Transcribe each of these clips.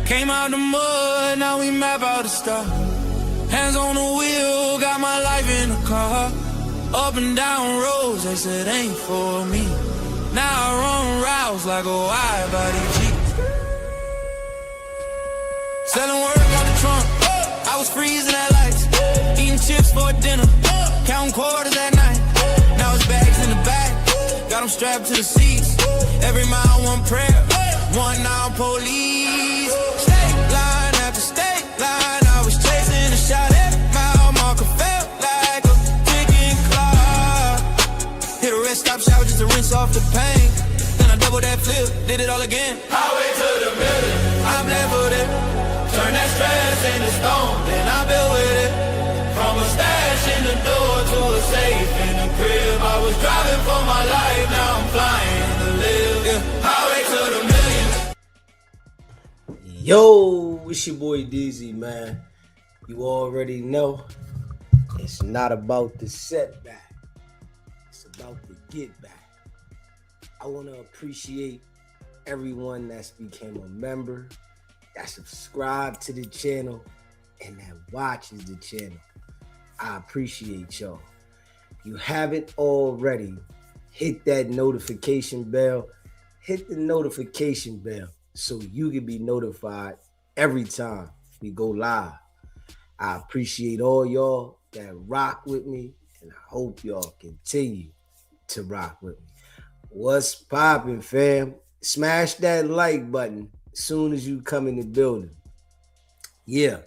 Came out the mud, now we map out the stuff. Hands on the wheel, got my life in the car. Up and down roads, they said ain't for me. Now I run routes like a wide body Jeep. Selling work out the trunk, I was freezing at lights. Eating chips for dinner, counting quarters at night. Now it's bags in the back, got them strapped to the seats. Every mile one prayer, one now police. State line after state line, I was chasing a shot at mile marker, felt like a ticking clock. Hit a rest stop shower just to rinse off the pain. Then I double that flip, did it all again. Highway to the million, I'm never there. Turn that stress into stone, then I build with it. From a stash in the door to a safe in the crib. I was driving for my life, now I'm flying to live. Yeah. Highway to the million. Yo, it's your boy Beezy, man. You already know it's not about the setback, it's about the get back. I want to appreciate everyone that's became a member, that subscribe to the channel, and that watches the channel. I appreciate y'all. If you haven't already, hit that notification bell. Hit the notification bell so you can be notified every time we go live. I appreciate all y'all that rock with me, and I hope y'all continue to rock with me. What's poppin', fam? Smash that like button as soon as you come in the building. Yeah.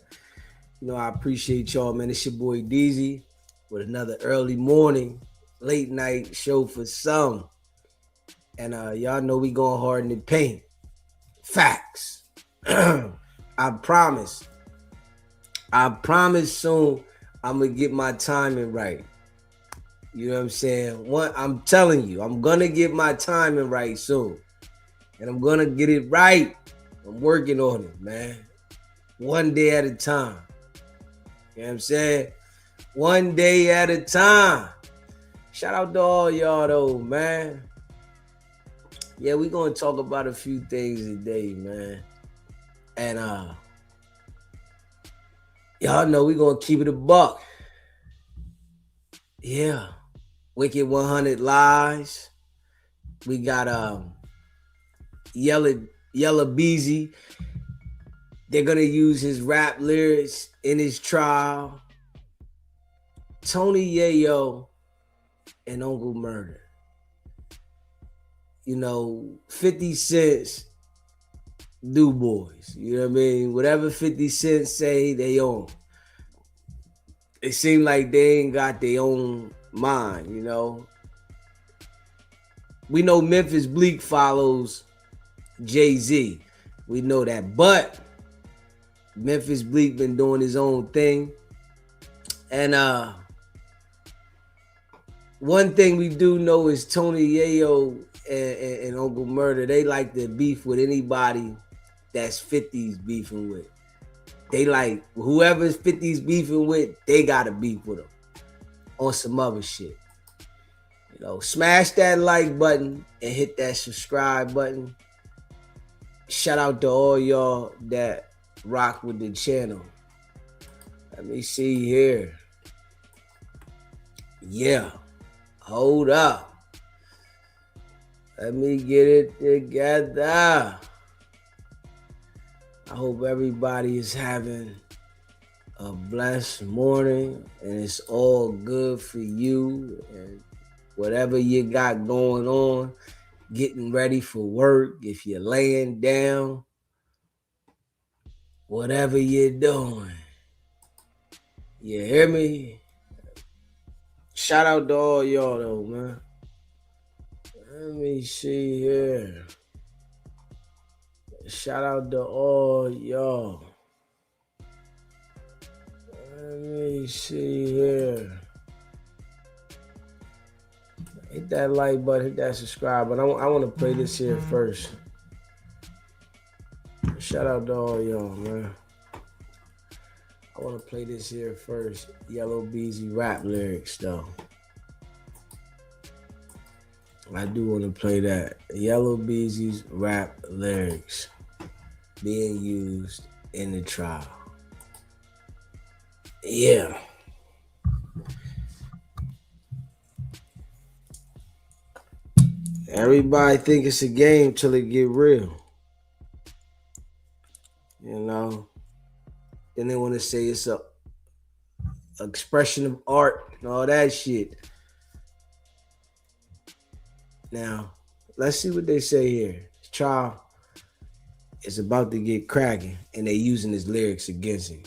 You know, I appreciate y'all, man. It's your boy Beezy with another early morning, late night show for some. And y'all know we going hard in the paint. Facts. I promise soon I'm going to get my timing right. You know what I'm saying? I'm telling you, I'm going to get my timing right soon. And I'm going to get it right. I'm working on it, man. One day at a time. You know what I'm saying? One day at a time. Shout out to all y'all though, man. Yeah, we're gonna talk about a few things today, man. And y'all know we're gonna keep it a buck. Yeah. Wicked100 Lies. We got Yella Beezy. They're gonna use his rap lyrics in his trial. Tony Yayo and Uncle murder. You know, 50 Cent's do boys. You know what I mean? Whatever 50 Cent say, they own. It seems like they ain't got their own mind, you know. We know Memphis Bleek follows Jay-Z. We know that. But Memphis Bleek been doing his own thing. And one thing we do know is Tony Yayo and Uncle Murder, they like to beef with anybody that's 50's beefing with. They like, whoever's 50's beefing with, they gotta beef with them on some other shit. You know, smash that like button and hit that subscribe button. Shout out to all y'all that rock with the channel. Let me see here. Yeah. Hold up. Let me get it together. I hope everybody is having a blessed morning and it's all good for you and whatever you got going on, getting ready for work, if you're laying down, whatever you're doing. You hear me? Shout out to all y'all though, man. Let me see here. Shout out to all y'all. Let me see here. Hit that like button, hit that subscribe button. I want to play this here first. Shout out to all y'all, man. I want to play this here first. Yellow Breezy Rap lyrics, though. I do want to play that. Yellow Breezy's rap lyrics. being used in the trial. Yeah. Everybody think it's a game till it get real. You know? Then they want to say it's a expression of art and all that shit. Now, let's see what they say here. This trial is about to get cracking, and they using his lyrics against him.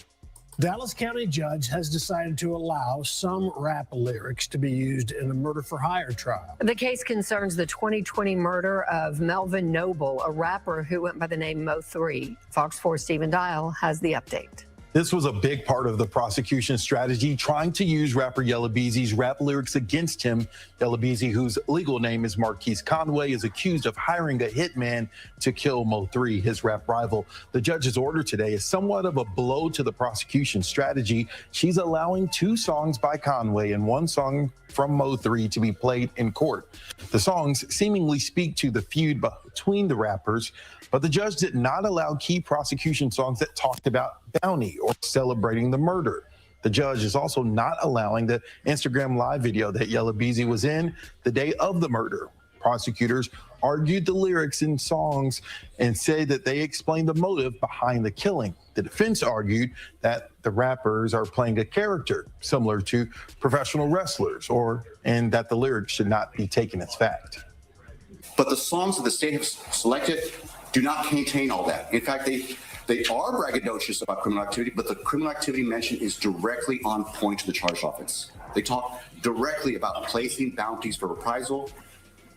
Dallas County judge has decided to allow some rap lyrics to be used in a murder-for-hire trial. The case concerns the 2020 murder of Melvin Noble, a rapper who went by the name Mo3. Fox 4 Stephen Dial has the update. This was a big part of the prosecution's strategy, trying to use rapper Yella Beezy's rap lyrics against him. Yella Beezy, whose legal name is Marquise Conway, is accused of hiring a hitman to kill Mo3, his rap rival. The judge's order today is somewhat of a blow to the prosecution's strategy. She's allowing 2 songs by Conway and 1 song from Mo3 to be played in court. The songs seemingly speak to the feud between the rappers, but the judge did not allow key prosecution songs that talked about bounty or celebrating the murder. The judge is also not allowing the Instagram live video that Yella Beezy was in the day of the murder. Prosecutors argued the lyrics in songs and say that they explain the motive behind the killing. The defense argued that the rappers are playing a character similar to professional wrestlers, and that the lyrics should not be taken as fact. But the songs that the state has selected do not contain all that. In fact, they are braggadocious about criminal activity, but the criminal activity mentioned is directly on point to the charged offense. They talk directly about placing bounties for reprisal.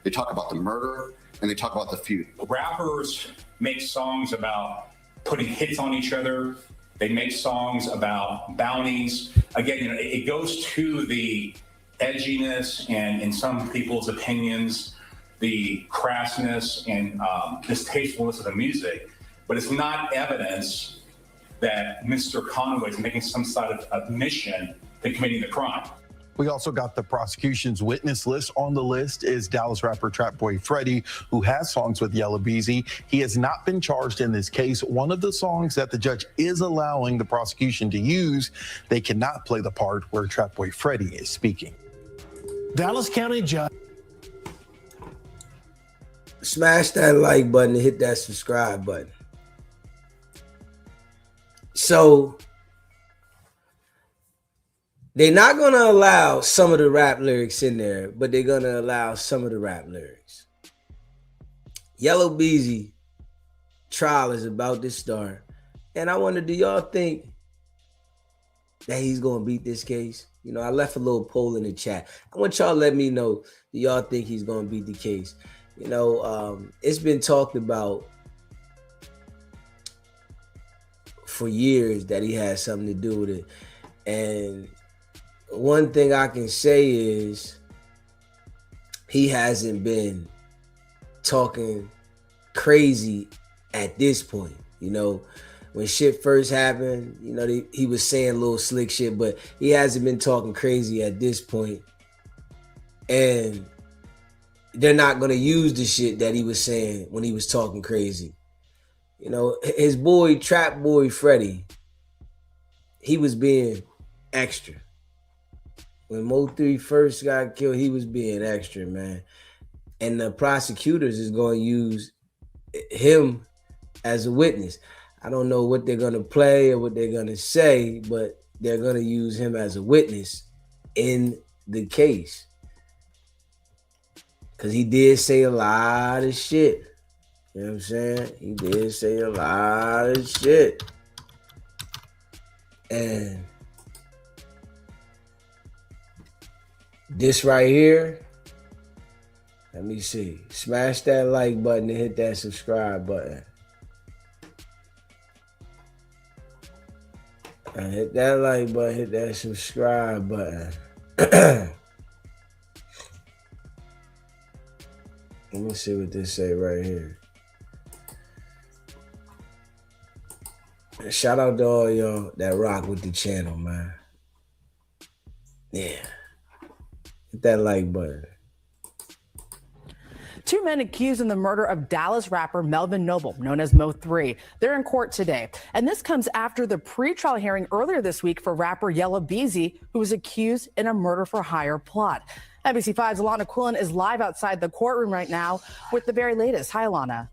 They talk about the murder, and they talk about the feud. Rappers make songs about putting hits on each other. They make songs about bounties. Again, it goes to the edginess and, in some people's opinions, the crassness and distastefulness of the music, but it's not evidence that Mr. Conway is making some sort of admission to committing the crime. We also got the prosecution's witness list. On the list is Dallas rapper Trap Boy Freddy, who has songs with Yella Beezy. He has not been charged in this case. One of the songs that the judge is allowing the prosecution to use, they cannot play the part where Trap Boy Freddy is speaking. Dallas County judge. Smash that like button and hit that subscribe button. So they're not going to allow some of the rap lyrics in there, but they're going to allow some of the rap lyrics. Yella Beezy trial is about to start. And I wonder, do y'all think that he's going to beat this case? You know, I left a little poll in the chat. I want y'all to let me know, do y'all think he's going to beat the case? You know, it's been talked about for years that he has something to do with it. And one thing I can say is he hasn't been talking crazy at this point. You know, when shit first happened, you know, he was saying little slick shit, but he hasn't been talking crazy at this point. And they're not going to use the shit that he was saying when he was talking crazy. You know, his boy, Trap Boy Freddy, he was being extra. When Mo3 first got killed, he was being extra, man. And the prosecutors is going to use him as a witness. I don't know what they're going to play or what they're going to say, but they're going to use him as a witness in the case. Because he did say a lot of shit. You know what I'm saying? He did say a lot of shit. And this right here, let me see. Smash that like button and hit that subscribe button. And hit that like button, hit that subscribe button. Let me see what this say right here. Shout out to all y'all that rock with the channel, man. Yeah. Hit that like button. Two men accused in the murder of Dallas rapper Melvin Noble, known as Mo3. They're in court today. And this comes after the pretrial hearing earlier this week for rapper Yella, Beezy, who was accused in a murder-for-hire plot. NBC5's Alana Quillen is live outside the courtroom right now with the very latest. Hi, Alana.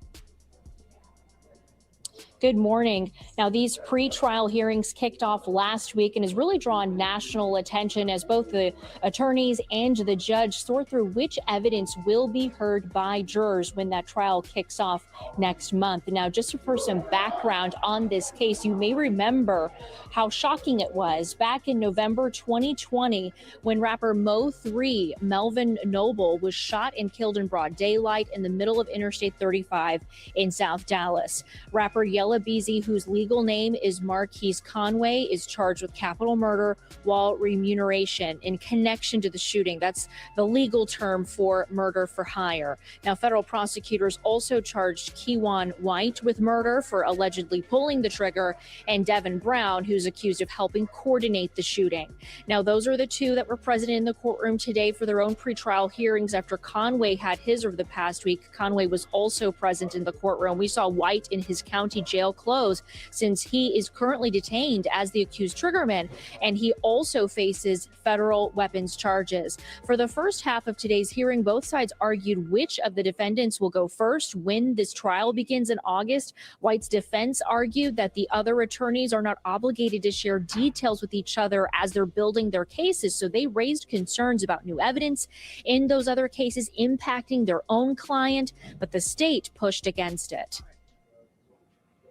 Good morning. Now, these pre-trial hearings kicked off last week and has really drawn national attention as both the attorneys and the judge sort through which evidence will be heard by jurors when that trial kicks off next month. Now, just for some background on this case, you may remember how shocking it was back in November 2020 when rapper Mo3, Melvin Noble, was shot and killed in broad daylight in the middle of Interstate 35 in South Dallas. Rapper Yella, Beezy, whose legal name is Marquise Conway, is charged with capital murder while remuneration in connection to the shooting. That's the legal term for murder for hire. Now, federal prosecutors also charged Keywan White with murder for allegedly pulling the trigger, and Devin Brown, who's accused of helping coordinate the shooting. Now, those are the two that were present in the courtroom today for their own pretrial hearings after Conway had his over the past week. Conway was also present in the courtroom. We saw White in his county jail closed since he is currently detained as the accused triggerman, and he also faces federal weapons charges. For the first half of today's hearing, both sides argued which of the defendants will go first when this trial begins in August. White's defense argued that the other attorneys are not obligated to share details with each other as they're building their cases, so they raised concerns about new evidence in those other cases impacting their own client, but the state pushed against it.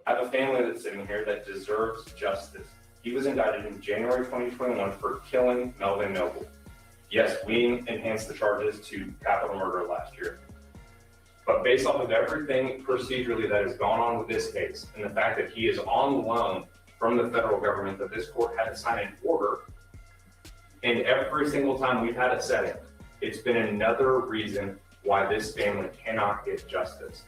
I have a family that's sitting here that deserves justice. He was indicted in January 2021 for killing Melvin Noble. Yes, we enhanced the charges to capital murder last year. But based off of everything procedurally that has gone on with this case, and the fact that he is on loan from the federal government, that this court had to sign an order, and every single time we've had a setting, it's been another reason why this family cannot get justice.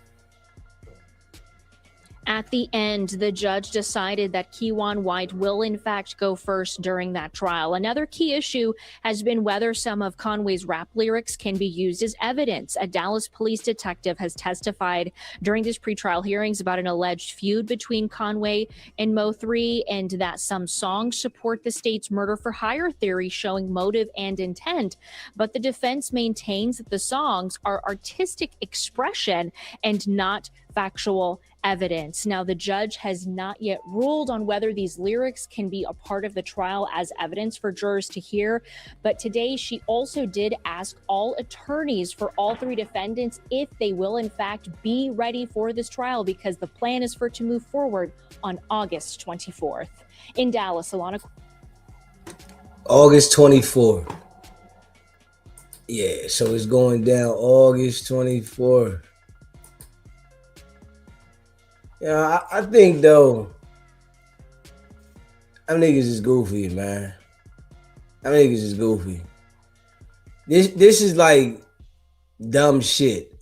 At the end, the judge decided that Keywan White will in fact go first during that trial. Another key issue has been whether some of Conway's rap lyrics can be used as evidence. A Dallas police detective has testified during these pretrial hearings about an alleged feud between Conway and Mo3, and that some songs support the state's murder for hire theory, showing motive and intent. But the defense maintains that the songs are artistic expression and not factual evidence. Now, the judge has not yet ruled on whether these lyrics can be a part of the trial as evidence for jurors to hear. But today, she also did ask all attorneys for all three defendants if they will, in fact, be ready for this trial, because the plan is for it to move forward on August 24th. In Dallas, Alana. August 24th. Yeah, so it's going down August 24th. Yeah, I think though, them niggas is goofy, man. Them niggas is goofy. This is like dumb shit.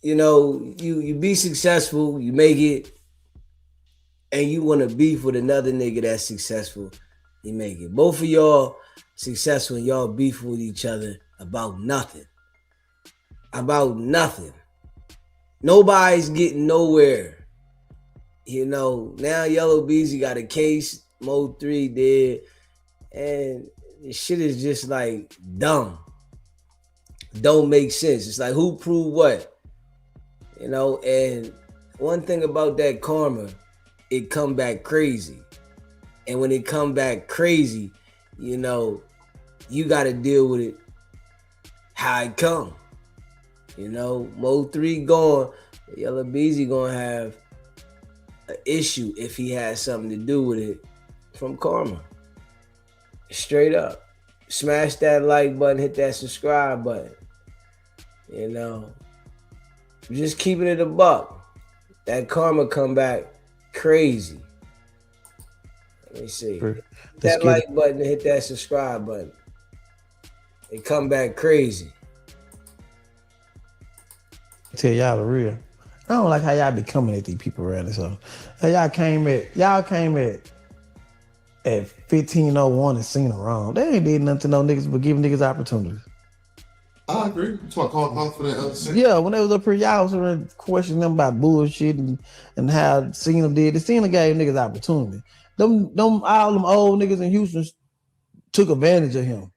You know, you be successful, you make it, and you want to beef with another nigga that's successful, you make it. Both of y'all successful and y'all beef with each other about nothing. About nothing. Nobody's getting nowhere. You know, now Yellow Beezy got a case, Mo3 did, and this shit is just like dumb. Don't make sense. It's like, who proved what? You know, and one thing about that karma, it come back crazy. And when it come back crazy, you know, you got to deal with it how it come. You know, Mo3 gone, Yellow Beezy gonna have an issue if he has something to do with it from karma. Straight up. Smash that like button, hit that subscribe button. You know, just keeping it a buck. That karma come back crazy. Let me see. Hit that like button and hit that subscribe button. It come back crazy. Tell y'all the real. I don't like how y'all be coming at these people around. So y'all came at 15:01 and seen them wrong. They ain't did nothing to no niggas but giving niggas opportunities. I agree. You talk call for that other shit. Yeah, when they was up here, y'all was gonna question them about bullshit and how Cena did. The Cena gave niggas opportunity. Them all them old niggas in Houston took advantage of him.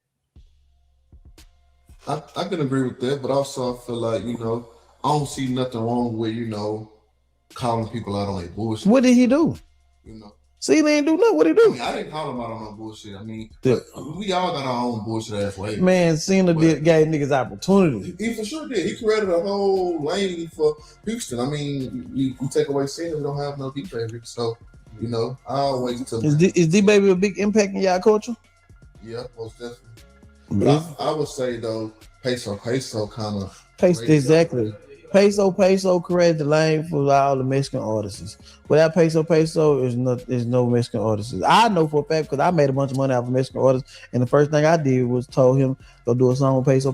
I can agree with that, but also I feel like, I don't see nothing wrong with, calling people out on their bullshit. What did he do? Cena ain't do nothing. What he do? I didn't call him out on no bullshit. We all got our own bullshit ass ways. Man, Cena gave niggas opportunity. He for sure did. He created a whole lane for Houston. You take away Cena, we don't have no D-Baby. So, I always tell Is D-Baby a big impact in y'all culture? Yeah, most definitely. But I would say though, peso kind of exactly. Peso created the lane for all the Mexican artists. Without peso is no Mexican artists. I know for a fact because I made a bunch of money off of Mexican artists, and the first thing I did was told him go do a song with peso.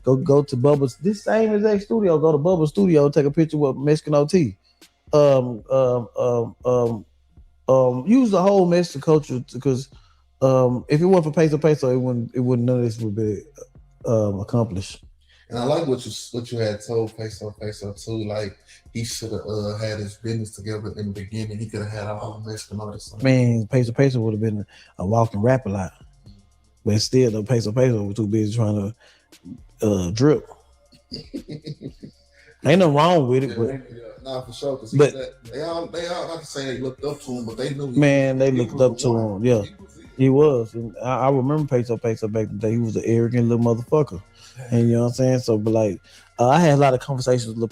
Go to Bubba's, this same exact studio. Go to Bubba's studio, take a picture with Mexican OT. Use the whole Mexican culture because if it weren't for peso, it wouldn't none of this would be accomplished. And I like what you had told peso too. Like he should have had his business together in the beginning. He could have had all the Mexican artists. Man, peso would have been a walking rap a lot, but still, the peso was too busy trying to drip. Ain't nothing wrong with it, but nah, for sure. But they all not to say they looked up to him, but they knew. They looked up to him. Yeah, he was. And I remember peso back in the day. He was an arrogant little motherfucker, and you know what I'm saying. So, but like, I had a lot of conversations with Lil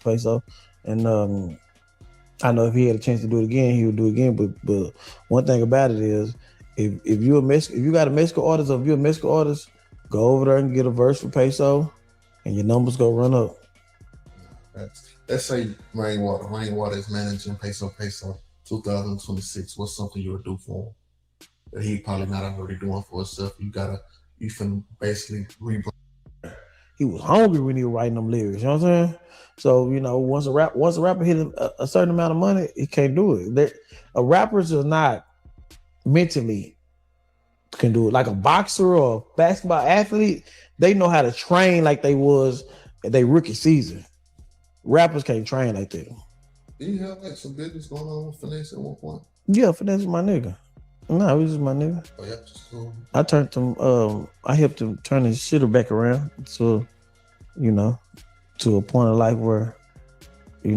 Peso, and I know if he had a chance to do it again, he would do it again. But one thing about it is, if you got a Mexican artist, or if you're a Mexican artist, go over there and get a verse for Peso, and your numbers go run up. Let's say Rainwater is managing Peso 2026. What's something you would do for him that he probably not already doing for himself? You can basically rebrand. He was hungry when he was writing them lyrics. You know what I'm saying? So once a rapper hit a certain amount of money, he can't do it. Rappers are not mentally can do it. Like a boxer or a basketball athlete, they know how to train like they was at their rookie season. Rappers can't train like that. Do you have like some business going on with Finesse at one point? Yeah, Finesse is my nigga. No, he's just my nigga. Oh yeah, just cool. I turned him. I helped him turn his shitter back around to a point of life where, he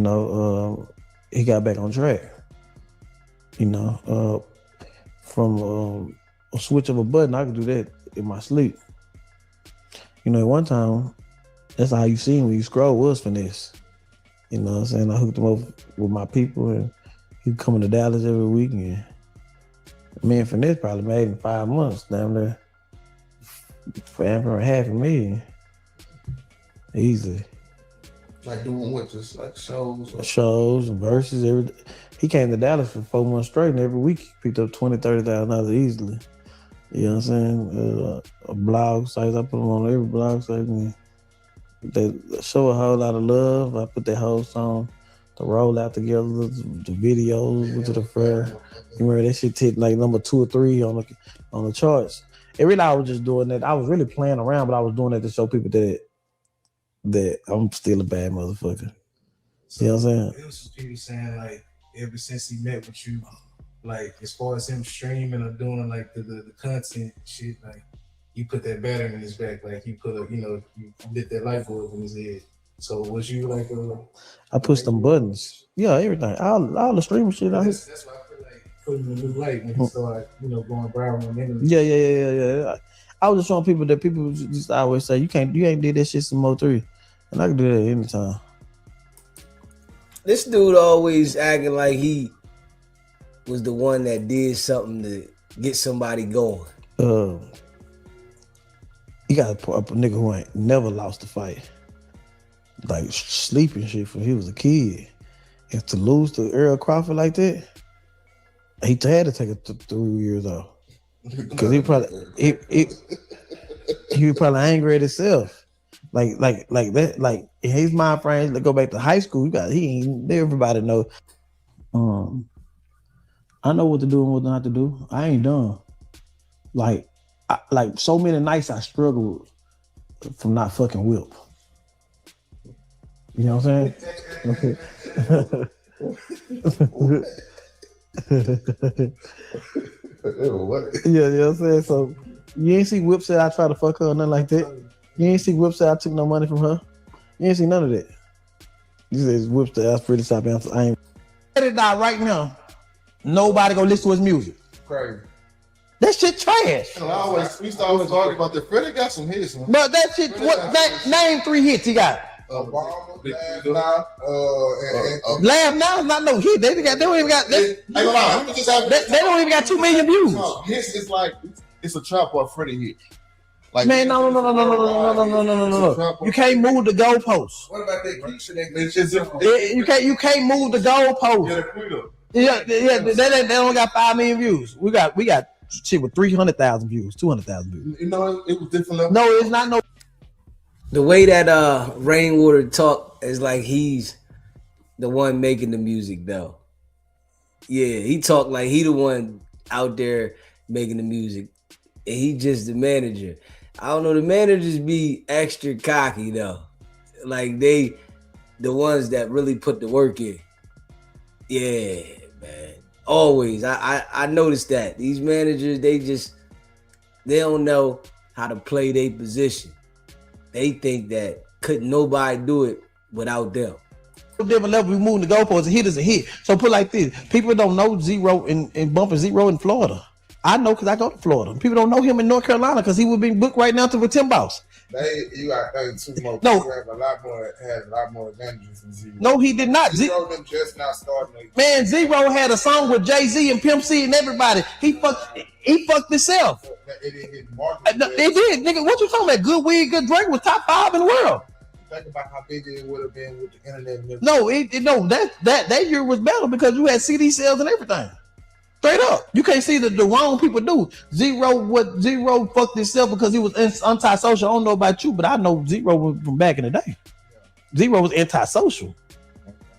got back on track. From a switch of a button, I could do that in my sleep. At one time, that's how you seen when you scroll was Finesse. You know what I'm saying? I hooked him up with my people, and he coming to Dallas every weekend. Me and Finesse probably made in 5 months, damn near for $500,000 easily. Like doing what? Just like shows? Shows and verses. Everything. He came to Dallas for 4 months straight, and every week he picked up $20,000-$30,000 easily. You know what I'm saying? A blog sites, I put them on every blog site. And they show a whole lot of love. I put that whole song to roll out together, the videos, went to the fair. You remember that shit hit like number 2 or 3 on the charts. And really, I was just doing that. I was really playing around, but I was doing that to show people that I'm still a bad motherfucker. So, you know what I'm saying? It was people saying like ever since he met with you, like as far as him streaming or doing like the content shit, like you put that battery in his back, like you put you lit that light bulb in his head. So was you like I pushed them buttons. Yeah, everything. All the streaming shit. That's why I feel like putting a new light when he started, going viral on the internet. Yeah. I was just showing people that people just always say you ain't did that shit some more 3. And I can do that anytime. This dude always acting like he was the one that did something to get somebody going. You got a nigga who ain't never lost a fight. Like sleeping shit from he was a kid. And to lose to Earl Crawford like that, he had to take it 3 years off. Because he was probably angry at himself. Like that, like in his mind frame, let's go back to high school. Everybody know. I know what to do and what not to do. I ain't done. Like so many nights I struggled from not fucking Whip. You know what I'm saying? What? Yeah, you know what I'm saying? So you ain't see Whip said I tried to fuck her or nothing like that. You ain't see Whip said I took no money from her. You ain't see none of that. You said Whip said I was pretty stop answer. I ain't let it die right now. Nobody gonna listen to his music. Crazy. That shit trash. And we always talking about the Freddie got some hits, man. But that shit, name 3 hits he got. Laugh Laugh Now is not no hit. They don't even got 2 million views. Hits is like it's a trap or Freddie hit. Like, man, no. You can't move the goalposts. What about that Keisha? You can't move the goalposts. Yeah, they only got 5 million views. We got shit with 300,000 views, 200,000 views. You know, it was different level. No, it's not no. The way that Rainwater talk is like he's the one making the music though. Yeah, he talk like he the one out there making the music, and he just the manager. I don't know, the managers be extra cocky though. Like they the ones that really put the work in. Yeah, man. Always. I noticed that. These managers, they don't know how to play their position. They think that couldn't nobody do it without them. Different level, we moving the goalposts. A hit is a hit. So put like this: people don't know Zero and bumping Zero in Florida. I know because I go to Florida. People don't know him in North Carolina because he would be booked right now to the Tim Boss. You got 32 more. No, had a lot more advantages than Zero. No, he did not. Zero them just now starting. Man, Zero had a song with Jay-Z and Pimp C and everybody. He fucked himself. It did, nigga. What you talking about? Good Weed, Good Drink was top 5 in the world. Think about how big it would have been with the internet. No, that year was better because you had CD sales and everything. Straight up, you can't see the wrong people do. Zero fucked himself because he was antisocial. I don't know about you, but I know Zero was from back in the day. Zero was antisocial.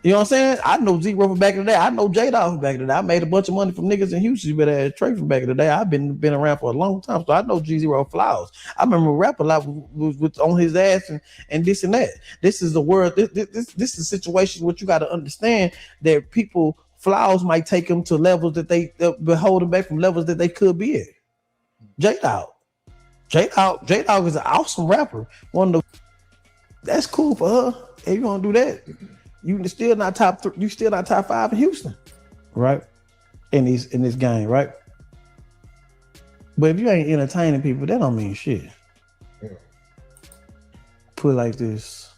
You know what I'm saying? I know Zero from back in the day. I know J-Dog from back in the day. I made a bunch of money from niggas in Houston, but Trey from back in the day. I've been around for a long time, so I know G0 flaws. I remember rap a lot was on his ass and this and that. This is the world. This is a situation what you got to understand that people flaws might take them to levels that they hold them back from levels that they could be at. J-Dog is an awesome rapper. That's cool for her. If you want to do that, you still not top 3. You still not top 5 in Houston, right? In this game, right? But if you ain't entertaining people, that don't mean shit. Yeah. Put it like this: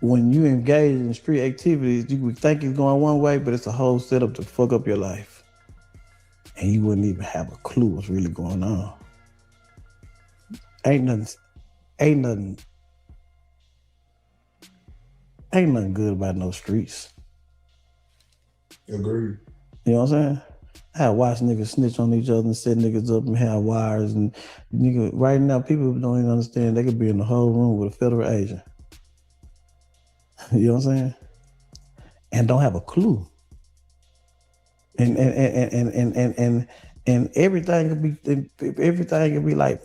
when you engage in street activities, you would think it's going one way, but it's a whole setup to fuck up your life, and you wouldn't even have a clue what's really going on. Ain't nothing good about no streets. Agreed. You know what I'm saying? I watch niggas snitch on each other and set niggas up and have wires and nigga. Right now, people don't even understand they could be in the whole room with a federal agent. You know what I'm saying? And don't have a clue. And everything could be like,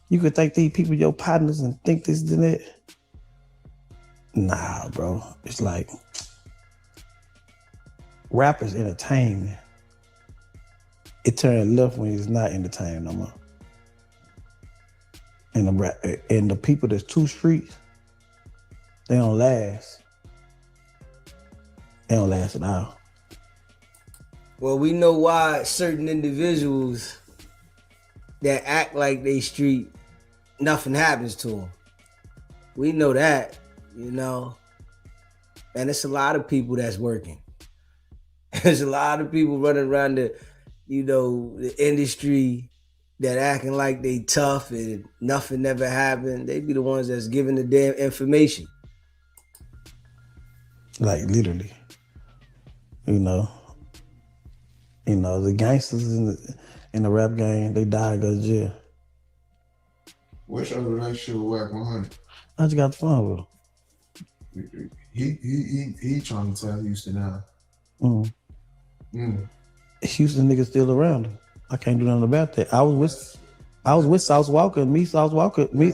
you could think these people your partners and think this and that. Nah, bro. It's like rappers entertainment. It turned left when it's not entertaining no more. And the people that's too streets, they don't last. They don't last at all. Well, we know why certain individuals that act like they street, nothing happens to them. We know that, you know. And it's a lot of people that's working. There's a lot of people running around the industry that acting like they tough and nothing never happened. They be the ones that's giving the damn information. Like literally, the gangsters in the rap game, they die go to jail. What's your relationship with Wicked100? I just got the phone with him. He trying to tell Houston now. Houston niggas still around him. I can't do nothing about that. I was I was with Sauce Walker, me, Sauce Walker, me,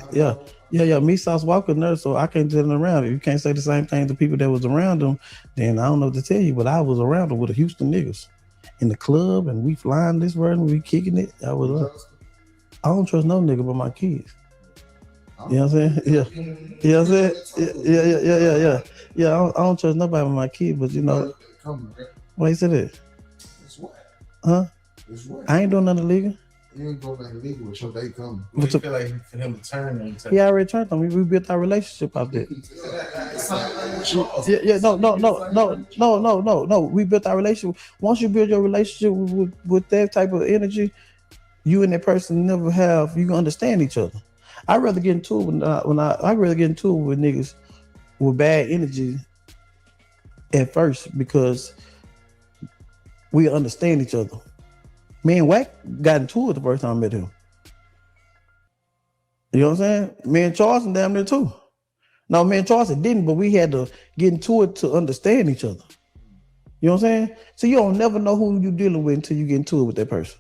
me, Sauce Walker there, so I can't tell them around. If you can't say the same thing to people that was around them, then I don't know what to tell you, but I was around them with the Houston niggas in the club, and we flying this word and we kicking it. I don't trust no nigga but my kids. You know what I'm saying? Yeah. You know what I'm saying? Yeah, I don't trust nobody but my kids, but you know. Why you say that? It's what? Huh? It's what? I ain't doing nothing illegal. You ain't going back illegal with your day coming. You feel like for him to turn on you? He already turned on me. We built our relationship out there. No. We built our relationship. Once you build your relationship with that type of energy, you and that person never have. You can understand each other. I'd rather get into it I'd rather get into it with niggas with bad energy at first because we understand each other. Me and Wack got into it the first time I met him. You know what I'm saying? Me and Charleston damn near too. No, me and Charleston didn't, but we had to get into it to understand each other. You know what I'm saying? So you don't never know who you're dealing with until you get into it with that person.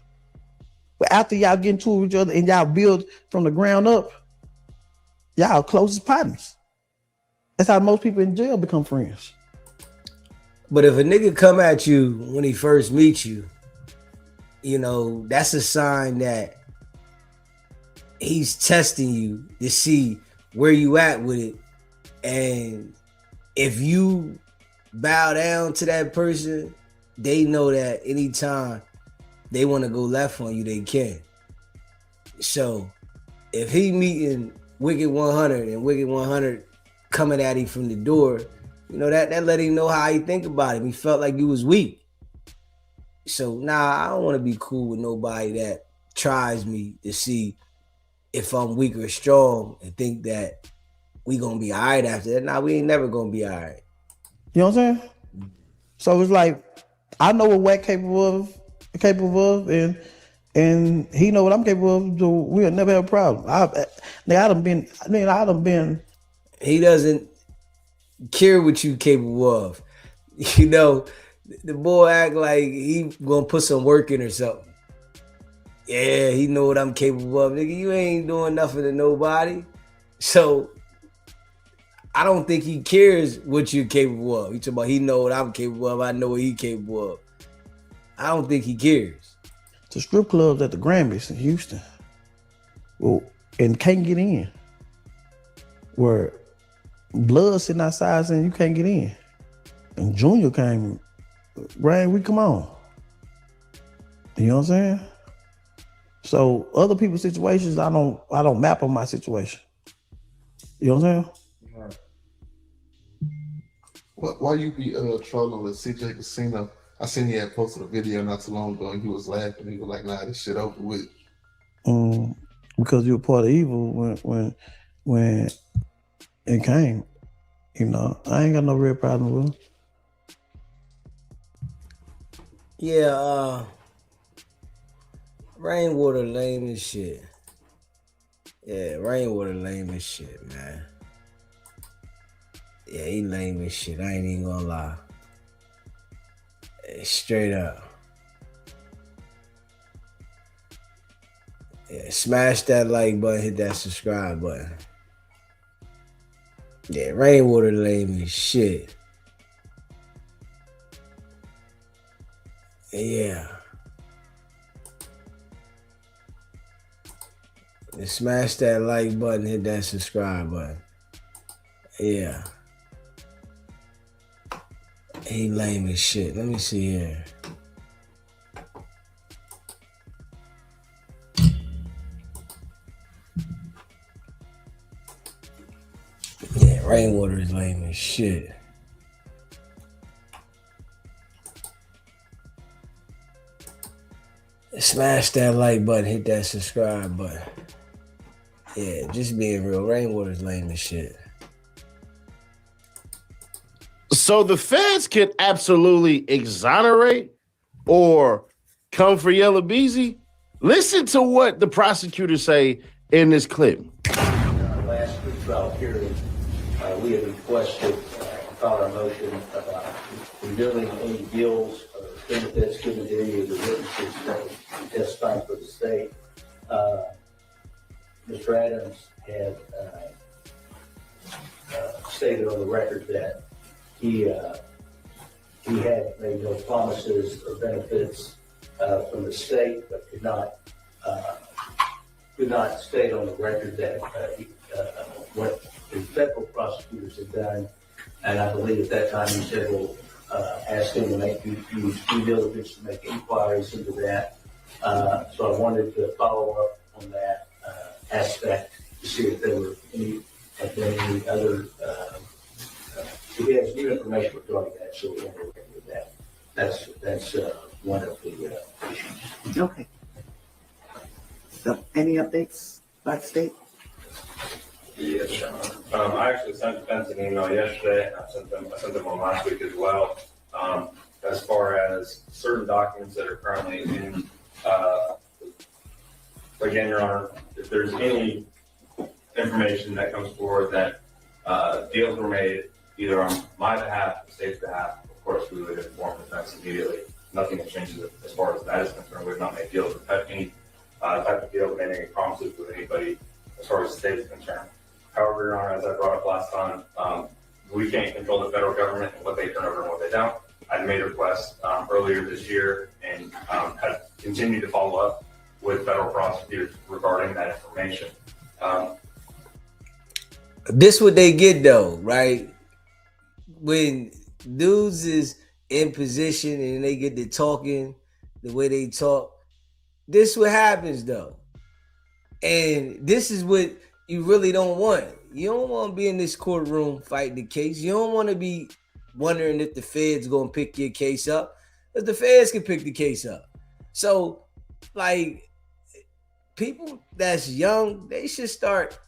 But after y'all get into it with each other and y'all build from the ground up, y'all closest partners. That's how most people in jail become friends. But if a nigga come at you when he first meets you, you know, that's a sign that he's testing you to see where you at with it. And if you bow down to that person, they know that anytime they want to go left on you, they can. So if he meeting Wicked100 and Wicked100 coming at him from the door, you know, that let him know how he think about him. He felt like he was weak. So I don't want to be cool with nobody that tries me to see if I'm weak or strong and think that we gonna be all right after that. We ain't never gonna be all right. You know what I'm saying? So it's like, I know what Wack capable of, and he know what I'm capable of, so we'll never have a problem. I done been. He doesn't care what you capable of. You know, the boy act like he gonna put some work in or something. Yeah, he know what I'm capable of. Nigga, you ain't doing nothing to nobody. So I don't think he cares what you're capable of. He talking about he know what I'm capable of. I know what he capable of. I don't think he cares. The strip clubs at the Grammys in Houston, well, and can't get in. Where Blood sitting outside saying you can't get in. And Junior came, Ryan, we come on. You know what I'm saying? So other people's situations, I don't map on my situation. You know what I'm saying? Right. Why you be trolling with CJ Casino? I seen he had posted a video not too long ago and he was laughing. He was like, nah, this shit over with. Because you were part of evil when it came. You know, I ain't got no real problem with him. Yeah, Rainwater lame as shit. Yeah, Rainwater lame as shit, man. Yeah, he lame as shit. I ain't even gonna lie. Straight up. Yeah, smash that like button, hit that subscribe button. Yeah, Rainwater lame as shit. Yeah. Smash that like button, hit that subscribe button. Yeah. He lame as shit. Let me see here. Yeah, Rainwater is lame as shit. Smash that like button, hit that subscribe button. Yeah, just being real, Rainwater is lame as shit. So the feds can absolutely exonerate or come for Yella Beezy. Listen to what the prosecutors say in this clip. Last pretrial hearing, we had requested, filed our motion about renewing any bills or benefits given to any of the witnesses that testifying for the state. Mr. Adams had stated on the record that he had made no promises or benefits from the state, but could not state on the record that what the federal prosecutors had done. And I believe at that time he said, well, ask him to use due diligence to make inquiries into that. So I wanted to follow up on that aspect to see if there were any other, if he has new information regarding that, so we want to look into that. That's one of the issues. Okay. So, any updates by the state? Yes, Your Honor. I actually sent defense an email yesterday. I sent them one last week as well. As far as certain documents that are currently in, again, Your Honor, if there's any information that comes forward that deals were made either on my behalf or the state's behalf, of course, we would inform defense immediately. Nothing has changed as far as that is concerned. We've not made deals with any type of deal, made any promises with anybody as far as the state is concerned. However, Your Honor, as I brought up last time, we can't control the federal government and what they turn over and what they don't. I made a request earlier this year and have continued to follow up with federal prosecutors regarding that information. This what they get though, right? When dudes is in position and they get to talking the way they talk, this what happens though. And this is what you really don't want. You don't want to be in this courtroom fighting the case. You don't want to be wondering if the feds gonna pick your case up, because the feds can pick the case up. So, like, people that's young, they should start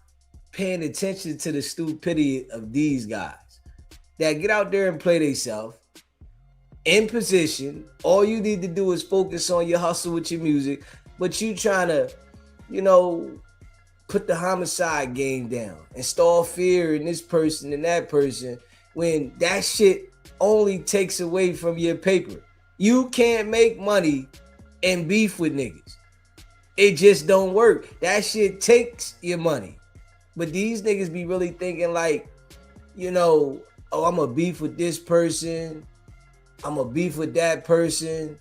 paying attention to the stupidity of these guys that get out there and play themselves in position. All you need to do is focus on your hustle with your music, but you trying to, put the homicide game down, install fear in this person and that person, when that shit only takes away from your paper. You can't make money and beef with niggas. It just don't work. That shit takes your money. But these niggas be really thinking like, oh, I'm a beef with this person, I'm a beef with that person,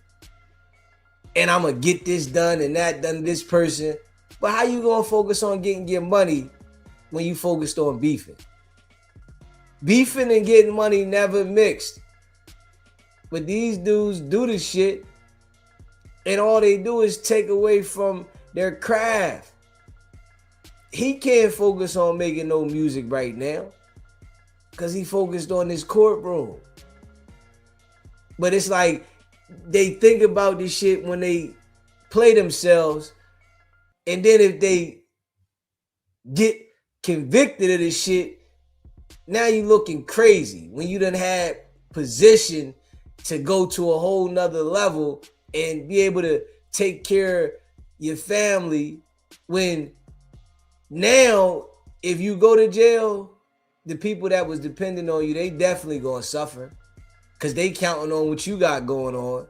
and I'm gonna get this done and that done to this person. But how you gonna focus on getting your money when you focused on beefing? Beefing and getting money never mixed. But these dudes do this shit, and all they do is take away from their craft. He can't focus on making no music right now because he focused on this courtroom. But it's like they think about this shit when they play themselves, and then if they get convicted of this shit, now you looking crazy when you done had position to go to a whole nother level and be able to take care of your family. When now, if you go to jail, the people that was depending on you, they definitely gonna suffer because they counting on what you got going on.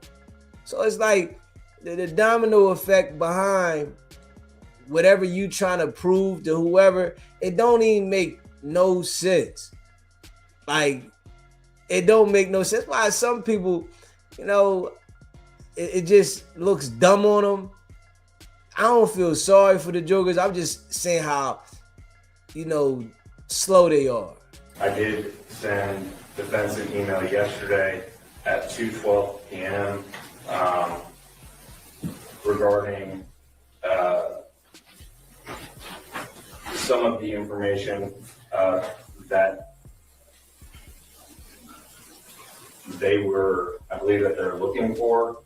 So it's like the domino effect behind whatever you trying to prove to whoever, it don't even make no sense. Like, it don't make no sense. Why some people, it just looks dumb on them. I don't feel sorry for the jokers. I'm just saying how, slow they are. I did send defense an email yesterday at 2:12 p.m. Regarding some of the information that I believe that they're looking for.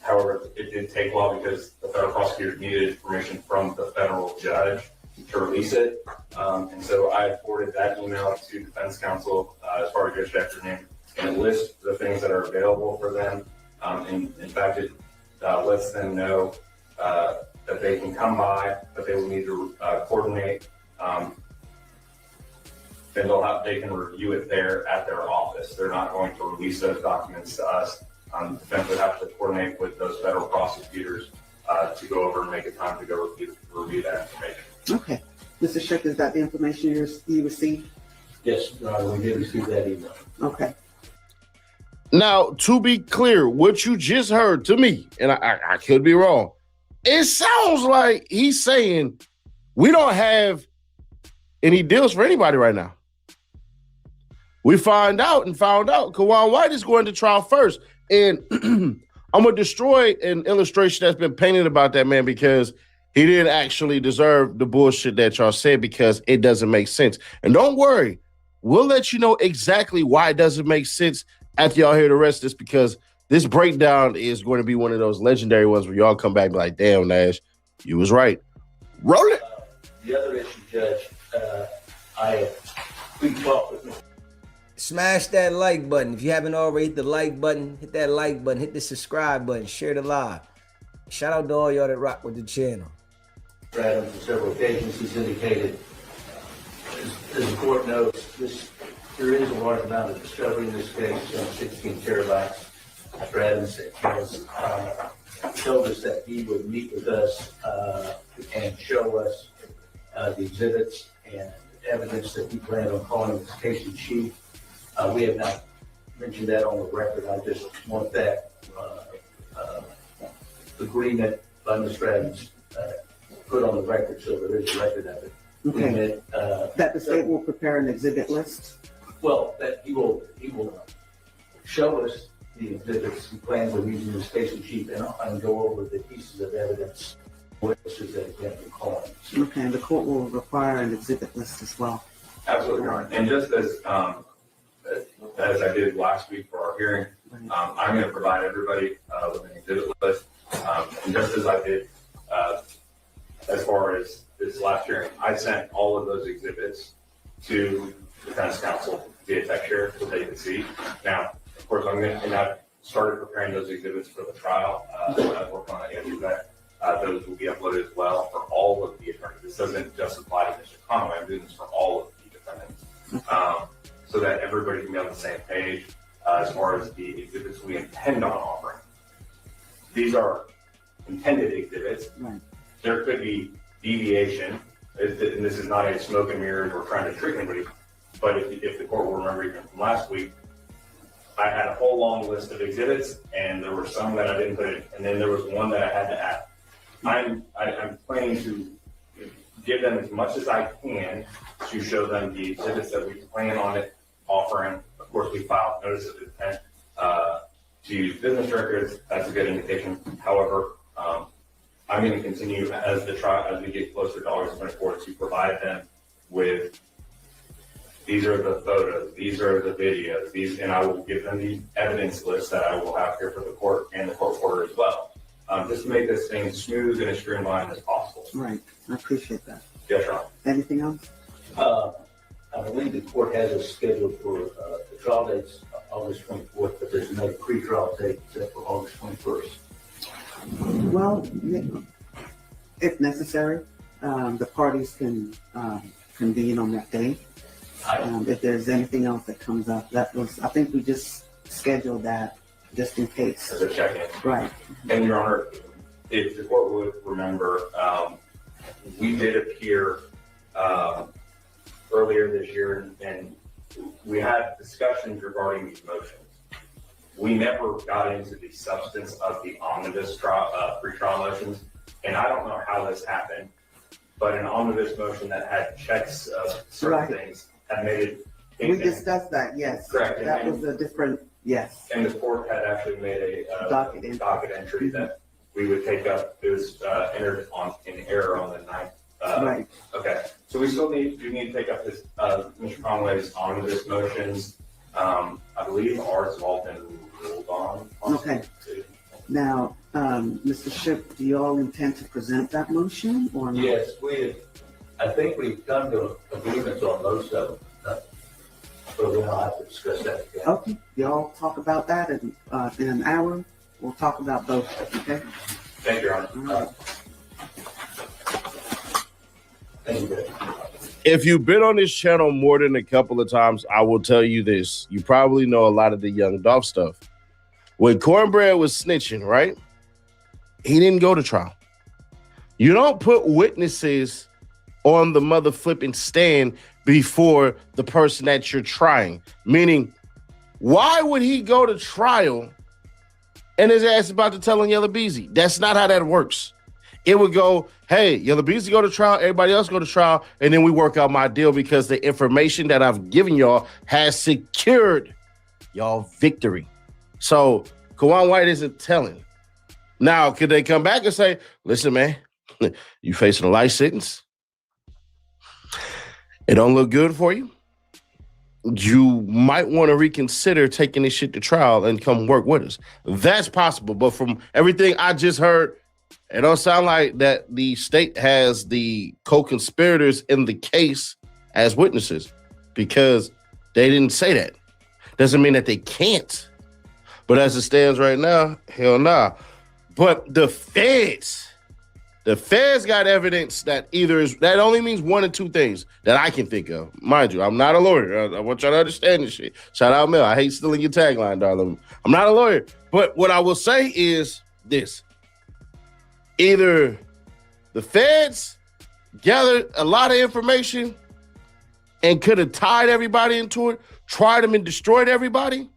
However, it did take a while because the federal prosecutors needed information from the federal judge to release it. And so I forwarded that email to defense counsel as far as yesterday afternoon, and it lists the things that are available for them. And in fact, it lets them know that they can come by, but they will need to coordinate. Then they can review it there at their office. They're not going to release those documents to us. Defense would have to coordinate with those federal prosecutors to go over and make a time to go review that information. Okay. Mr. Shook, is that the information you received? Yes, Your Honor, we did receive that email. Okay. Now, to be clear, what you just heard to me, and I could be wrong, it sounds like he's saying we don't have any deals for anybody right now. We found out Kawan White is going to trial first. And I'm going to destroy an illustration that's been painted about that man because he didn't actually deserve the bullshit that y'all said because it doesn't make sense. And don't worry, we'll let you know exactly why it doesn't make sense after y'all hear the rest of this, because this breakdown is going to be one of those legendary ones where y'all come back and be like, damn, Nash, you was right. Roll it. The other issue, Judge, we talked with Mr. Smash that like button. If you haven't already, hit the like button, hit that like button, hit the subscribe button, share the live. Shout out to all y'all that rock with the channel. Adams on several occasions. He's indicated, as the court knows, there is a large amount of discovery in this case, 16 terabytes. Mr. Adams has told us that he would meet with us and show us the exhibits and evidence that he planned on calling his case in chief. We have not mentioned that on the record. I just want that agreement by Mr. Adams put on the record so there is a record of it. Okay. That the state will prepare an exhibit list? Well, that he will show us the exhibits he plans on using his case in chief and go over the pieces of evidence, witnesses that he can call. Okay, and the court will require an exhibit list as well. Absolutely, Your Honor. And just as I did last week for our hearing, I'm going to provide everybody with an exhibit list. And just as I did as far as this last hearing, I sent all of those exhibits to defense counsel via text share so they can see. Now, of course, I've started preparing those exhibits for the trial. I've worked on it yesterday. Those will be uploaded as well for all of the attorneys. This doesn't just apply to Mr. Conway. I'm doing this for all of the defendants, so that everybody can be on the same page as far as the exhibits we intend on offering. These are intended exhibits. Right. There could be deviation, and this is not a smoke and mirrors or trying to trick anybody, but if the court will remember even from last week, I had a whole long list of exhibits, and there were some that I didn't put in, and then there was one that I had to add. I'm planning to give them as much as I can to show them the exhibits that we plan on it offering. Of course, we filed notice of intent to use business records. That's a good indication. However, I'm going to continue as we get closer to August 24th to provide them with these are the photos, these are the videos, and I will give them the evidence list that I will have here for the court and the court order as well. Just to make this thing smooth and as streamlined as possible. Right, I appreciate that. Yes, Ron. Anything else? I believe the court has us scheduled for the trial dates August 24th, but there's another pre-trial date set for August 21st. Well, if necessary, the parties can convene on that day. If there's anything else that comes up, I think we just scheduled that just in case. As a check-in. Right. And Your Honor, if the court would remember, we did appear earlier this year, and we had discussions regarding these motions. We never got into the substance of the omnibus pre-trial motions, and I don't know how this happened, but an omnibus motion that had checks of certain things had made it. We discussed that, yes. Correct. That was a different, yes. And the court had actually made a docket entry that we would take up. It was entered in error on the 9th. Right. Okay. So we still need to take up this Mr. Conway's omnibus motions. I believe ours have all been ruled on. Okay. Now, Mr. Shipp, do you all intend to present that motion or not? Yes, I think we've come to agreements on most of them. So we'll have to discuss that again. Okay, y'all talk about that in an hour. We'll talk about both, okay? Thank you, Your Honor. All right. Thank you. If you've been on this channel more than a couple of times, I will tell you this. You probably know a lot of the Young Dolph stuff. When Cornbread was snitching, right? He didn't go to trial. You don't put witnesses on the mother flipping stand before the person that you're trying. Meaning, why would he go to trial and his ass about to tell on Yella Beezy? That's not how that works. It would go, hey, Yella Beezy go to trial, everybody else go to trial, and then we work out my deal because the information that I've given y'all has secured y'all victory. So Kawan White isn't telling. Now, could they come back and say, listen, man, you facing a life sentence? It don't look good for you. You might want to reconsider taking this shit to trial and come work with us. That's possible. But from everything I just heard, it don't sound like that the state has the co-conspirators in the case as witnesses because they didn't say that. Doesn't mean that they can't. But as it stands right now, hell nah. But the feds got evidence that that only means one of two things that I can think of. Mind you, I'm not a lawyer. I want y'all to understand this shit. Shout out, Mel. I hate stealing your tagline, darling. I'm not a lawyer. But what I will say is this. Either the feds gathered a lot of information and could have tied everybody into it, tried them and destroyed everybody,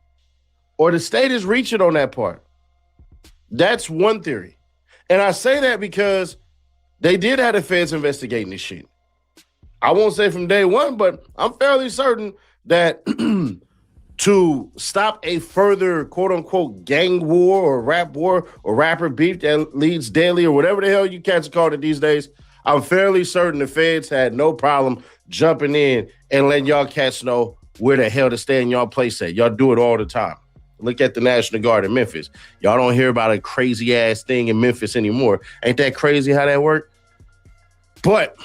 or the state is reaching on that part. That's one theory. And I say that because they did have the feds investigating this shit. I won't say from day one, but I'm fairly certain that to stop a further quote-unquote gang war or rapper beef that leads deadly or whatever the hell you cats call it these days, I'm fairly certain the feds had no problem jumping in and letting y'all cats know where the hell to stay in y'all place at. Y'all do it all the time. Look at the National Guard in Memphis. Y'all don't hear about a crazy-ass thing in Memphis anymore. Ain't that crazy how that worked? But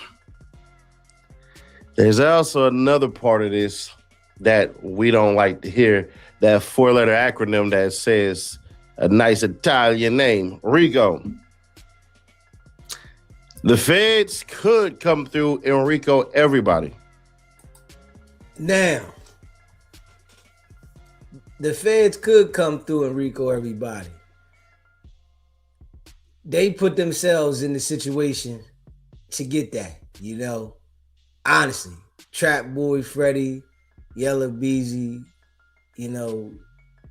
there's also another part of this that we don't like to hear, that four-letter acronym that says a nice Italian name, RICO. The feds could come through and RICO everybody. Now, the feds could come through and RICO everybody. They put themselves in the situation to get that, you know. Honestly, Trap Boy Freddy, Yella Beezy, you know,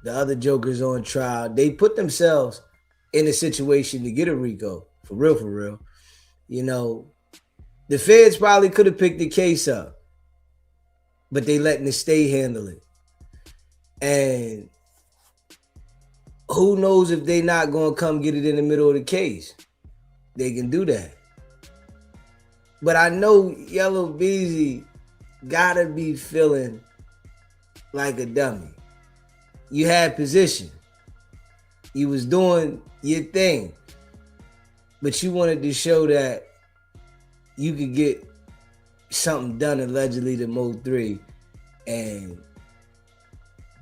the other jokers on trial, they put themselves in a situation to get a RICO, for real. You know, the feds probably could have picked the case up, but they letting the state handle it. And who knows if they not going to come get it in the middle of the case. They can do that. But I know Yellow Beezy gotta be feeling like a dummy. You had position. You was doing your thing. But you wanted to show that you could get something done allegedly to Mo3. And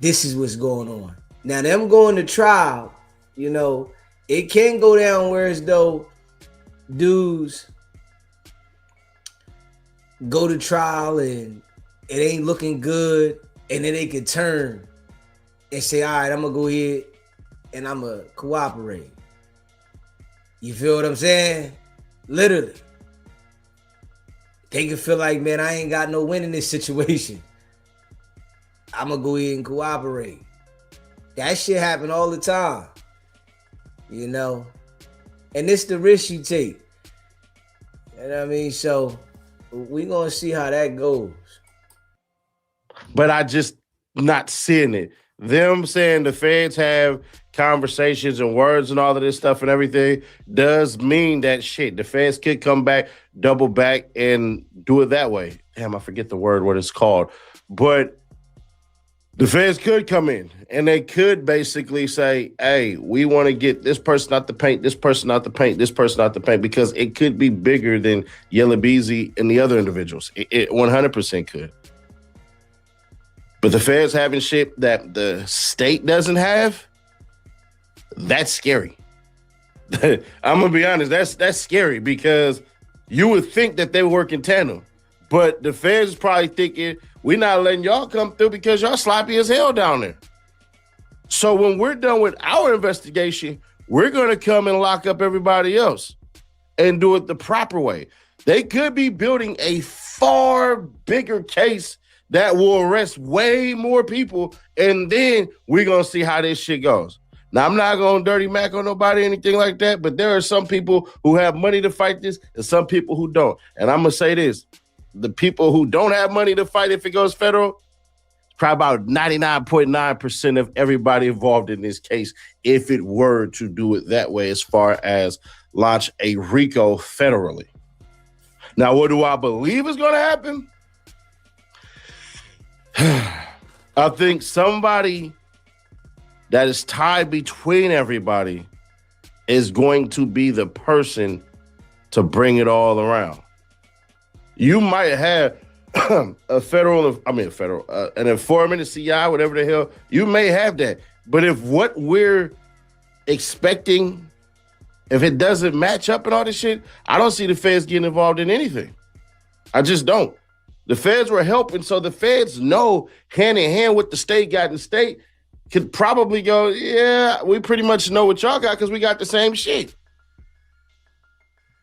this is what's going on. Now, them going to trial, you know, it can go down where as though dudes go to trial and it ain't looking good, and then they could turn and say, all right, I'm going to go ahead and I'm going to cooperate. You feel what I'm saying? Literally. They can feel like, man, I ain't got no win in this situation. I'm going to go ahead and cooperate. That shit happen all the time. You know? And it's the risk you take. You know what I mean? So we going to see how that goes. But I just not seeing it. Them saying the feds have conversations and words and all of this stuff and everything does mean that shit. The feds could come back, double back, and do it that way. Damn, I forget the word, what it's called. But the feds could come in and they could basically say, hey, we want to get this person out the paint, this person out the paint, this person out the paint, because it could be bigger than Yella Beezy and the other individuals. It 100% could. But the feds having shit that the state doesn't have, that's scary. I'm going to be honest, that's scary, because you would think that they work in tandem. But the feds is probably thinking, we're not letting y'all come through because y'all sloppy as hell down there. So when we're done with our investigation, we're going to come and lock up everybody else. and do it the proper way. They could be building a far bigger case that will arrest way more people, and then we're going to see how this shit goes. Now, I'm not going to dirty Mac on nobody or anything like that, but there are some people who have money to fight this and some people who don't. And I'm going to say this. The people who don't have money to fight if it goes federal, probably about 99.9% of everybody involved in this case, if it were to do it that way, as far as launch a RICO federally. Now, what do I believe is going to happen? I think somebody that is tied between everybody is going to be the person to bring it all around. You might have an informant, a CI, whatever the hell, you may have that. But if what we're expecting, if it doesn't match up and all this shit, I don't see the feds getting involved in anything. I just don't. The feds were helping, so the feds know hand in hand what the state got, and the state could probably go, yeah, we pretty much know what y'all got because we got the same shit.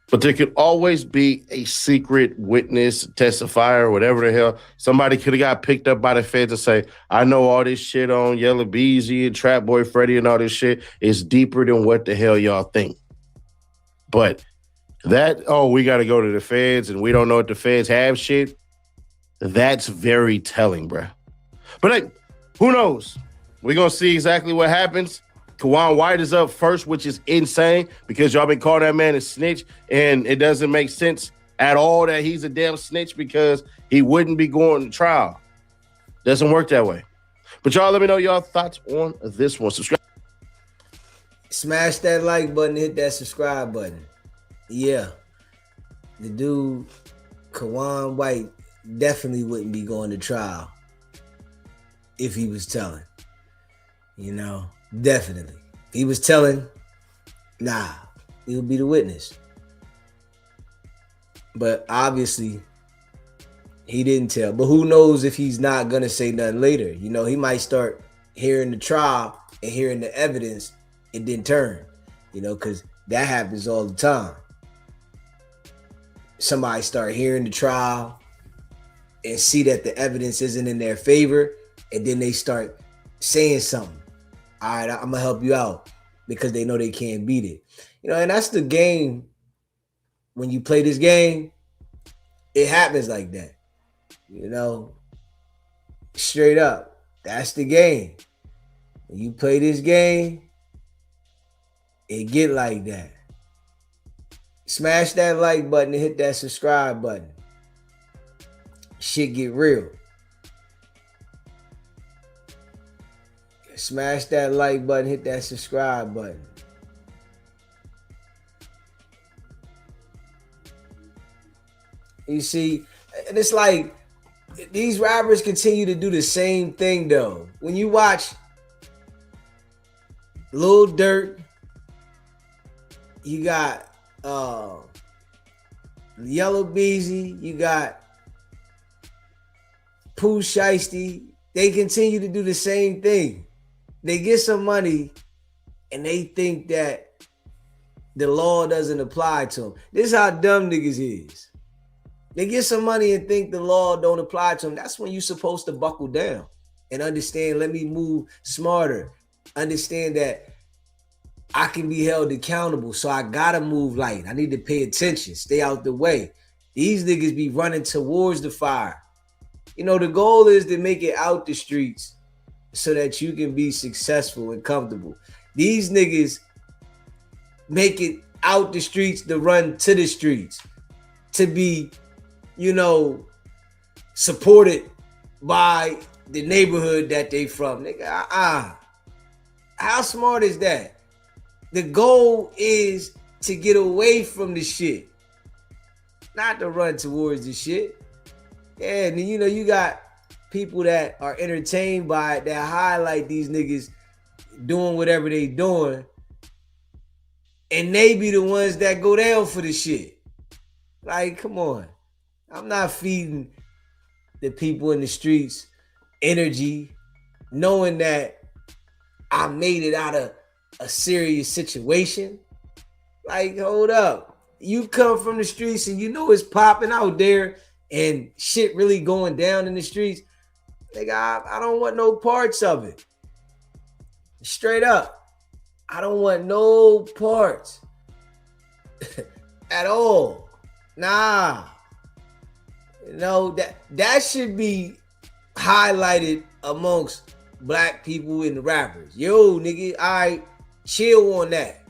But there could always be a secret witness, testifier, whatever the hell. Somebody could have got picked up by the feds and say, I know all this shit on Yella, Beezy and Trap Boy Freddy and all this shit is deeper than what the hell y'all think. But that, we got to go to the feds and we don't know what the feds have shit, that's very telling, bruh. But hey, who knows? We're going to see exactly what happens. Kawan White is up first, which is insane because y'all been calling that man a snitch, and it doesn't make sense at all that he's a damn snitch because he wouldn't be going to trial. Doesn't work that way. But y'all let me know y'all thoughts on this one. Subscribe. Smash that like button, hit that subscribe button. Yeah. The dude, Kawan White, definitely wouldn't be going to trial if he was telling. You know, definitely. If he was telling, nah, he would be the witness. But obviously, he didn't tell. But who knows if he's not going to say nothing later. You know, he might start hearing the trial and hearing the evidence and then turn, you know, because that happens all the time. Somebody start hearing the trial and see that the evidence isn't in their favor, and then they start saying something. All right, I'm gonna help you out because they know they can't beat it. You know, and that's the game. When you play this game, it happens like that. You know, straight up, that's the game. When you play this game, it get like that. Smash that like button and hit that subscribe button. Shit get real. Smash that like button, hit that subscribe button. You see, and it's like these rappers continue to do the same thing though. When you watch Lil Durk, you got Yellow Beezy, you got Pooh Shiesty, they continue to do the same thing. They get some money and they think that the law doesn't apply to them. This is how dumb niggas is. They get some money and think the law don't apply to them. That's when you're supposed to buckle down and understand, let me move smarter. Understand that I can be held accountable, so I gotta move light. I need to pay attention, stay out the way. These niggas be running towards the fire. You know, the goal is to make it out the streets so that you can be successful and comfortable. These niggas make it out the streets to run to the streets, to be, you know, supported by the neighborhood that they from. Nigga, how smart is that? The goal is to get away from the shit, not to run towards the shit. Yeah, and then, you know, you got people that are entertained by it, that highlight these niggas doing whatever they doing, and they be the ones that go down for the shit. Like, come on. I'm not feeding the people in the streets energy, knowing that I made it out of a serious situation. Like, hold up. you come from the streets and you know it's popping out there and shit really going down in the streets, nigga, I don't want no parts of it. Straight up. I don't want no parts at all. Nah. You know, that should be highlighted amongst black people and the rappers. Yo, nigga, I chill on that.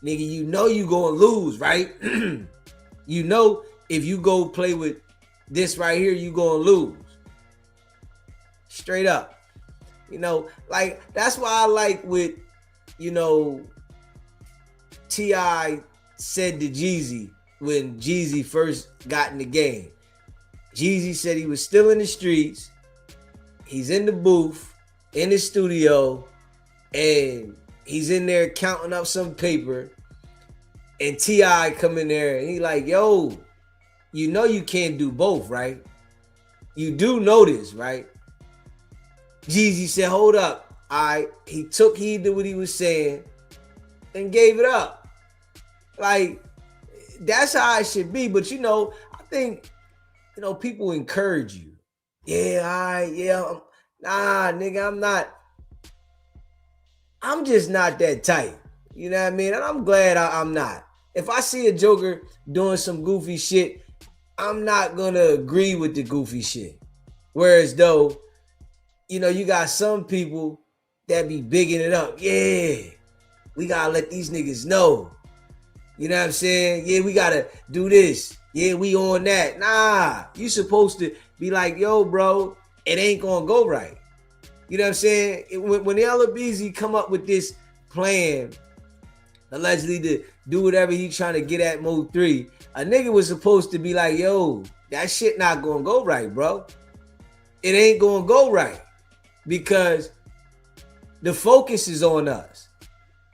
Nigga, you know you gonna lose, right? You know if you go play with this right here, you gonna lose. Straight up. You know, like, that's why I like what, you know, T.I. said to Jeezy when Jeezy first got in the game. Jeezy said he was still in the streets. He's in the booth, in the studio, and he's in there counting up some paper. And T.I. come in there and he like, yo, you know you can't do both, right? You do know this, right? Jeezy said, hold up. He took heed to what he was saying and gave it up. Like, that's how it should be. But, you know, I think, you know, people encourage you. Nah, nigga, I'm just not that type. You know what I mean? And I'm glad I'm not. If I see a joker doing some goofy shit, I'm not going to agree with the goofy shit. Whereas though, you know, you got some people that be bigging it up. Yeah, we got to let these niggas know. You know what I'm saying? Yeah, we got to do this. Yeah, we on that. Nah, you supposed to be like, yo, bro, it ain't going to go right. You know what I'm saying? When Yella Beezy come up with this plan, allegedly to do whatever he trying to get at Mode 3, a nigga was supposed to be like, yo, that shit not going to go right, bro. It ain't going to go right. Because the focus is on us.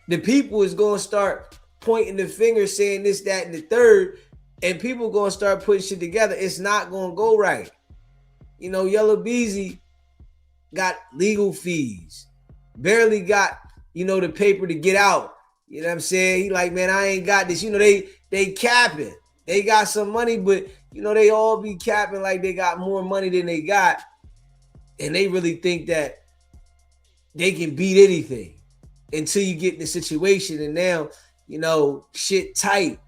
The people is going to start pointing the finger saying this, that, and the third, and people going to start putting shit together. It's not going to go right. You know, Yella Beezy got legal fees. Barely got, you know, the paper to get out. You know what I'm saying? He like, man, I ain't got this. You know, they capping. They got some money, but, you know, they all be capping like they got more money than they got. And they really think that they can beat anything until you get in the situation. And now, you know, shit tight.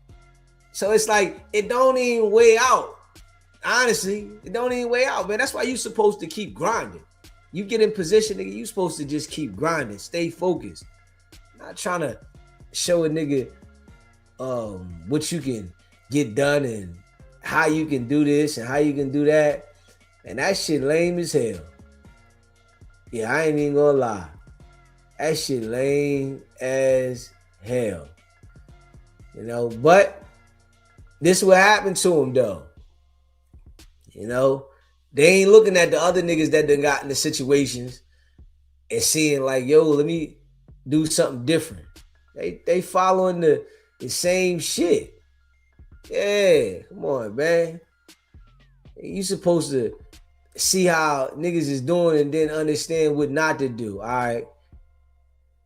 So it's like, it don't even weigh out. Honestly, it don't even weigh out, man. That's why you supposed to keep grinding. You get in position, nigga, you supposed to just keep grinding. Stay focused. Not trying to show a nigga what you can get done and how you can do this and how you can do that. And that shit lame as hell. Yeah, I ain't even gonna lie. That shit lame as hell. You know, but this is what happened to him though. You know, they ain't looking at the other niggas that done got in the situations and seeing like, yo, let me do something different. They following the same shit. Yeah, come on, man. You supposed to see how niggas is doing and then understand what not to do. All right.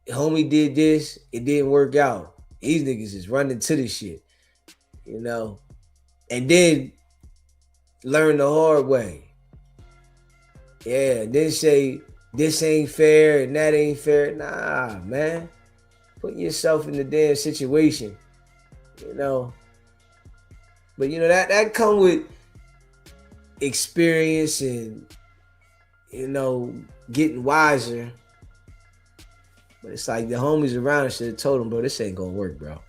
Homie did this. It didn't work out. These niggas is running to this shit. You know? And then learn the hard way. Yeah, then say this ain't fair and that ain't fair. Nah, man. Put yourself in the damn situation. You know? But you know, that come with experience and, you know, getting wiser. But it's like the homies around should have told him, bro, this ain't gonna work, bro.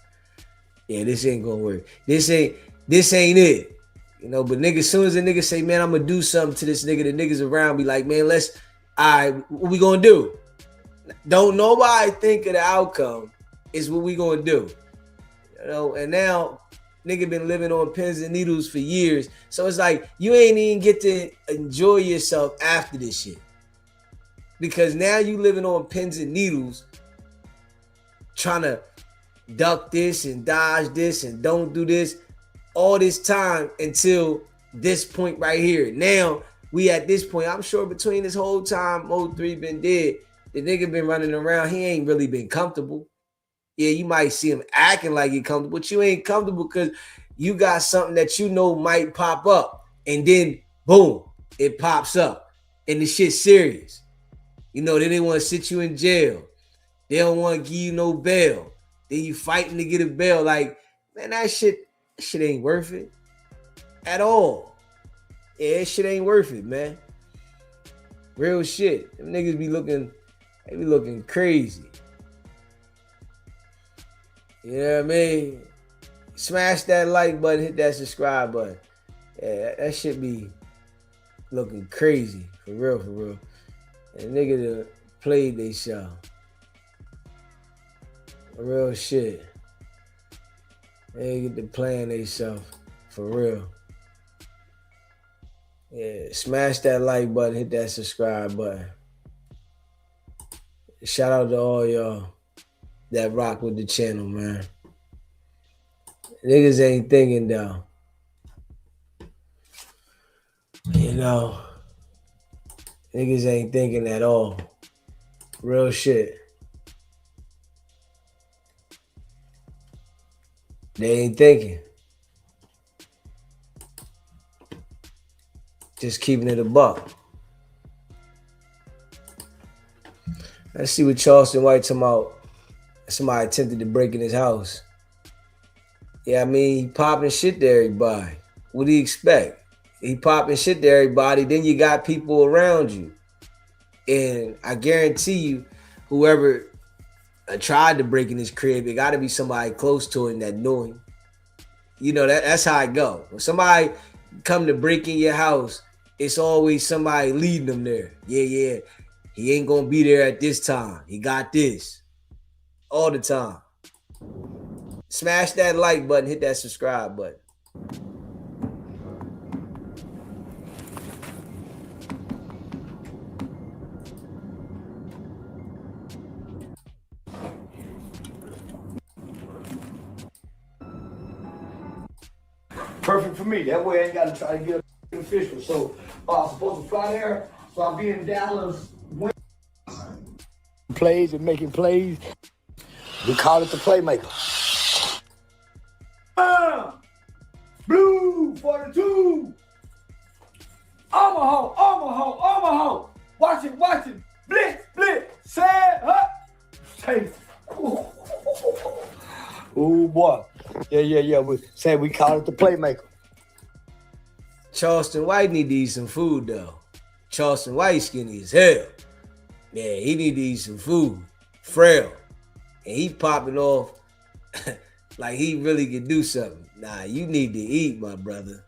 Yeah, this ain't gonna work. This ain't it. You know, but niggas, as soon as a nigga say, man, I'm gonna do something to this nigga, the niggas around be like, man, what we gonna do? Don't nobody think of the outcome. It's what we gonna do. You know, and now nigga been living on pins and needles for years. So it's like, you ain't even get to enjoy yourself after this shit. Because now you living on pins and needles, trying to duck this and dodge this and don't do this all this time until this point right here. Now we at this point, I'm sure between this whole time Mode 3 been dead, the nigga been running around, he ain't really been comfortable. Yeah, you might see him acting like you're comfortable, but you ain't comfortable because you got something that you know might pop up. And then, boom, it pops up. And the shit's serious. You know, they didn't want to sit you in jail. They don't want to give you no bail. Then you fighting to get a bail. Like, man, that shit ain't worth it at all. Yeah, that shit ain't worth it, man. Real shit. Them niggas be looking crazy. You know what I mean? Smash that like button, hit that subscribe button. Yeah, that shit be looking crazy. For real, for real. And nigga that played they show. Real shit. They get to playing they show. For real. Yeah, smash that like button, hit that subscribe button. Shout out to all y'all that rock with the channel, man. Niggas ain't thinking though. You know, niggas ain't thinking at all. Real shit. They ain't thinking. Just keeping it a buck. Let's see what Charleston White talking about. Somebody attempted to break in his house. Yeah, I mean, he popping shit to everybody. What do you expect? He popping shit to everybody, then you got people around you. And I guarantee you, whoever tried to break in his crib, it got to be somebody close to him that knew him. You know, that's how it go. When somebody come to break in your house, it's always somebody leading them there. Yeah. He ain't going to be there at this time. He got this. All the time. Smash that like button, hit that subscribe button. Perfect for me. That way I ain't got to try to get official. So I'm supposed to fly there. So I'll be in Dallas. Plays and making plays. We call it the playmaker. Blue 42. Omaha. Watch it. Blitz. Set up. Safe. Oh boy. Yeah. We say we call it the playmaker. Charleston White need to eat some food though. Charleston White skinny as hell. Yeah, he need to eat some food. Frail. And he popping off like he really could do something. Nah, you need to eat, my brother.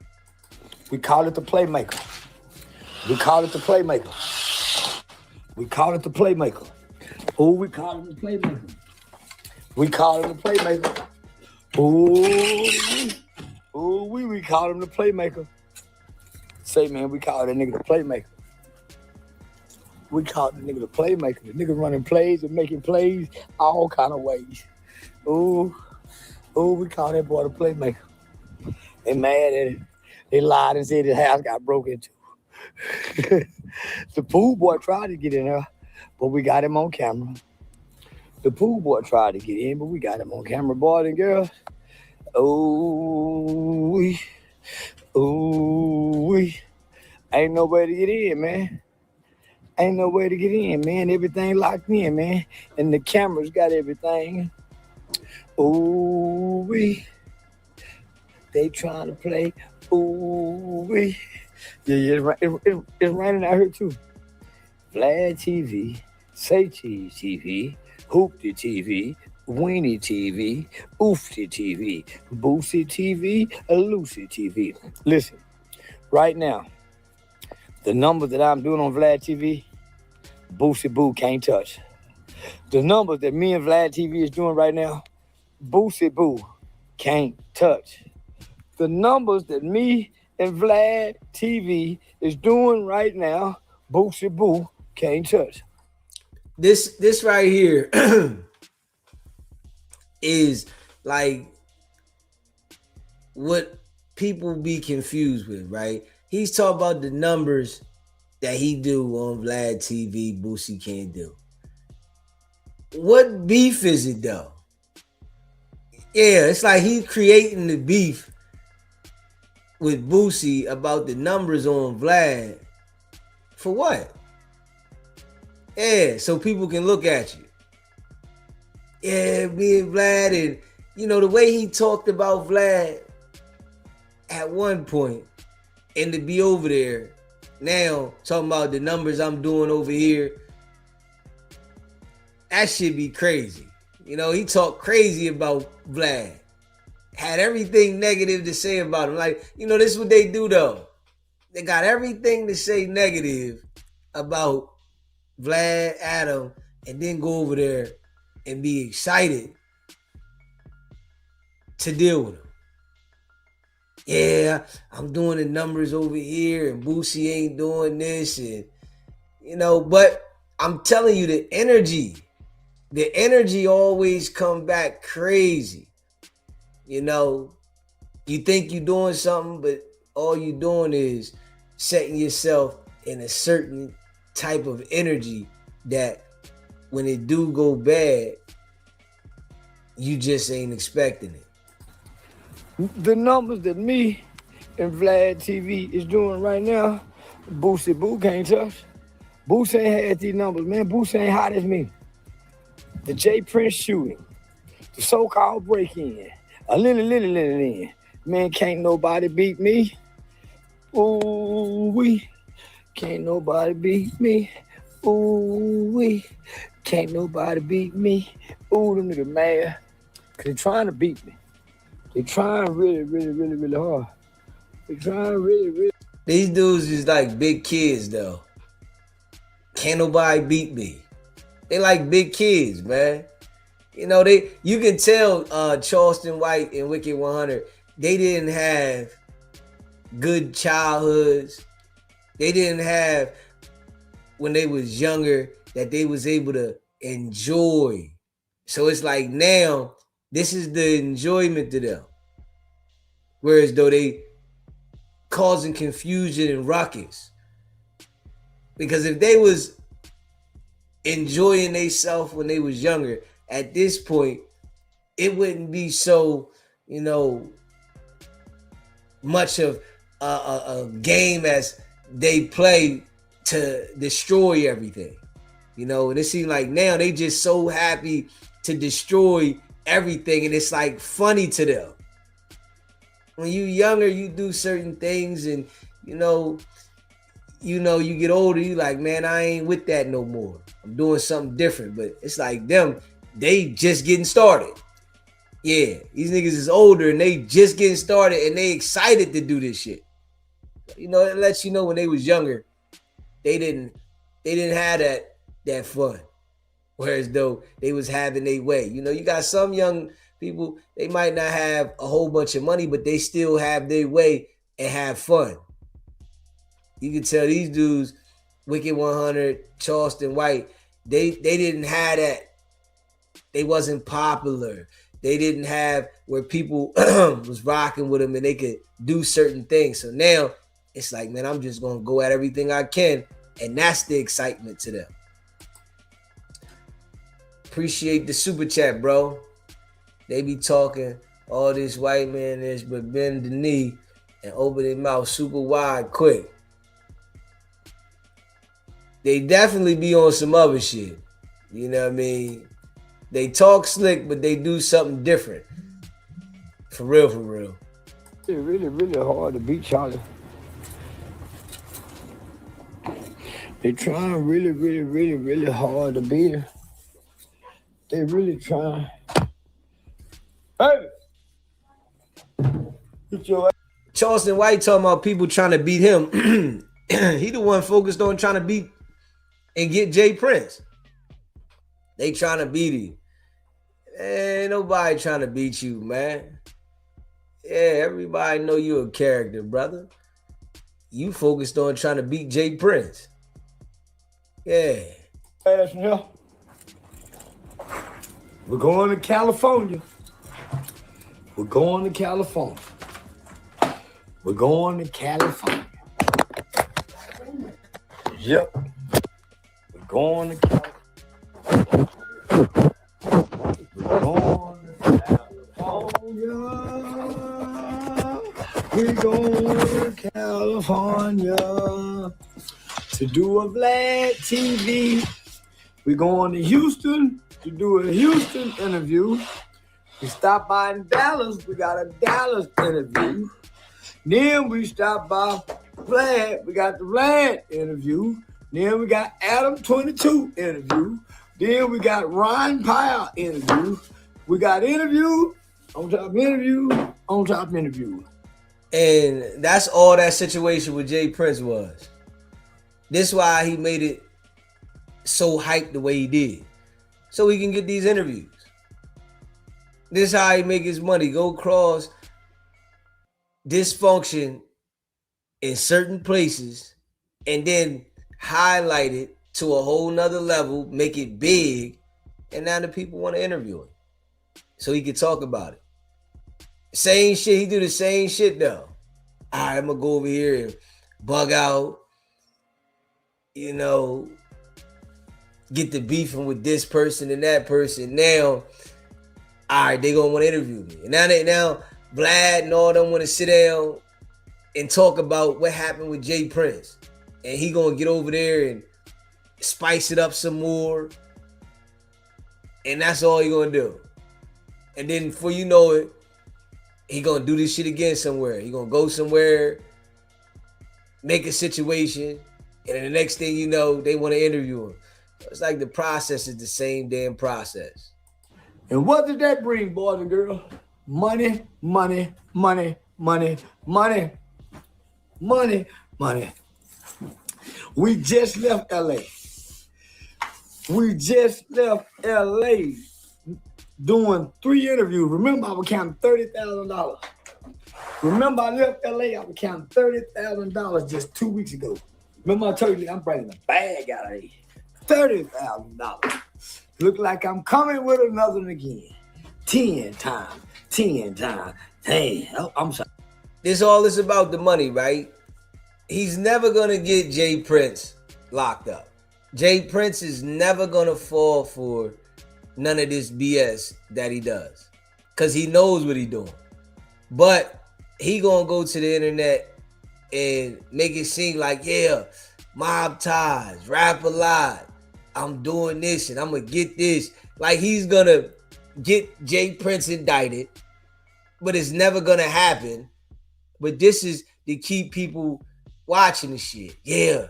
We call it the playmaker. Oh, we call it the playmaker. We call it the playmaker. Ooh, we call it the playmaker. Say, man, we call that nigga the playmaker. We call the nigga the playmaker. The nigga running plays and making plays all kind of ways. Ooh, we call that boy the playmaker. They mad at it. They lied and said his house got broke into. The pool boy tried to get in there, but we got him on camera. The pool boy tried to get in, but we got him on camera, boys and girls. Ooh, ain't no way to get in, man. Everything locked in, man. And the cameras got everything. Ooh, they trying to play. Ooh, yeah, it's raining out here too. Vlad TV, Say Cheese TV, Hoopty TV, Weenie TV, Oofty TV, Boosie TV, Lucy TV. Listen, right now, the numbers that I'm doing on Vlad TV, Boosie Boo can't touch. The numbers that me and Vlad TV is doing right now, Boosie Boo can't touch. The numbers that me and Vlad TV is doing right now, Boosie Boo can't touch. This right here is like what people be confused with, right? He's talking about the numbers that he do on Vlad TV, Boosie can't do. What beef is it though? Yeah, it's like he's creating the beef with Boosie about the numbers on Vlad. For what? Yeah, so people can look at you. Yeah, me and Vlad, and you know the way he talked about Vlad at one point, and to be over there now talking about the numbers I'm doing over here. That should be crazy. You know, he talked crazy about Vlad. Had everything negative to say about him. Like, you know, this is what they do though. They got everything to say negative about Vlad, Adam, and then go over there and be excited to deal with him. Yeah, I'm doing the numbers over here, and Boosie ain't doing this, and you know, but I'm telling you, the energy always come back crazy. You know, you think you're doing something, but all you're doing is setting yourself in a certain type of energy that when it do go bad, you just ain't expecting it. The numbers that me and Vlad TV is doing right now, Boosie Boo can't touch. Boosie ain't had these numbers, man. Boosie ain't hot as me. The J Prince shooting, the so-called break-in, a little. Man, can't nobody beat me. Ooh-wee. Can't nobody beat me. Ooh-wee. Can't nobody beat me. Ooh, them niggas mad. Cause they trying to beat me. They trying really hard. They trying really. These dudes is like big kids though. Can't nobody beat me. They like big kids, man. You know, you can tell Charleston White and Wicked100, they didn't have good childhoods. They didn't have, when they was younger, that they was able to enjoy. So it's like now, this is the enjoyment to them. Whereas though they causing confusion and ruckus. Because if they was enjoying themselves when they was younger, at this point, it wouldn't be so, you know, much of a game as they play to destroy everything. You know, and it seems like now they just so happy to destroy everything, and it's like funny to them. When you younger, you do certain things, and you get older, you like, man, I ain't with that no more. I'm doing something different. But it's like them, they just getting started. Yeah, these niggas is older and they just getting started and they excited to do this shit. You know, it lets you know when they was younger, they didn't have that fun. Whereas though they was having their way. You know, you got some young people, they might not have a whole bunch of money, but they still have their way and have fun. You can tell these dudes, Wicked100, Charleston White, they didn't have that. They wasn't popular. They didn't have where people was rocking with them and they could do certain things. So now it's like, man, I'm just going to go at everything I can. And that's the excitement to them. Appreciate the super chat, bro. They be talking all this white man is, but bend the knee and open their mouth super wide quick. They definitely be on some other shit. You know what I mean? They talk slick, but they do something different. For real. It's really hard to beat Charlie. They trying really hard to beat her. They really trying. Hey! Get your ass. Charleston White talking about people trying to beat him. He the one focused on trying to beat and get Jay Prince. They trying to beat him. Ain't nobody trying to beat you, man. Yeah, everybody know you a character, brother. You focused on trying to beat Jay Prince. Yeah. Ass now. We're going to California. We're going to California. We're going to California. Yep. We're going to California. We're going to California. We going to California to do a Vlad TV. We going to Houston to do a Houston interview. We stop by in Dallas. We got a Dallas interview. Then we stop by Vlad. We got the Vlad interview. Then we got Adam 22 interview. Then we got Ryan Powell interview. We got interview on top of interview on top of interview. And that's all that situation with Jay Prince was. This is why he made it so hyped the way he did. So he can get these interviews. This is how he make his money. Go across dysfunction in certain places and then highlight it to a whole nother level, make it big, and now the people want to interview him. So he can talk about it. Same shit, he do the same shit though. All right, I'm gonna go over here and bug out, you know, get the beefing with this person and that person. Now, all right, they gonna want to interview me. And now Vlad and all them want to sit down and talk about what happened with Jay Prince. And he gonna get over there and spice it up some more. And that's all he gonna do. And then before you know it, he gonna do this shit again somewhere. He gonna go somewhere, make a situation, and then the next thing you know, they want to interview him. It's like the process is the same damn process. And what did that bring, boys and girls? Money, money, money, money, money, money, money. We just left LA. We just left LA doing 3 interviews. Remember, I was counting $30,000. Remember, I left LA, I was counting $30,000 just 2 weeks ago. Remember, I told you I'm bringing the bag out of here. $30,000. Look like I'm coming with another one again. 10 times. Damn, I'm sorry. This all is about the money, right? He's never gonna get Jay Prince locked up. Jay Prince is never gonna fall for none of this BS that he does, because he knows what he's doing. But he gonna go to the internet and make it seem like, yeah, mob ties, rap a lot, I'm doing this and I'm gonna get this. Like he's gonna get Jay Prince indicted, but it's never gonna happen. But this is to keep people watching the shit. Yeah,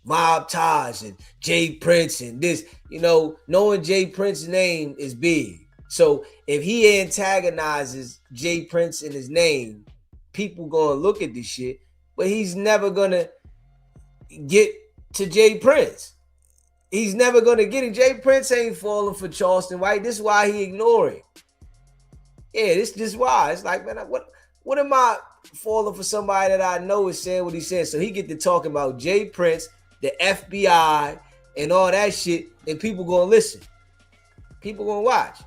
mob ties and Jay Prince and this, you know, knowing Jay Prince's name is big. So if he antagonizes Jay Prince in his name, people gonna look at this shit, but he's never gonna get to Jay Prince. He's never gonna get it. Jay Prince ain't falling for Charleston White. This is why he ignoring. Yeah, this is why. It's like, man, what am I falling for somebody that I know is saying what he said? So he get to talk about Jay Prince, the FBI, and all that shit, and people gonna listen. People gonna watch.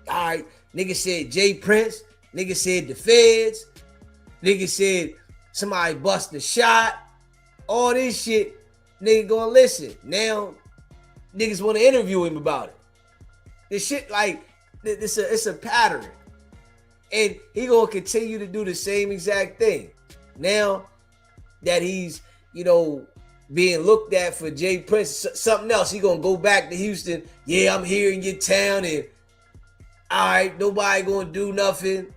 All right, nigga said Jay Prince, nigga said the feds, nigga said somebody bust a shot, all this shit, nigga gonna listen. Now, niggas want to interview him about it. This shit, like, it's a pattern. And he gonna continue to do the same exact thing. Now that he's, you know, being looked at for Jay Prince, something else, he gonna go back to Houston. Yeah, I'm here in your town, and all right, nobody gonna do nothing,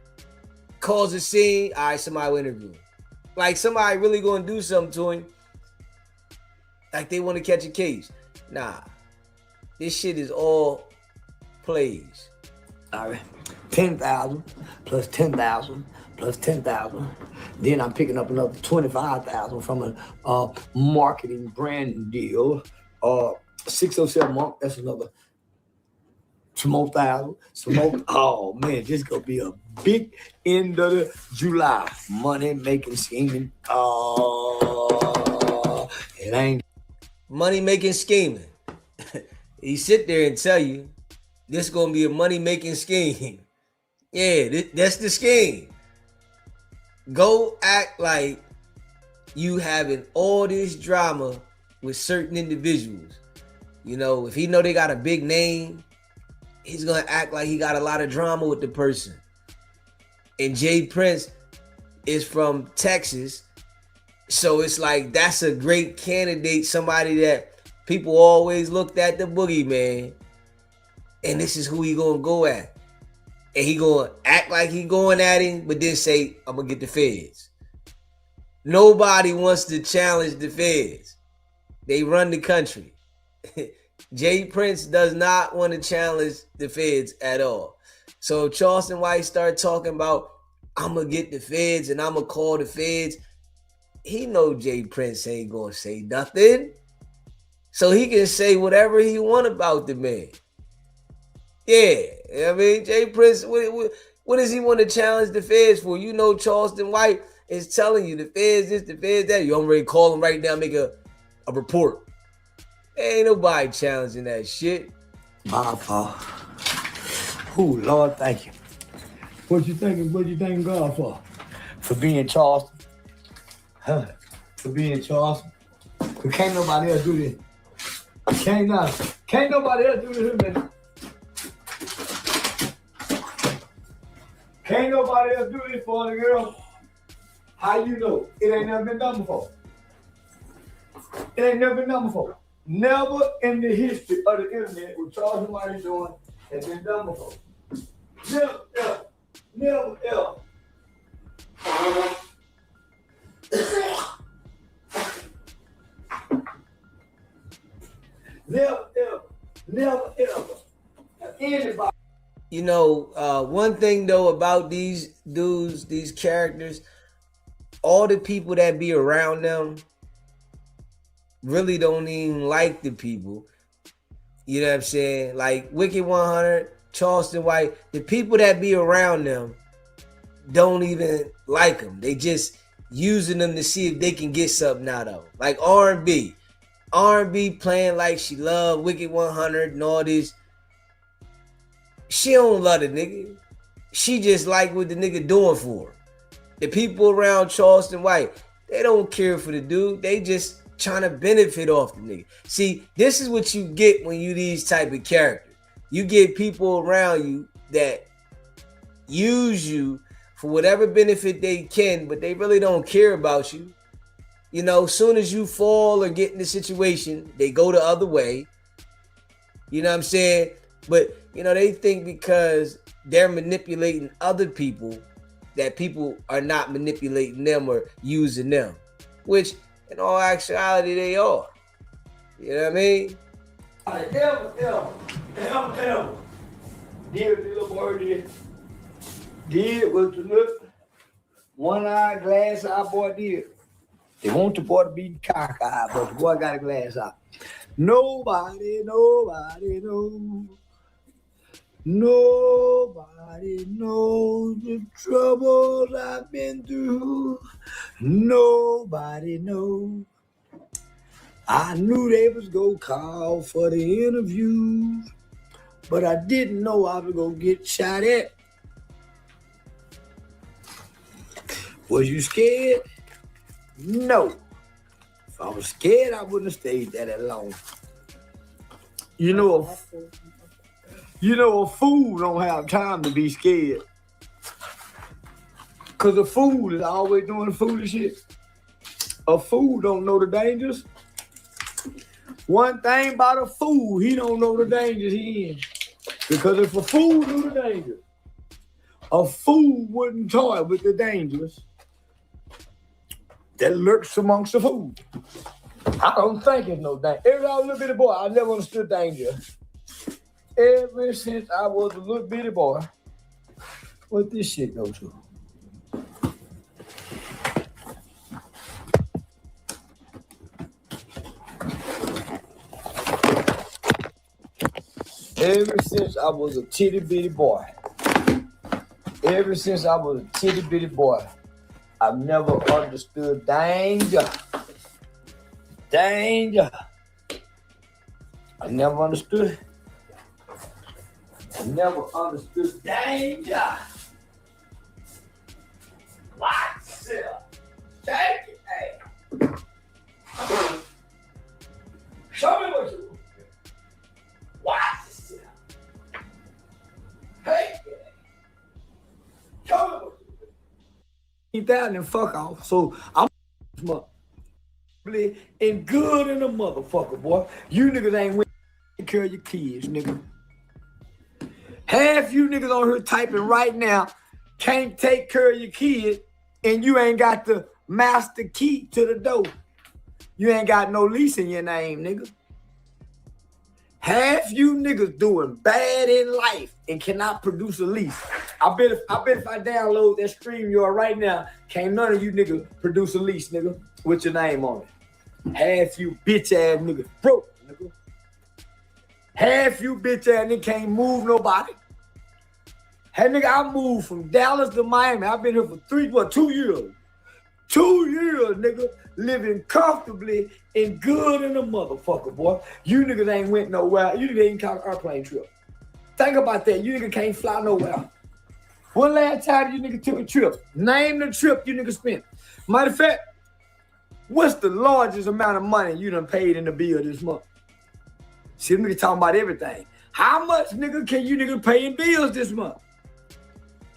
cause a scene. All right, somebody will interview him. Like somebody really gonna do something to him. Like they want to catch a case. Nah, this shit is all plays. All right, 10,000 plus 10,000 plus 10,000. Then I'm picking up another 25,000 from a marketing brand deal. 607 month. That's another some more thousand. Some more. Oh man, this gonna be a big end of the July money making scheming. It ain't money making scheming. He sit there and tell you this is gonna be a money making scheme. Yeah, that's the scheme. Go act like you having all this drama with certain individuals. You know, if he know they got a big name, he's gonna act like he got a lot of drama with the person. And Jay Prince is from Texas. So it's like that's a great candidate, somebody that people always looked at the boogeyman. And this is who he gonna go at. And he gonna act like he going at him, but then say, I'm gonna get the feds. Nobody wants to challenge the feds. They run the country. Jay Prince does not want to challenge the feds at all. So Charleston White start talking about, I'm gonna get the feds and I'm gonna call the feds. He know Jay Prince ain't gonna say nothing. So he can say whatever he want about the man. Yeah, I mean, Jay Prince, what does he want to challenge the feds for? You know Charleston White is telling you the feds this, the feds that. You ready to call him right now, make a report. Ain't nobody challenging that shit. My fault. Oh, Lord, thank you. What you thanking God for? For being Charleston. Huh? For being Charleston. But can't nobody else do this. Can't nobody else do this, man. Can't nobody else do this for the girl. How you know? It ain't never been done before. It ain't never been done before. Never in the history of the internet what Charleston White is doing has been done before. Never, ever. Never, ever. Never, ever. Never, ever. Anybody. You know, one thing though about these dudes, these characters, all the people that be around them really don't even like the people. You know what I'm saying? Like Wicked100, Charleston White, the people that be around them don't even like them. They just using them to see if they can get something out of them. Like R&B. R&B playing like she love Wicked100 and all this. She don't love the nigga. She just like what the nigga doing for her. The people around Charleston White, they don't care for the dude. They just trying to benefit off the nigga. See, this is what you get when you these type of characters. You get people around you that use you for whatever benefit they can, but they really don't care about you. You know, soon as you fall or get in the situation, they go the other way. You know what I'm saying? But, you know, they think because they're manipulating other people that people are not manipulating them or using them, which in all actuality they are. You know what I mean? Ever. Did what the little boy did. Did what the little one-eyed, glass-eye boy did. They want the boy to be cock-eyed, but the boy got a glass eye. Nobody knows. Nobody knows the troubles I've been through. Nobody knows. I knew they was gonna call for the interview, but I didn't know I was gonna get shot at. Was you scared? No. If I was scared, I wouldn't have stayed there that long. You know, a fool don't have time to be scared. Because a fool is always doing foolish shit. A fool don't know the dangers. One thing about a fool, he don't know the dangers he in. Because if a fool knew the dangers, a fool wouldn't toy with the dangers that lurks amongst the fool. I don't think it's no danger. Ever since I was a little bitty boy, I never understood danger. Ever since I was a little bitty boy, what this shit go to? Ever since I was a titty bitty boy, I've never understood danger. Danger. I never understood it. I never understood danger. Watch yourself. Take it, hey. Show me what you want. Watch yourself. Take it. Show me what you want. $15,000 and fuck off. So I'm and good in a motherfucker, boy. You niggas ain't winning take care of your kids, nigga. Half you niggas on here typing right now can't take care of your kid, and you ain't got the master key to the door. You ain't got no lease in your name, nigga. Half you niggas doing bad in life and cannot produce a lease. I bet if I download that StreamYard right now, can't none of you niggas produce a lease, nigga, with your name on it. Half you bitch ass niggas broke, nigga. Half you bitch ass niggas can't move nobody. Hey nigga, I moved from Dallas to Miami. I've been here for 2 years. 2 years, nigga, living comfortably and good in a motherfucker, boy. You niggas ain't went nowhere. You niggas ain't caught an airplane trip. Think about that. You niggas can't fly nowhere. When last time you niggas took a trip? Name the trip you niggas spent. Matter of fact, what's the largest amount of money you done paid in the bill this month? See, them niggas talking about everything. How much, nigga, can you niggas pay in bills this month?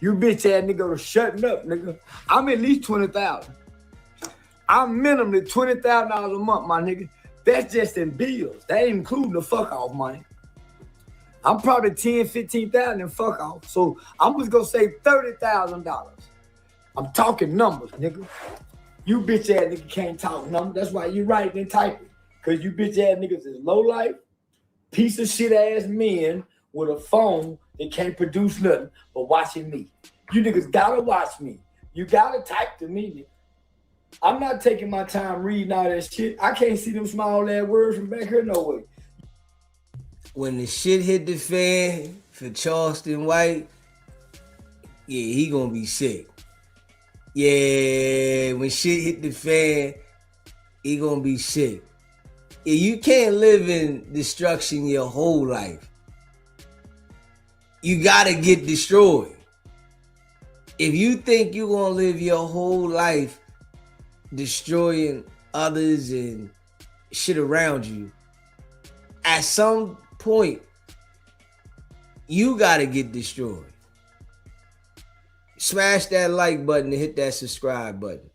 You bitch ass nigga shutting up, nigga. I'm at least 20,000. I'm minimally $20,000 a month, my nigga. That's just in bills. That ain't including the fuck off money. I'm probably 10, 15,000 in fuck off. So I'm just gonna say $30,000. I'm talking numbers, nigga. You bitch ass nigga can't talk numbers. That's why you writing and typing. Cause you bitch ass niggas is low life, piece of shit ass men with a phone that can't produce nothing but watching me. You niggas gotta watch me. You gotta type to me, nigga. I'm not taking my time reading all that shit. I can't see them small ass words from back here no way. When the shit hit the fan for Charleston White, yeah, he gonna be sick. Yeah, when shit hit the fan, he gonna be sick. Yeah, you can't live in destruction your whole life. You gotta get destroyed. If you think you're gonna live your whole life destroying others and shit around you, at some point, you gotta get destroyed. Smash that like button and hit that subscribe button.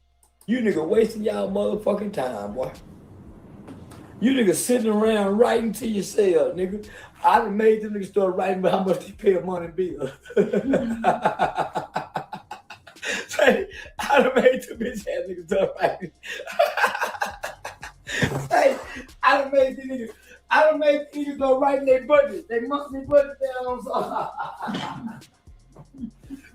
You nigga wasting y'all motherfucking time, boy. You niggas sitting around writing to yourself, nigga. I done made them niggas start writing about how much they pay a money bill. Say, I done made them bitch ass niggas start writing. Say, I done made these niggas start writing their budget, their monthly budget down on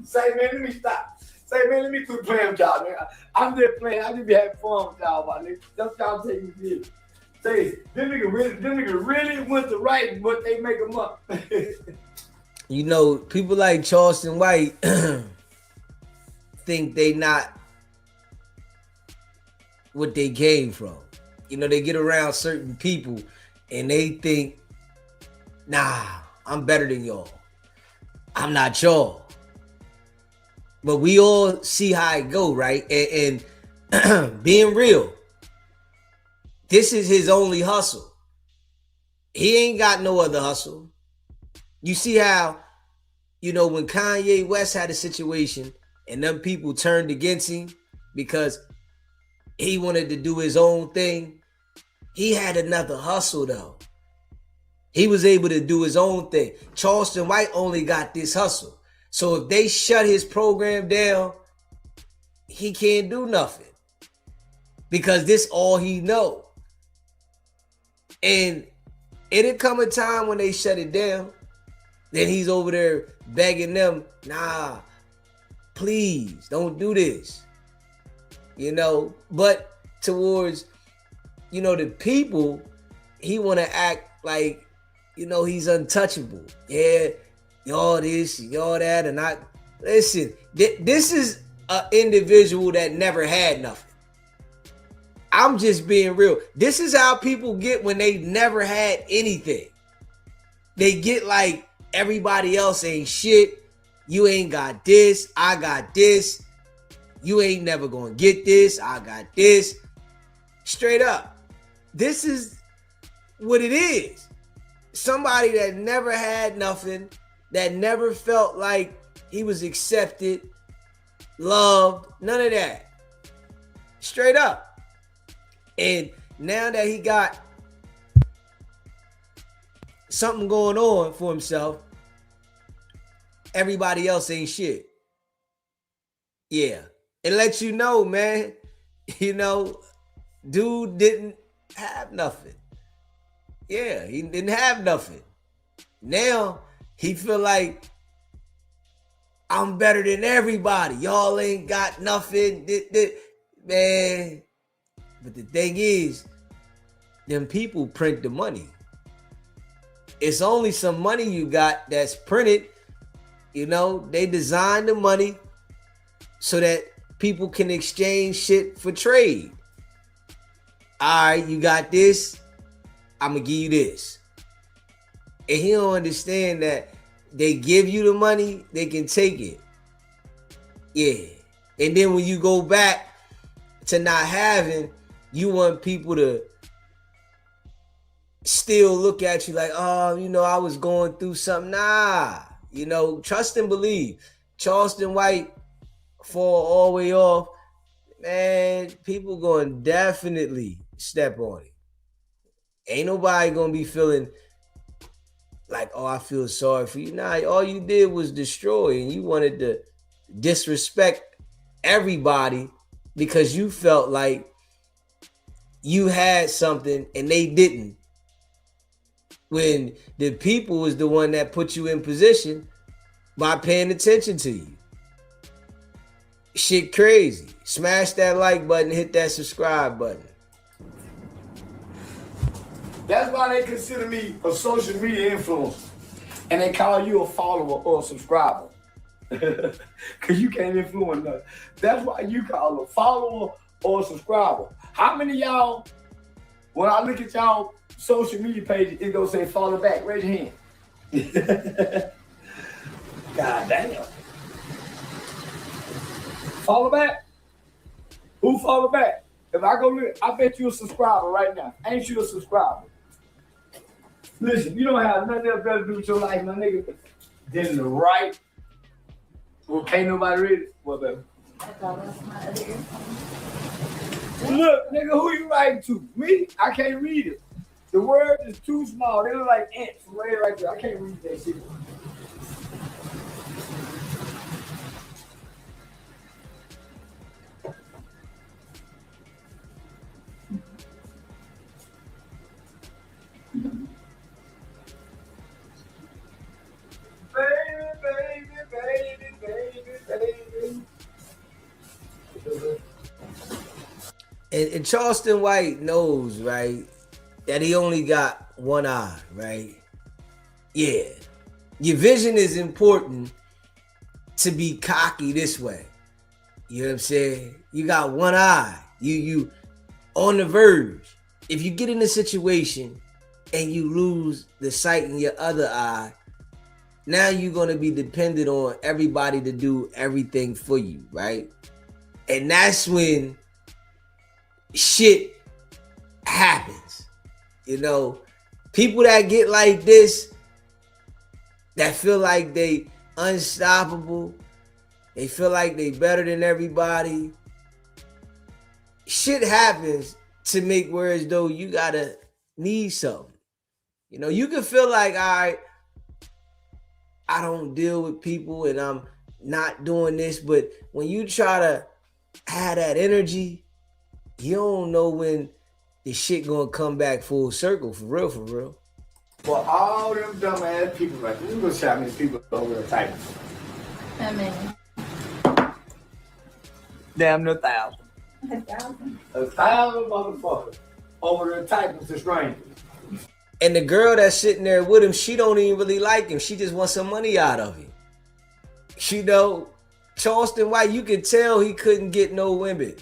Say, man, let me stop. Say, man, let me quit playing with y'all, man. I'm just playing. I just be having fun with y'all, my nigga. Don't y'all take me serious. Say, them niggas really went to writing what they make them up. You know, people like Charleston White think they not what they came from. You know, they get around certain people and they think, nah, I'm better than y'all. I'm not y'all. But we all see how it go, right? And being real, this is his only hustle. He ain't got no other hustle. You see how, you know, when Kanye West had a situation and them people turned against him because he wanted to do his own thing, he had another hustle though. He was able to do his own thing. Charleston White only got this hustle. So if they shut his program down, he can't do nothing because this all he know. And it'll come a time when they shut it down, then he's over there begging them, nah, please don't do this. You know, but towards, you know, the people, he want to act like, you know, he's untouchable. Yeah, y'all this, y'all that, and I listen. This is an individual that never had nothing. I'm just being real. This is how people get when they never had anything. They get like everybody else ain't shit. You ain't got this. I got this. You ain't never gonna get this. I got this. Straight up. This is what it is. Somebody that never had nothing, that never felt like he was accepted, loved, none of that. Straight up. And now that he got something going on for himself, everybody else ain't shit. Yeah. It lets you know, man, you know, dude didn't have nothing. Yeah, he didn't have nothing. Now he feel like I'm better than everybody. Y'all ain't got nothing. Man. But the thing is, them people print the money. It's only some money you got that's printed. You know, they design the money so that people can exchange shit for trade. All right, you got this, I'm gonna give you this. And he don't understand that they give you the money, they can take it. Yeah. And then when you go back to not having, you want people to still look at you like, oh, you know, I was going through something. Nah, you know, trust and believe. Charleston White fall all the way off. Man, people going to definitely step on it. Ain't nobody going to be feeling like, oh, I feel sorry for you. Nah, all you did was destroy, and you wanted to disrespect everybody because you felt like you had something and they didn't. When the people was the one that put you in position by paying attention to you. Shit crazy. Smash that like button, hit that subscribe button. That's why they consider me a social media influencer. And they call you a follower or a subscriber. Because you can't influence nothing. That's why you call a follower or a subscriber. How many of y'all, when I look at y'all social media pages, it goes say follow back? Raise your hand. God damn. Follow back? Who follow back? If I go look, I bet you a subscriber right now. Ain't you a subscriber? Listen, you don't have nothing else better to do with your life, my nigga, than to write. Well, can't nobody read it. Well, baby. Look, nigga, who you writing to? Me? I can't read it. The word is too small. They look like ants right there. I can't read that shit. And Charleston White knows, right, that he only got one eye, right? Yeah. Your vision is important to be cocky this way. You know what I'm saying? You got one eye. You on the verge. If you get in a situation and you lose the sight in your other eye, now you're going to be dependent on everybody to do everything for you, right? And that's when shit happens. You know, people that get like this, that feel like they unstoppable, they feel like they better than everybody, shit happens to make where as though you gotta need something. You know, you can feel like, all right, I don't deal with people and I'm not doing this, but when you try to have that energy, you don't know when the shit gonna come back full circle, for real, for real. For all them dumb ass people, like, you gonna see how many people over the Titans? How many? Damn near 1,000. 1,000? 1,000 motherfuckers over the Titans to strangers. And the girl that's sitting there with him, she don't even really like him. She just wants some money out of him. You know, Charleston White, you can tell he couldn't get no women.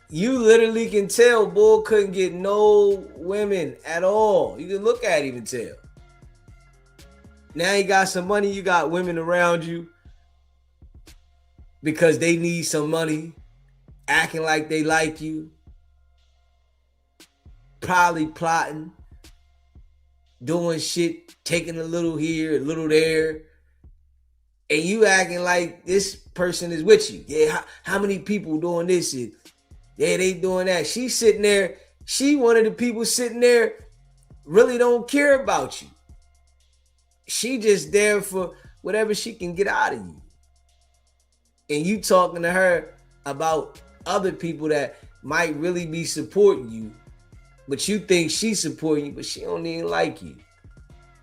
You literally can tell Bull couldn't get no women at all. You can look at him and tell. Now you got some money, you got women around you because they need some money, acting like they like you, probably plotting, doing shit, taking a little here, a little there, and you acting like this person is with you. Yeah, how many people doing this? And yeah, they doing that. She's sitting there. She one of the people sitting there really don't care about you. She just there for whatever she can get out of you. And you talking to her about other people that might really be supporting you, but you think she's supporting you, but she don't even like you.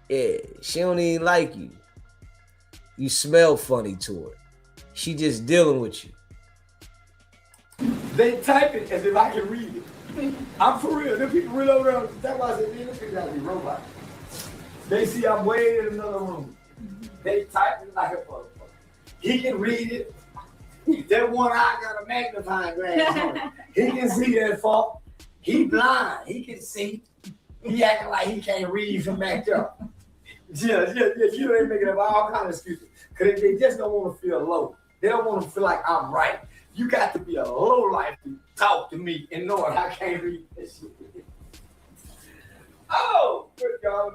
Yeah, she don't even like you. You smell funny to her. She just dealing with you. They type it as if I can read it. I'm for real. Them people real over there. That's why I said, man, them people gotta be robots. They see I'm way in another room. They type it like a motherfucker. He can read it. That one eye got a magnifying glass on it. He can see that far. He blind. He can see. He acting like he can't read from back there. Yeah. You ain't making up all kind of excuses. Because they just don't want to feel low. They don't want to feel like I'm right. You got to be a low life to talk to me and knowing I can't read this shit. Oh, good God.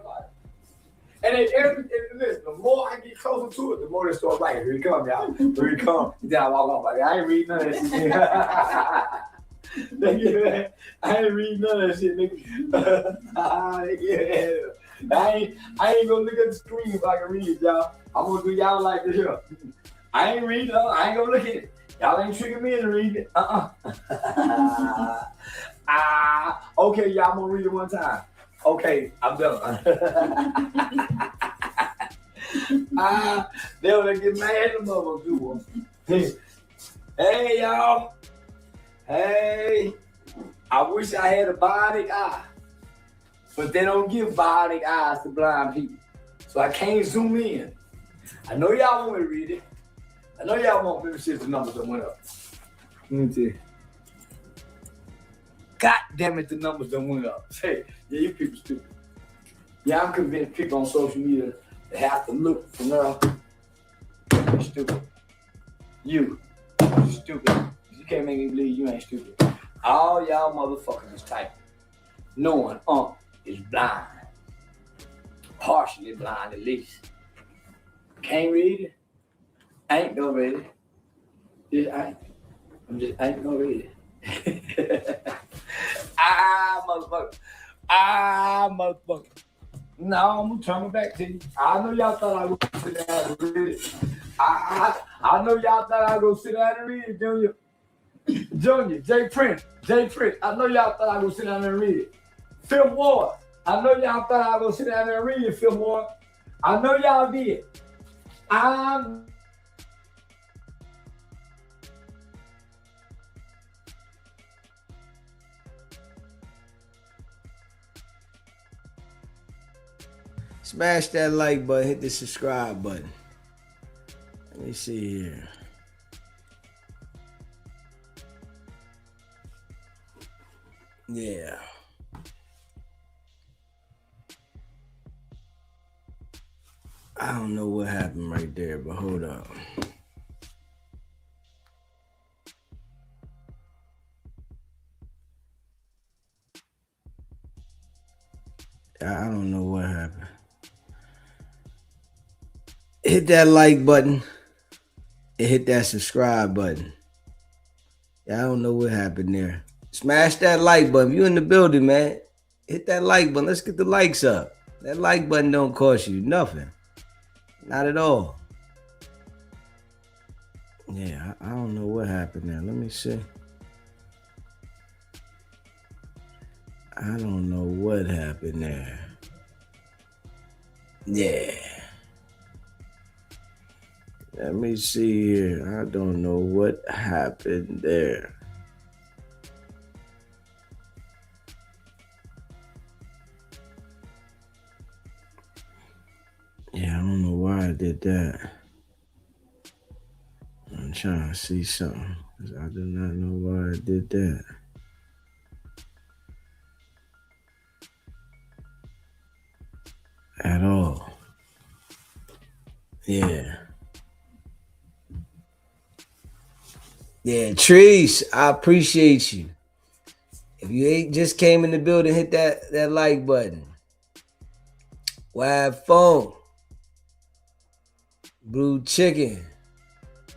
And listen, the more I get closer to it, the more they start writing. Here he come, y'all. Here he come. Then I walk off like, I ain't reading none of that shit. I ain't reading none of that shit, nigga. I ain't gonna look at the screen if I can read it, y'all. I'm gonna do y'all like this here. I ain't reading, I ain't gonna look at it. Y'all ain't tricking me into reading it. Okay, y'all, I'm gonna read it one time. Okay, I'm done. They'll get mad at the mother do one. Hey, y'all. Hey, I wish I had a bionic eye, but they don't give bionic eyes to blind people, so I can't zoom in. I know y'all want me to read it. I know y'all want me to see if the numbers that went up. Let me tell you. God damn it, the numbers done went up. Hey, yeah, you people stupid. Yeah, I'm convinced people on social media they have to look for now. You're stupid. You're stupid. You can't make me believe you ain't stupid. All y'all motherfuckers is typing, knowing is blind. Partially blind at least. Can't read it. Ain't gonna read it. Just ain't gonna read it. Motherfucker. Motherfucker. No, I'm gonna turn it back to you. I know y'all thought I was gonna sit down and read it. I know y'all thought I was gonna sit down and read it, Junior. Jay Prince. I know y'all thought I was gonna sit down and read it. Fifth Ward. I know y'all thought I was gonna sit down and read it, Fifth Ward. I know y'all did. Smash that like button, hit the subscribe button. Let me see here. Yeah. I don't know what happened right there, but hold up. I don't know what happened. Hit that like button and hit that subscribe button. I don't know what happened there. Smash that like button. If you in the building, man, hit that like button. Let's get the likes up. That like button don't cost you nothing. Not at all. Yeah, I don't know what happened there. Let me see. I don't know what happened there. Yeah. Let me see here. I don't know what happened there. Yeah, I don't know why I did that. I'm trying to see something. I do not know why I did that. At all. Yeah. Yeah, Trees, I appreciate you. If you ain't just came in the building, hit that like button. Wild Phone. Blue Chicken.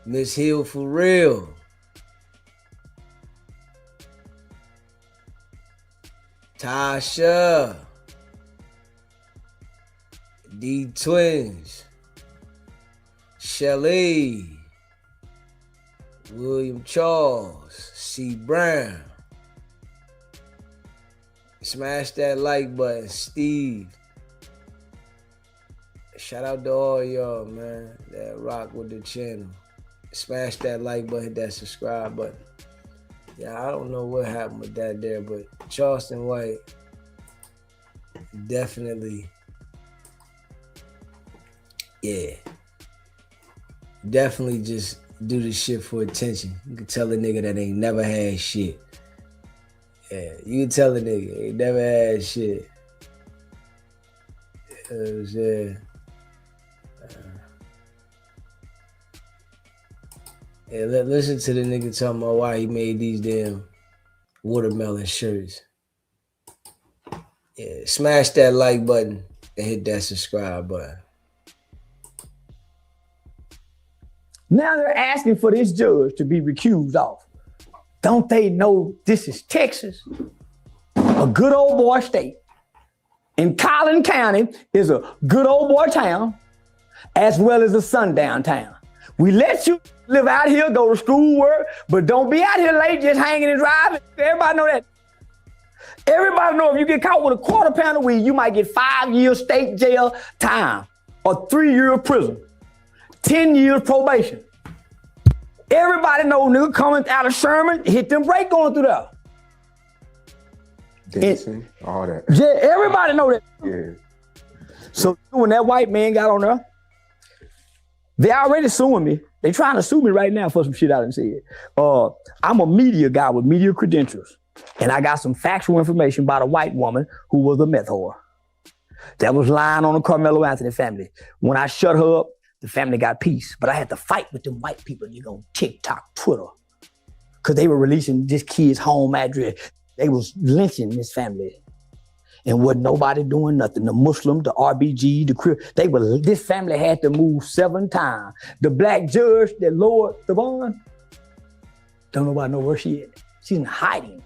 Miss Hill for real. Tasha. D Twins. Shelly. William Charles. C Brown. Smash that like button, Steve. Shout out to all y'all, man, that rock with the channel. Smash that like button, hit that subscribe button. Yeah, I don't know what happened with that there, but Charleston White definitely, yeah, definitely just do this shit for attention. You can tell a nigga that ain't never had shit. Yeah, you can tell a nigga ain't never had shit. Yeah. Yeah, listen to the nigga talking about why he made these damn watermelon shirts. Yeah, smash that like button and hit that subscribe button. Now they're asking for this judge to be recused off. Don't they know this is Texas, a good old boy state? And Collin County is a good old boy town, as well as a sundown town. We let you live out here, go to school, work, but don't be out here late just hanging and driving. Everybody know that. Everybody know if you get caught with a quarter pound of weed, you might get 5 years state jail time or 3 years prison, 10 years probation. Everybody know nigga coming out of Sherman, hit them brake going through there. Dancing, all that. Yeah, everybody know that. Yeah. So when that white man got on there, they already suing me. They trying to sue me right now for some shit I done said. I'm a media guy with media credentials, and I got some factual information about a white woman who was a meth whore that was lying on the Carmelo Anthony family. When I shut her up, the family got peace, but I had to fight with them white people, on TikTok, Twitter, because they were releasing this kid's home address. They was lynching this family. And wasn't nobody doing nothing. The Muslim, the RBG, this family had to move 7 times. The black judge that lowered the bond, don't nobody know where she is. She's in hiding.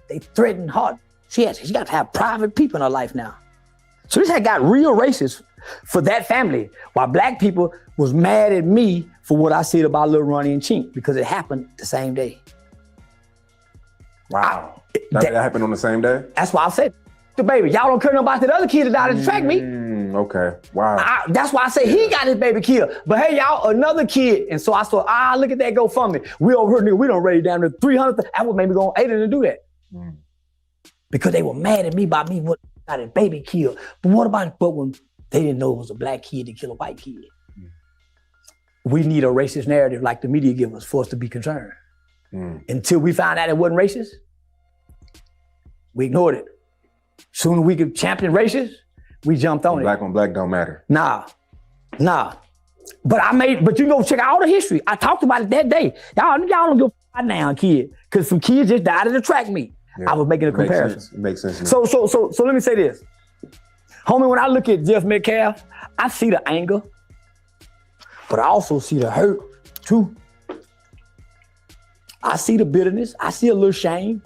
They threatened her. She got to have private people in her life now. So this had got real racist for that family, while black people was mad at me for what I said about Lil Ronnie and Chink, because it happened the same day. Wow. That happened on the same day? That's why I said, the baby, y'all don't care about that other kid that died to track me. Okay, wow. That's why I say he got his baby killed. But hey, y'all, another kid. And so I thought, look at that GoFundMe. We over here, nigga, we don't raise down to 300. That would make me go 8 to do that. Because they were mad at me about me what got his baby killed. But what about when they didn't know it was a black kid to kill a white kid? We need a racist narrative like the media give us for us to be concerned. Until we found out it wasn't racist, we ignored it. Soon as we could champion races, we jumped on Black on black don't matter. Nah. But you go check out all the history. I talked about it that day. Y'all don't go right now, kid. Because some kids just died at the track meet. I was making a comparison. It makes sense. So let me say this. Homie, when I look at Jeff Metcalf, I see the anger, but I also see the hurt too. I see the bitterness. I see a little shame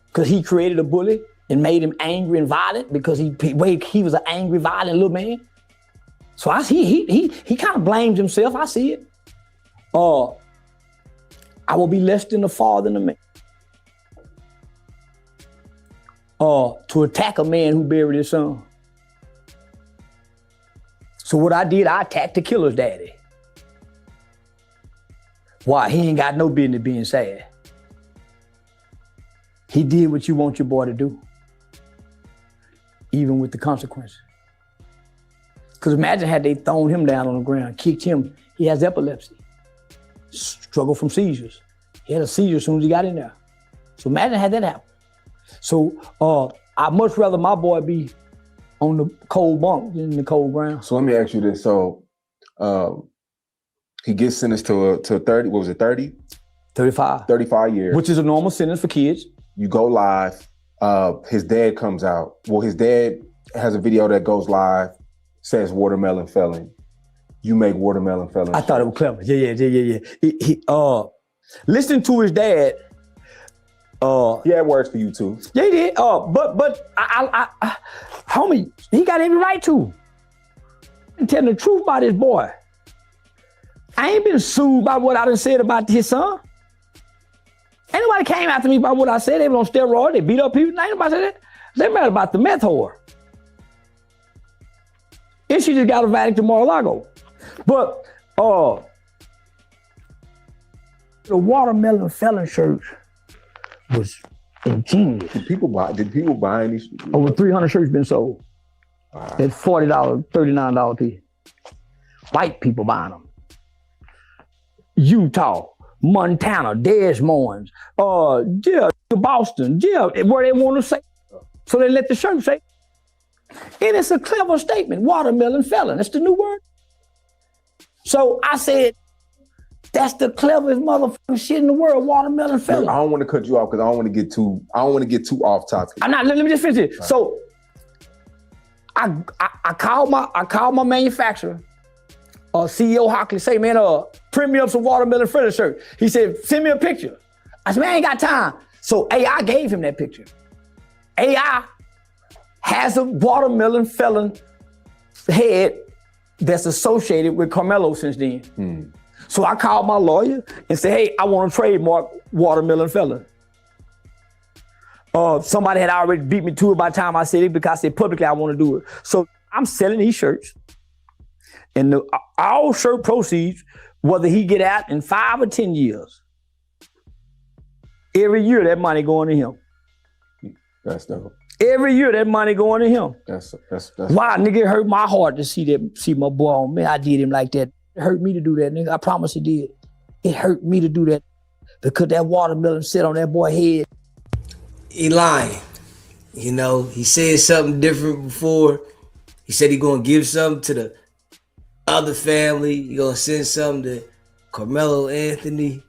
because he created a bully and made him angry and violent because he was an angry, violent little man. So I see he kind of blames himself. I see it. I will be less than the father than the man. To attack a man who buried his son. So what I did, I attacked the killer's daddy. Why? He ain't got no business being sad. He did what you want your boy to do, even with the consequences. Because imagine had they thrown him down on the ground, kicked him. He has epilepsy, struggled from seizures. He had a seizure as soon as he got in there. So imagine had that happen. So I'd much rather my boy be on the cold bunk than the cold ground. So let me ask you this. So he gets sentenced to 30, what was it, 30? 35. 35 years. Which is a normal sentence for kids. You go live. His dad comes out. Well, his dad has a video that goes live, says watermelon felon. You make Watermelon Felon. I thought it was clever. Yeah. Listening to his dad. He had words for you too. Yeah, he did. But I homie, he got every right to. And telling the truth about his boy. I ain't been sued by what I done said about his son. Ain't nobody came after me about what I said. They were on steroids, they beat up people. Ain't nobody said that. They mad about the meth whore. And she just got invited to Mar-a-Lago. But the Watermelon Felon shirt was ingenious. Did people buy these? Over 300 shirts been sold. Wow. At $40, $39 piece. White people buying them. Utah, Montana, Des Moines, Boston, where they want to say. So they let the shirt say. And it's a clever statement, Watermelon Felon. That's the new word. So I said, that's the cleverest motherfucking shit in the world, Watermelon Felon. I don't want to cut you off because I don't want to get too off topic. Let me just finish it. Right. So I called my manufacturer, CEO Hockley, say, man, print me up some Watermelon Felon shirt. He said, send me a picture. I said, man, I ain't got time. So AI gave him that picture. AI has a Watermelon Felon head that's associated with Carmelo since then. So I called my lawyer and said, hey, I want to trademark Watermelon Felon. Somebody had already beat me to it by the time I said it because I said publicly I want to do it. So I'm selling these shirts. And all shirt proceeds, whether he get out in 5 or 10 years, every year that money going to him. That's dope. Every year that money going to him. That's why, nigga, it hurt my heart to see my boy on me. I did him like that. It hurt me to do that, nigga. I promise it did. It hurt me to do that because that watermelon sit on that boy's head. He lying. You know, he said something different before. He said he gonna give something to the other family. He gonna send something to Carmelo Anthony.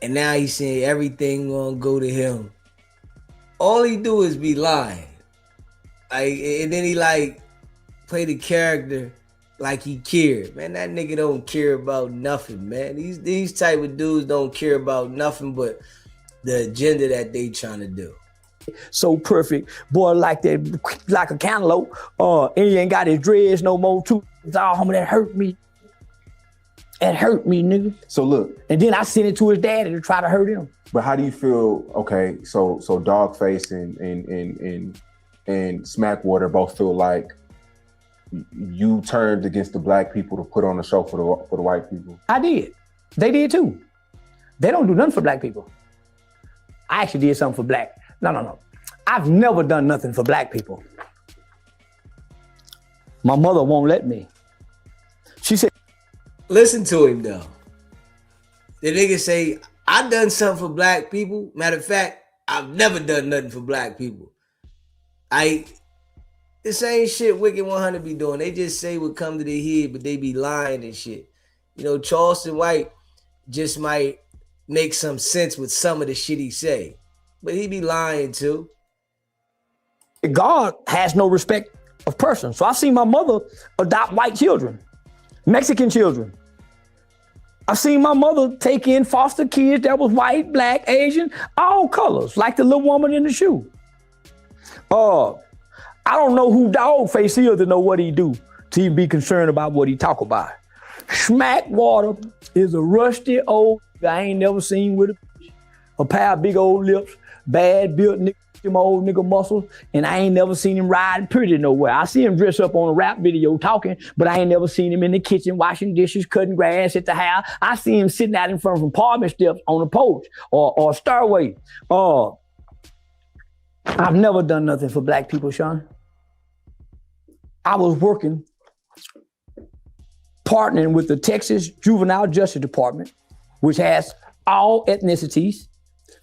And now he's saying everything gonna go to him. All he do is be lying. And then he play the character like he cared. Man, that nigga don't care about nothing, man. These type of dudes don't care about nothing but the agenda that they trying to do. So perfect. Boy, like that, like a cantaloupe. And he ain't got his dreads no more too. Homie, that hurt me. That hurt me, nigga. So look. And then I sent it to his daddy to try to hurt him. But how do you feel? Okay, so Dogface and Smackwater both feel like you turned against the black people to put on a show for the white people. I did. They did too. They don't do nothing for black people. I actually did something for black. No. I've never done nothing for black people. My mother won't let me. She said, listen to him though. The nigga say, I done something for black people. Matter of fact, I've never done nothing for black people. The same shit Wicked100 be doing. They just say what come to their head, but they be lying and shit. You know, Charleston White just might make some sense with some of the shit he say, but he be lying too. God has no respect of persons. So I seen my mother adopt white children, Mexican children. I've seen my mother take in foster kids that was white, black, Asian, all colors, like the little woman in the shoe. I don't know who Dogface is to know what he do to even be concerned about what he talk about. Smackwater is a rusty old I ain't never seen with a pair of big old lips, bad built nigga, them old nigga muscles, and I ain't never seen him riding pretty nowhere. I see him dress up on a rap video talking, but I ain't never seen him in the kitchen washing dishes, cutting grass at the house. I see him sitting out in front of apartment steps on a porch or a stairway. I've never done nothing for black people, Sean. I was working, partnering with the Texas Juvenile Justice Department, which has all ethnicities,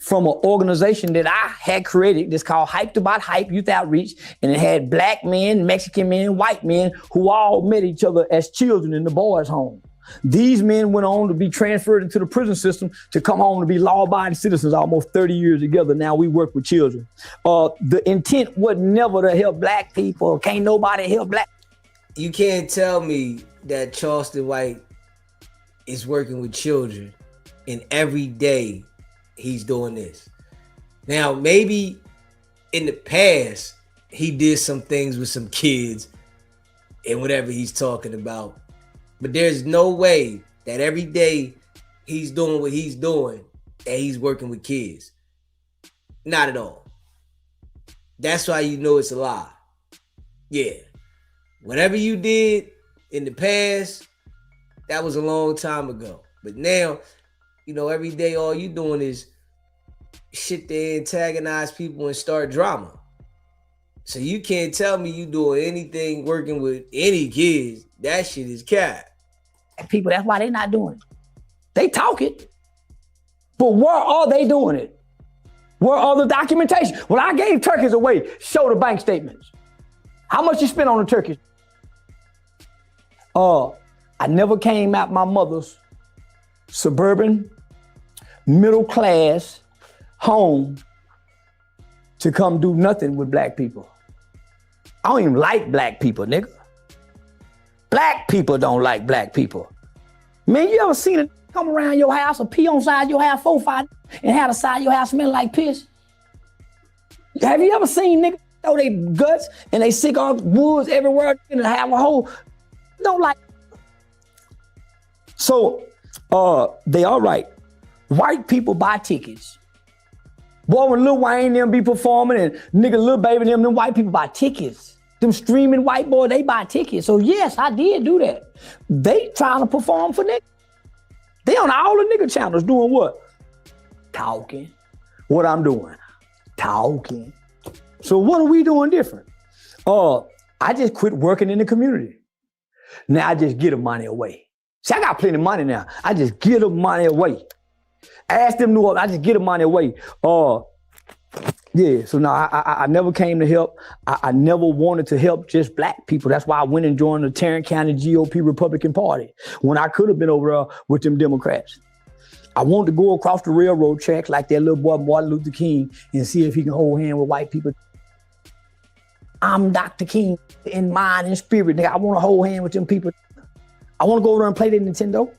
from an organization that I had created that's called Hyped About Hype Youth Outreach, and it had black men, Mexican men, white men who all met each other as children in the boys' home. These men went on to be transferred into the prison system to come home to be law-abiding citizens almost 30 years together. Now we work with children. The intent was never to help black people. Can't nobody help black. You can't tell me that Charleston White is working with children, and every day he's doing this. Now, maybe in the past, he did some things with some kids and whatever he's talking about. But there's no way that every day he's doing what he's doing, that he's working with kids. Not at all. That's why you know it's a lie. Yeah. Whatever you did in the past, that was a long time ago. But now, you know, every day all you doing is shit to antagonize people and start drama. So you can't tell me you doing anything working with any kids. That shit is cat. People, that's why they not doing it. They talk it, but where are they doing it? Where are the documentation? When I gave turkeys away, show the bank statements. How much you spent on the turkeys? I never came out my mother's suburban, middle class home to come do nothing with black people. I don't even like black people, nigga. Black people don't like black people. Man, you ever seen it come around your house or pee on side your house 4 5 and have the side of your house smell like piss? Have you ever seen niggas throw their guts and they sick off woods everywhere and have a whole, don't like. So, they all right. White people buy tickets. Boy, when Lil Wayne them be performing and nigga Lil Baby them white people buy tickets. Them streaming white boy, they buy tickets. So yes, I did do that. They trying to perform for niggas. They on all the nigga channels doing what? Talking. What I'm doing? Talking. So what are we doing different? I just quit working in the community. Now I just get the money away. See, I got plenty of money now. I just get the money away. Ask them I just get the money away. Yeah, so now I never came to help. I never wanted to help just black people. That's why I went and joined the Tarrant County GOP Republican Party when I could have been over there with them Democrats. I wanted to go across the railroad tracks like that little boy Martin Luther King and see if he can hold hands with white people. I'm Dr. King in mind and spirit. Nigga, I want to hold hands with them people. I want to go over there and play their Nintendo.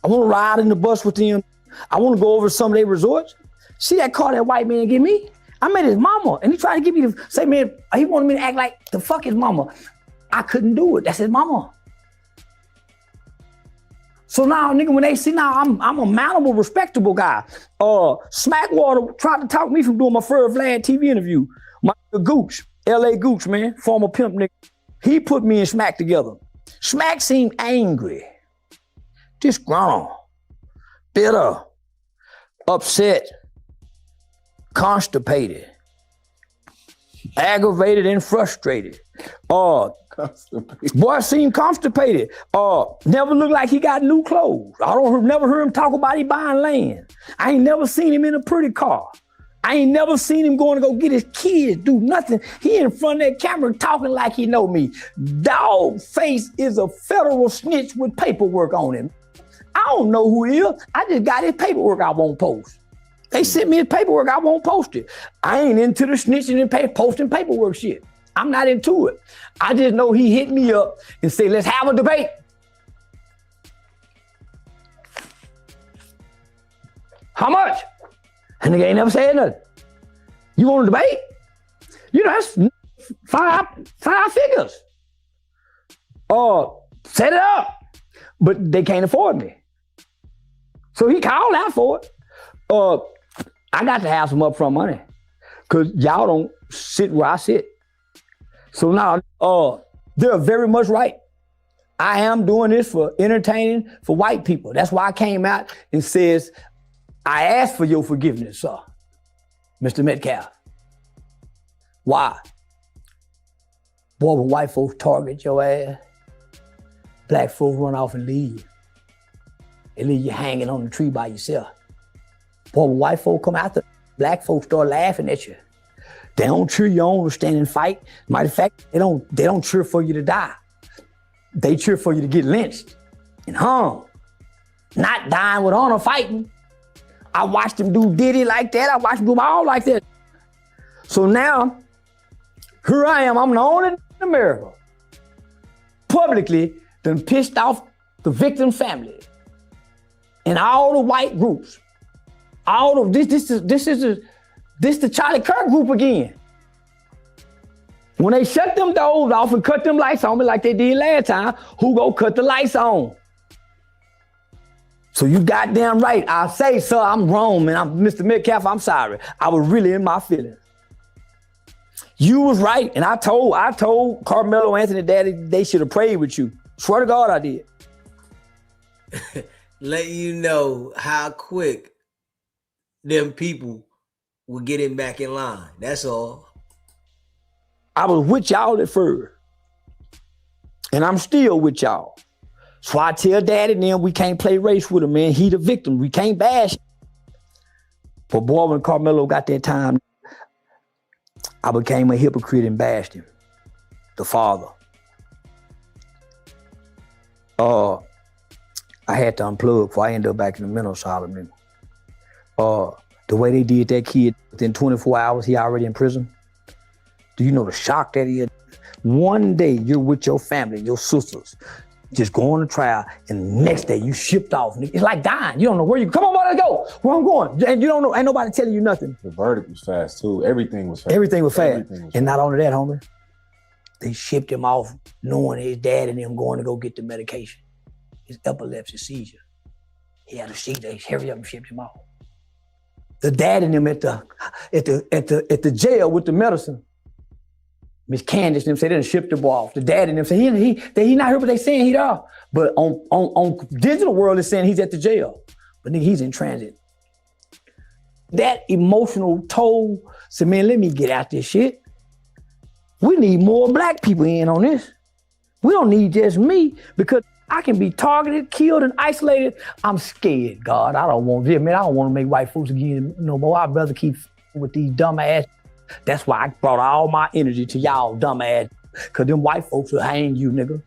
I want to ride in the bus with them. I want to go over to some of their resorts. See that car that white man give me? I met his mama, and he tried to get me to say, man, he wanted me to act like the fuck his mama. I couldn't do it. That's his mama. So now, nigga, when they see now I'm a mountable, respectable guy. Smackwater tried to talk me from doing my first Vlad TV interview. My Gooch, LA Gooch, man, former pimp nigga. He put me and Smack together. Smack seemed angry, disgruntled, bitter, upset, constipated, aggravated and frustrated. Boy seemed constipated. Never looked like he got new clothes. I don't never heard him talk about he buying land. I ain't never seen him in a pretty car. I ain't never seen him going to go get his kids, do nothing. He in front of that camera talking like he know me. Dog face is a federal snitch with paperwork on him. I don't know who he is. I just got his paperwork I won't post. They sent me his paperwork, I won't post it. I ain't into the snitching and posting paperwork shit. I'm not into it. I just know he hit me up and said, let's have a debate. How much? And nigga ain't never said nothing. You want to debate? You know, that's five figures. Set it up. But they can't afford me. So he called out for it. I got to have some upfront money because y'all don't sit where I sit. So now, they're very much right. I am doing this for entertaining for white people. That's why I came out and says, I ask for your forgiveness, sir, Mr. Metcalf. Why? Boy, when white folks target your ass, black folks run off and leave. They leave you hanging on the tree by yourself. Boy, when white folks come after, black folks start laughing at you. They don't cheer you on to stand and fight. Matter of fact, they don't cheer for you to die. They cheer for you to get lynched and hung. Not dying with honor fighting. I watched them do Diddy like that. I watched them do them all like that. So now, here I am. I'm the only in America publicly done pissed off the victim family and all the white groups. All of this the Charlie Kirk group again. When they shut them doors off and cut them lights on me like they did last time, who go cut the lights on? So you goddamn right. I say, sir, I'm wrong, man. I'm Mr. Metcalf, I'm sorry. I was really in my feelings. You was right, and I told Carmelo Anthony daddy they should have prayed with you. Swear to God I did. Let you know how quick them people will get him back in line. That's all. I was with y'all at first. And I'm still with y'all. So I tell daddy then we can't play race with him, man. He the victim. We can't bash him. But boy, when Carmelo got that time, I became a hypocrite and bashed him. The father. I had to unplug before I ended up back in the mental asylum. The way they did that kid, within 24 hours, he already in prison. Do you know the shock that he had? One day you're with your family, your sisters, just going to trial, and the next day you shipped off. It's like dying. You don't know where you, come on, boy, let's go. Where I'm going. And you don't know, ain't nobody telling you nothing. The verdict was fast too. Everything was fast. Everything was fast. And not only that, homie, they shipped him off knowing his dad and him going to go get the medication. His epilepsy seizure. He had a seizure, they hurry up and shipped him off. The dad and him at the jail with the medicine. Miss Candace and them say they done shipped the boy off. The dad and them say he not heard what they saying, he there. But on digital world is saying he's at the jail. But nigga, he's in transit. That emotional toll said, man, let me get out this shit. We need more black people in on this. We don't need just me, because I can be targeted, killed, and isolated. I'm scared, God. I don't want this, man. I don't want to make white folks again no more. I'd rather keep with these dumb ass. That's why I brought all my energy to y'all dumb ass. Cause them white folks will hang you, nigga.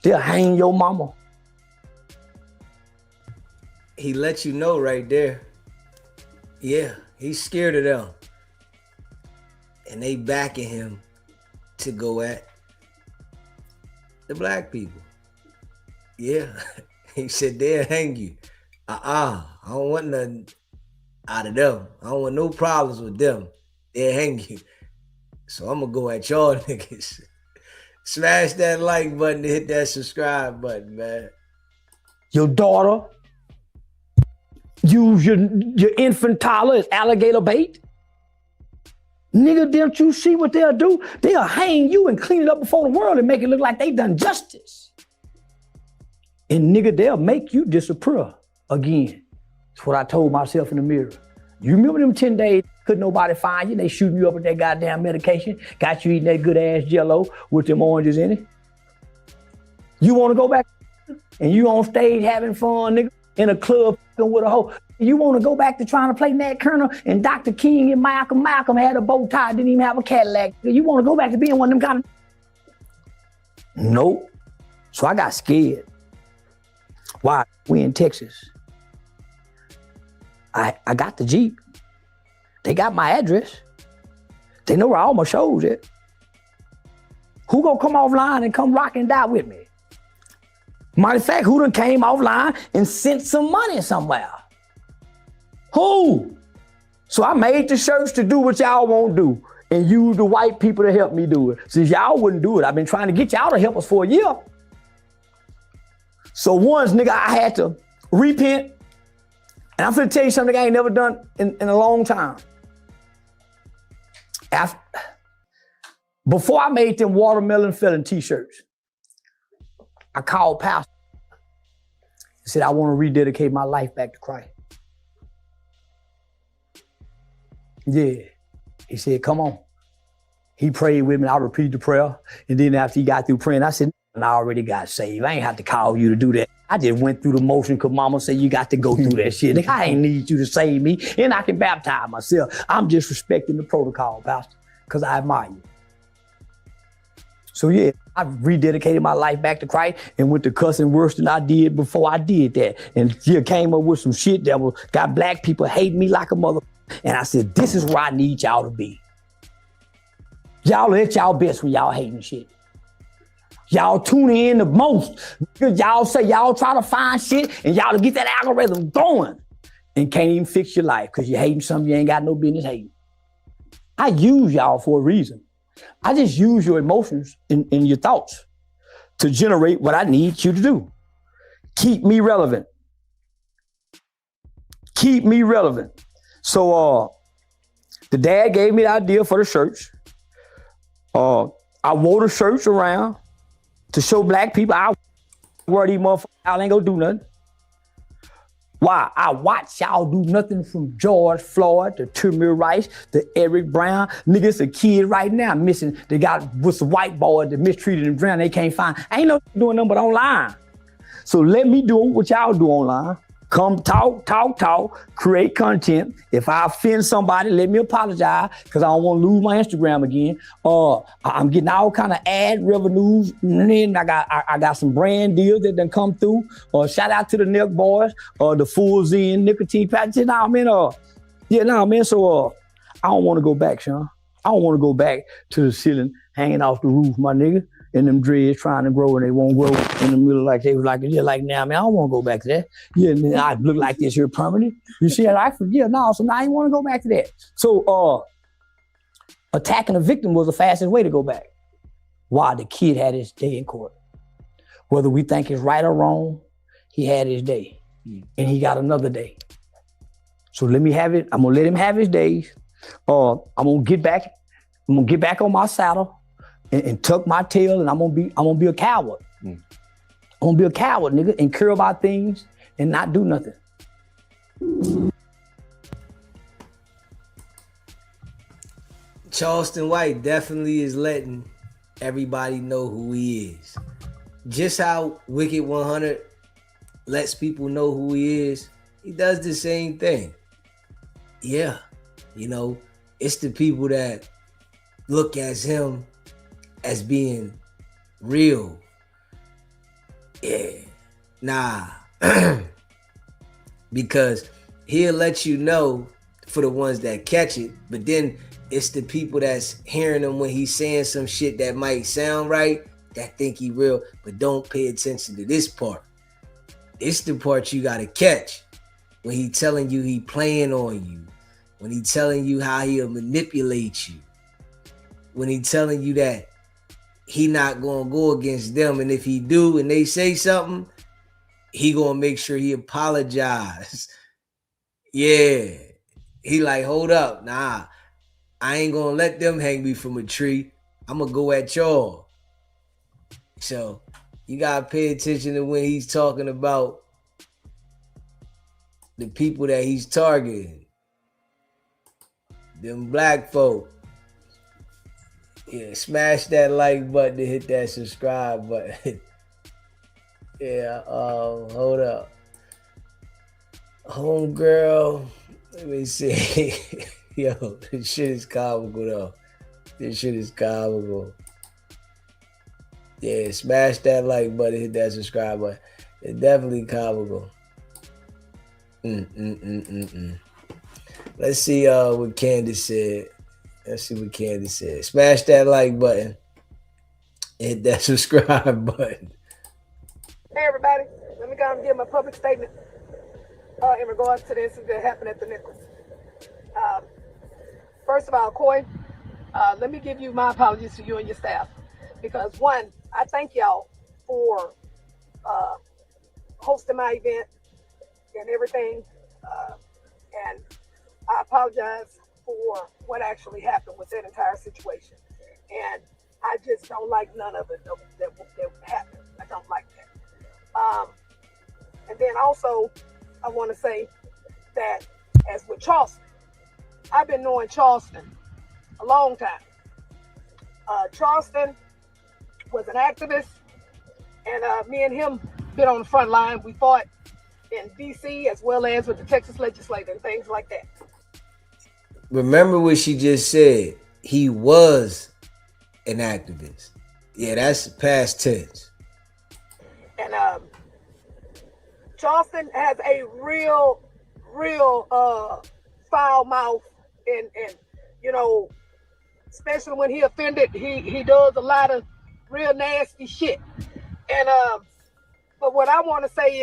They'll hang your mama. He let you know right there. Yeah, he's scared of them. And they backing him to go at the black people. Yeah, he said they'll hang you. I don't want nothing out of them. I don't want no problems with them. They'll hang you. So I'm gonna go at y'all niggas. Smash that like button and hit that subscribe button, man. Your daughter use your infant toddler as alligator bait. Nigga, don't you see what they'll do? They'll hang you and clean it up before the world and make it look like they done justice. And nigga, they'll make you disappear again. That's what I told myself in the mirror. You remember them 10 days, couldn't nobody find you? They shooting you up with that goddamn medication, got you eating that good ass Jello with them oranges in it. You wanna go back and you on stage having fun, nigga, in a club with a hoe. You wanna go back to trying to play Nat Turner and Dr. King and Malcolm. Malcolm had a bow tie, didn't even have a Cadillac. You wanna go back to being one of them kind of... Nope. So I got scared. Why? We in Texas. I got the Jeep. They got my address. They know where all my shows at. Who gonna come offline and come rock and die with me? Matter of fact, who done came offline and sent some money somewhere? Who? So I made the shirts to do what y'all won't do and use the white people to help me do it. Since y'all wouldn't do it, I've been trying to get y'all to help us for a year. So once, nigga, I had to repent. And I'm finna tell you something I ain't never done in a long time. Before I made them watermelon felon t-shirts, I called Pastor and said, I want to rededicate my life back to Christ. Yeah. He said, come on. He prayed with me. I repeated the prayer. And then after he got through praying, I said, I already got saved. I ain't have to call you to do that. I just went through the motion because mama said you got to go through that shit. Nigga, I ain't need you to save me, and I can baptize myself. I'm just respecting the protocol, Pastor, because I admire you. So yeah, I rededicated my life back to Christ and went to cussing worse than I did before I did that. And she came up with some shit that got black people hating me like a mother. And I said, this is where I need y'all to be. Y'all at y'all best when y'all hating shit. Y'all tune in the most. Y'all say y'all try to find shit and y'all to get that algorithm going and can't even fix your life because you're hating something you ain't got no business hating. I use y'all for a reason. I just use your emotions and your thoughts to generate what I need you to do. Keep me relevant. Keep me relevant. So the dad gave me the idea for the shirts. I wore the shirts around to show black people I wear these motherfuckers, y'all ain't gonna do nothing. Why? I watch y'all do nothing from George Floyd to Tamir Rice to Eric Brown. Niggas, a kid right now missing. They got with some white boy that mistreated and drowned. They can't find. Ain't no doing nothing but online. So let me do what y'all do online. Come talk, create content. If I offend somebody, let me apologize because I don't want to lose my Instagram again. I'm getting all kind of ad revenues. And then I got some brand deals that done come through. Shout out to the Nick boys, the Fools in nicotine patches. Nah, man. So I don't want to go back, Sean. I don't want to go back to the ceiling, hanging off the roof, my nigga. And them dreads trying to grow and they won't grow in the middle like they was like, yeah, like now, man, I don't want to go back to that. Yeah, and then I look like this here permanent. You see that? I forget. No, so now I ain't want to go back to that. So attacking a victim was the fastest way to go back. Why? The kid had his day in court. Whether we think it's right or wrong, he had his day. And he got another day. So let me have it. I'm gonna let him have his days. I'm gonna get back on my saddle. And tuck my tail, and I'm gonna be a coward. I'm gonna be a coward, nigga, and care about things and not do nothing. Charleston White definitely is letting everybody know who he is. Just how Wicked100 lets people know who he is, he does the same thing. Yeah, it's the people that look at him as being real. Yeah. Nah. Because he'll let you know for the ones that catch it, but then it's the people that's hearing him when he's saying some shit that might sound right, that think he real, but don't pay attention to this part. It's the part you gotta catch. When he telling you he playing on you. When he telling you how he'll manipulate you. When he telling you that he not gonna go against them, and if he do and they say something, he gonna make sure he apologize. Yeah, he like, hold up, nah, I ain't gonna let them hang me from a tree. I'm gonna go at y'all. So you gotta pay attention to when he's talking about the people that he's targeting, them black folk. Yeah, smash that like button to hit that subscribe button. Yeah, hold up. Homegirl, let me see. Yo, this shit is comical though. This shit is comical. Yeah, smash that like button, hit that subscribe button. It's definitely comical. Let's see what Candace said. Smash that like button. Hit that subscribe button. Hey everybody, let me go and give my public statement in regards to this that happened at the Nickel. First of all, Coy, let me give you my apologies to you and your staff. Because one, I thank y'all for hosting my event and everything. And I apologize for what actually happened with that entire situation. And I just don't like none of it that happened. I don't like that. And then also, I want to say that as with Charleston, I've been knowing Charleston a long time. Charleston was an activist, and me and him been on the front line. We fought in DC as well as with the Texas legislature and things like that. Remember what she just said. He was an activist. Yeah, that's past tense. And Charleston has a real foul mouth, and especially when he offended, he does a lot of real nasty shit. And but what I want to say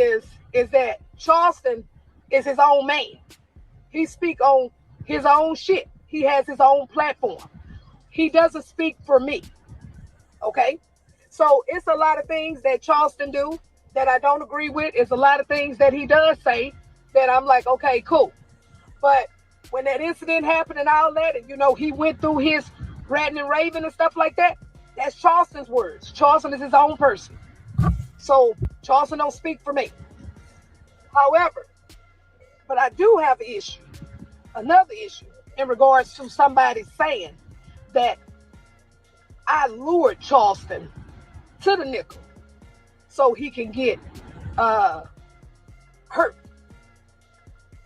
is that Charleston is his own man. He speak on his own shit. He has his own platform. He doesn't speak for me. Okay? So it's a lot of things that Charleston do that I don't agree with. It's a lot of things that he does say that I'm like, okay, cool. But when that incident happened and all that, and you know, he went through his ranting and raving and stuff like that, that's Charleston's words. Charleston is his own person. So Charleston don't speak for me. However, but I do have an issue, another issue, in regards to somebody saying that I lured Charleston to the nickel so he can get hurt.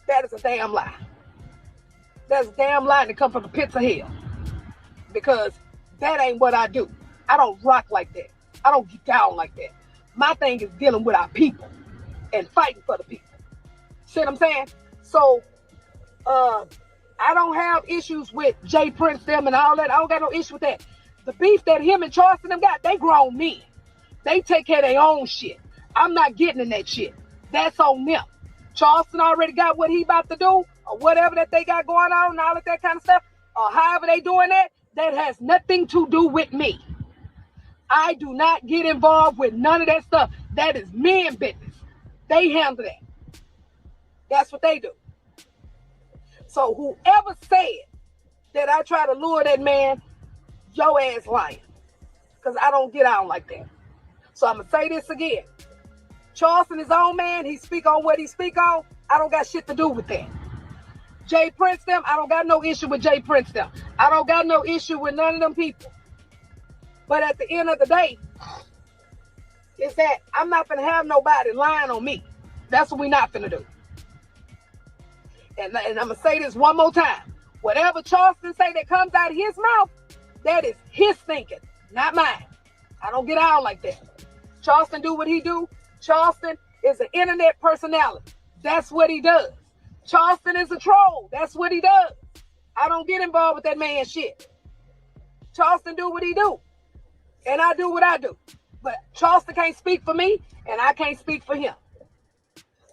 That is a damn lie. That's a damn lie to come from the pits of hell. Because that ain't what I do. I don't rock like that. I don't get down like that. My thing is dealing with our people and fighting for the people. See what I'm saying? So I don't have issues with Jay Prince them and all that. I don't got no issue with that. The beef that him and Charleston them got, they grown men. They take care of their own shit. I'm not getting in that shit. That's on them. Charleston already got what he about to do, or whatever that they got going on and all of that kind of stuff, or however they doing that, that has nothing to do with me. I do not get involved with none of that stuff. That is men business. They handle that. That's what they do. So whoever said that I try to lure that man, your ass lying. Because I don't get out like that. So I'm going to say this again. Charleston is own man. He speak on what he speak on. I don't got shit to do with that. Jay Prince them, I don't got no issue with Jay Prince them. I don't got no issue with none of them people. But at the end of the day, is that I'm not going to have nobody lying on me. That's what we not going to do. And I'm going to say this one more time. Whatever Charleston say that comes out of his mouth, that is his thinking, not mine. I don't get out like that. Charleston do what he do. Charleston is an internet personality. That's what he does. Charleston is a troll. That's what he does. I don't get involved with that man's shit. Charleston do what he do. And I do what I do. But Charleston can't speak for me, and I can't speak for him.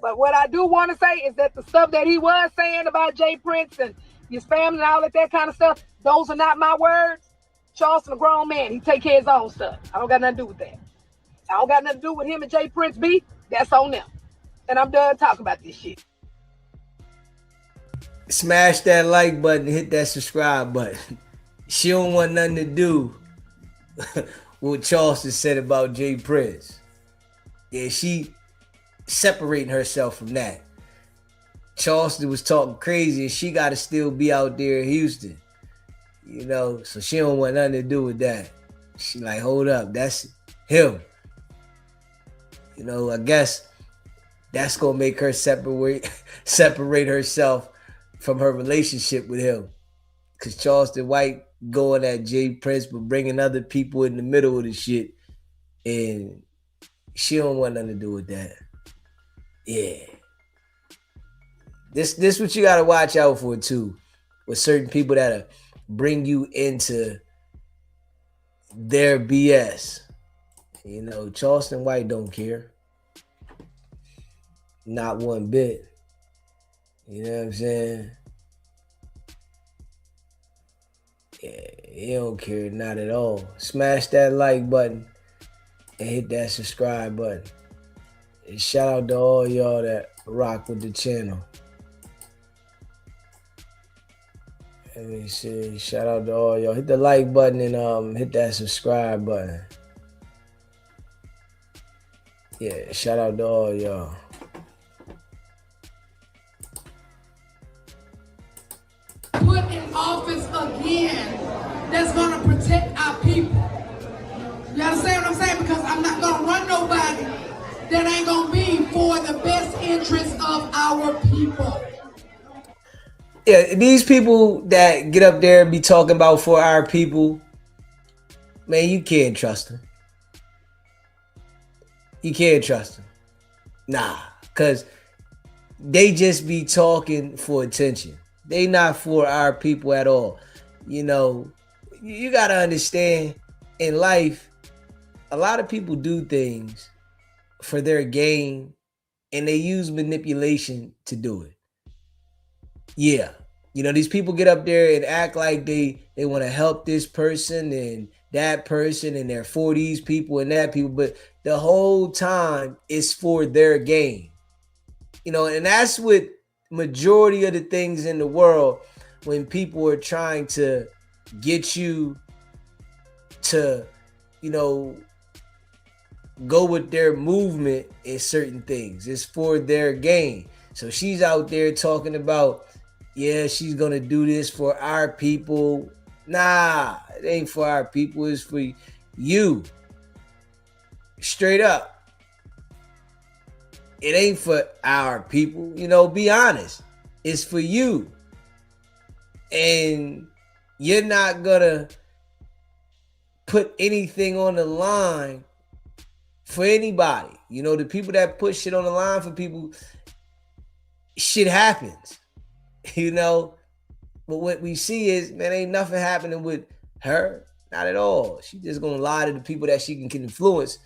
But what I do want to say is that the stuff that he was saying about Jay Prince and his family and all of that kind of stuff, those are not my words. Charleston a grown man. He take care of his own stuff. I don't got nothing to do with that. I don't got nothing to do with him and Jay Prince beef. That's on them. And I'm done talking about this shit. Smash that like button, hit that subscribe button. She don't want nothing to do with what Charleston said about Jay Prince. Yeah, she separating herself from that. Charleston was talking crazy and she got to still be out there in Houston. You know, so she don't want nothing to do with that. She like, hold up, that's him. You know, I guess that's going to make her separate herself from her relationship with him. Because Charleston White going at Jay Prince, but bringing other people in the middle of the shit. And she don't want nothing to do with that. Yeah. This what you got to watch out for, too. With certain people that bring you into their BS. You know, Charleston White don't care. Not one bit. You know what I'm saying? Yeah, he don't care, not at all. Smash that like button and hit that subscribe button. And shout out to all y'all that rock with the channel. Let me see. Shout out to all y'all. Hit the like button and hit that subscribe button. Yeah, shout out to all y'all. Put in office again that's going to protect our people. You understand what I'm saying? Because I'm not going to run nobody that ain't going to be for the best interest of our people. Yeah, these people that get up there and be talking about for our people, man, you can't trust them. You can't trust them. Nah, because they just be talking for attention. They not for our people at all. You know, you got to understand in life, a lot of people do things for their gain and they use manipulation to do it. Yeah. You know, these people get up there and act like they want to help this person and that person and they're for these people and that people, but the whole time it's for their gain. You know, and that's what majority of the things in the world when people are trying to get you to, you know, go with their movement in certain things. It's for their gain. So she's out there talking about, yeah, she's gonna do this for our people. Nah, it ain't for our people, it's for you. Straight up. It ain't for our people, you know, be honest. It's for you. And you're not gonna put anything on the line for anybody. You know, the people that put shit on the line for people, shit happens. You know, but what we see is, man, ain't nothing happening with her. Not at all. She just gonna lie to the people that she can influence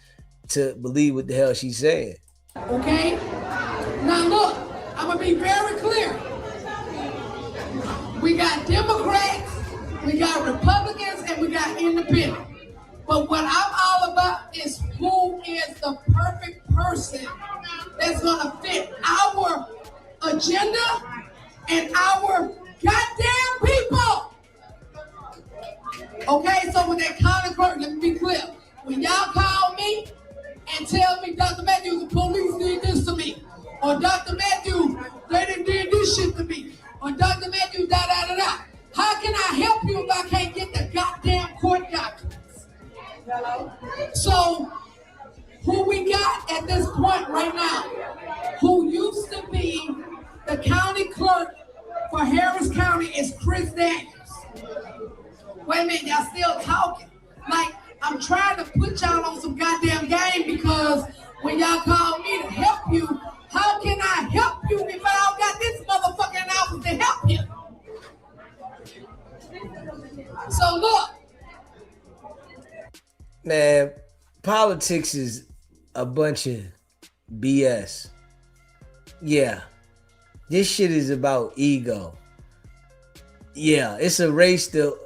to believe what the hell she's saying. Okay? Now look, I'm gonna be very clear. We got Democrats, we got Republicans, and we got independents. But what I'm all about is who is the perfect person that's gonna fit our agenda and our goddamn people. Okay, so with that county clerk, let me be clear. When y'all call me and tell me Dr. Matthews, the police did this to me, or Dr. Matthews, they done did this shit to me, or Dr. Matthews, da-da-da-da. How can I help you if I can't get the goddamn court documents? So, who we got at this point right now, who used to be the county clerk for Harris County is Chris Daniels. Wait a minute, y'all still talking. Like, I'm trying to put y'all on some goddamn game because when y'all call me to help you, how can I help you if I don't got this motherfucking office to help you? So look. Man, politics is a bunch of BS. Yeah. This shit is about ego. Yeah, it's a race to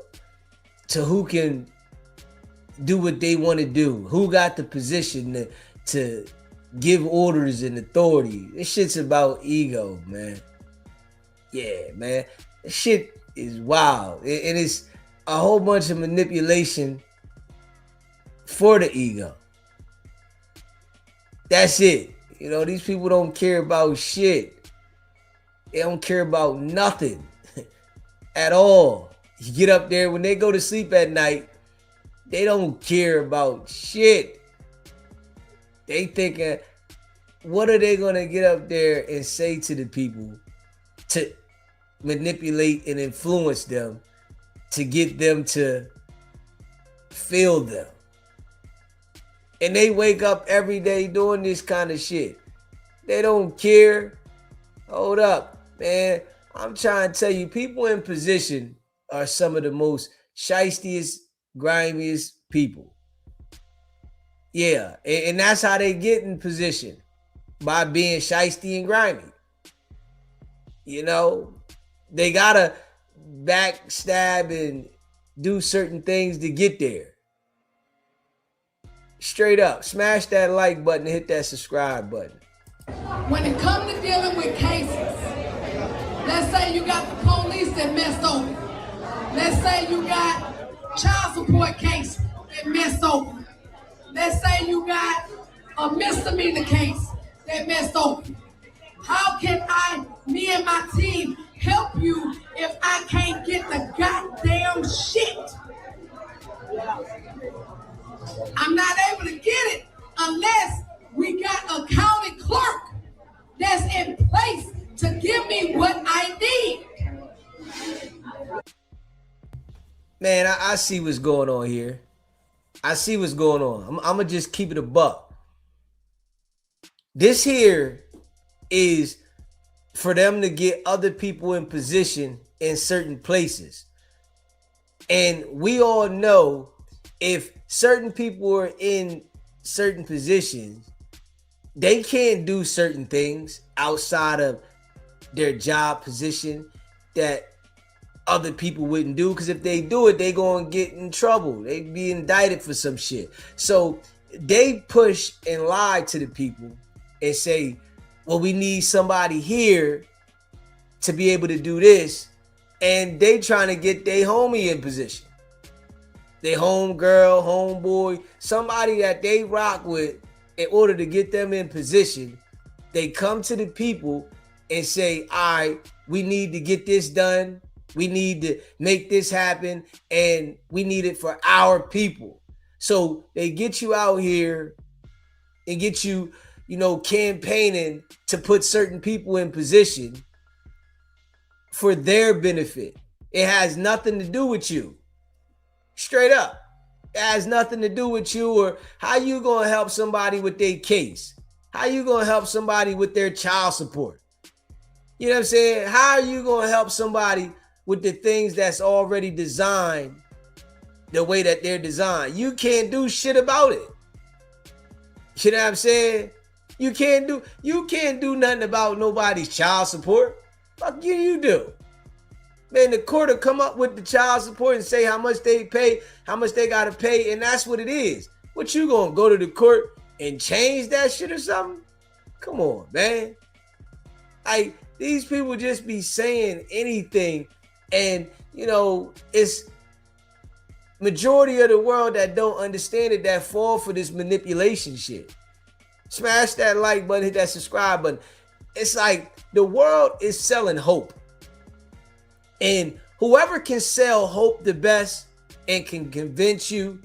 who can do what they want to do. Who got the position to give orders and authority. This shit's about ego, man. Yeah, man. This shit is wild. And it's a whole bunch of manipulation for the ego. That's it. You know, these people don't care about shit. They don't care about nothing at all. You get up there, when they go to sleep at night, they don't care about shit. They thinking, what are they gonna get up there and say to the people to manipulate and influence them to get them to feel them? And they wake up every day doing this kind of shit. They don't care. Hold up, man. I'm trying to tell you, people in position are some of the most shiestiest, grimiest people. Yeah, and that's how they get in position, by being shiesty and grimy. You know, they gotta backstab and do certain things to get there. Straight up, smash that like button and hit that subscribe button. When it comes to dealing with cases, let's say you got the police that messed over. Let's say you got child support case that messed over. Let's say you got a misdemeanor case that messed over. How can me and my team help you if I can't get the goddamn shit? I'm not able to get it unless we got a county clerk that's in place to give me what I need. Man, I see what's going on here. I see what's going on. I'm going to just keep it a buck. This here is for them to get other people in position in certain places. And we all know if certain people are in certain positions, they can't do certain things outside of their job position that other people wouldn't do, because if they do it, they gonna get in trouble. They be indicted for some shit. So they push and lie to the people and say, well, we need somebody here to be able to do this, and they trying to get their homie in position, their homegirl, homeboy, somebody that they rock with, in order to get them in position. They come to the people and say, all right, we need to get this done. We need to make this happen, and we need it for our people. So they get you out here and get you, campaigning to put certain people in position for their benefit. It has nothing to do with you. Straight up. It has nothing to do with you, or how you gonna help somebody with their case. How you gonna help somebody with their child support? You know what I'm saying? How are you gonna help somebody with the things that's already designed the way that they're designed? You can't do shit about it. You know what I'm saying? You can't do nothing about nobody's child support. Fuck you do. Man, the court will come up with the child support and say how much they pay, how much they gotta pay, and that's what it is. What, you gonna go to the court and change that shit or something? Come on, man. Like, these people just be saying anything, and it's majority of the world that don't understand it, that fall for this manipulation shit. Smash that like button, hit that subscribe button. It's like the world is selling hope. And whoever can sell hope the best and can convince you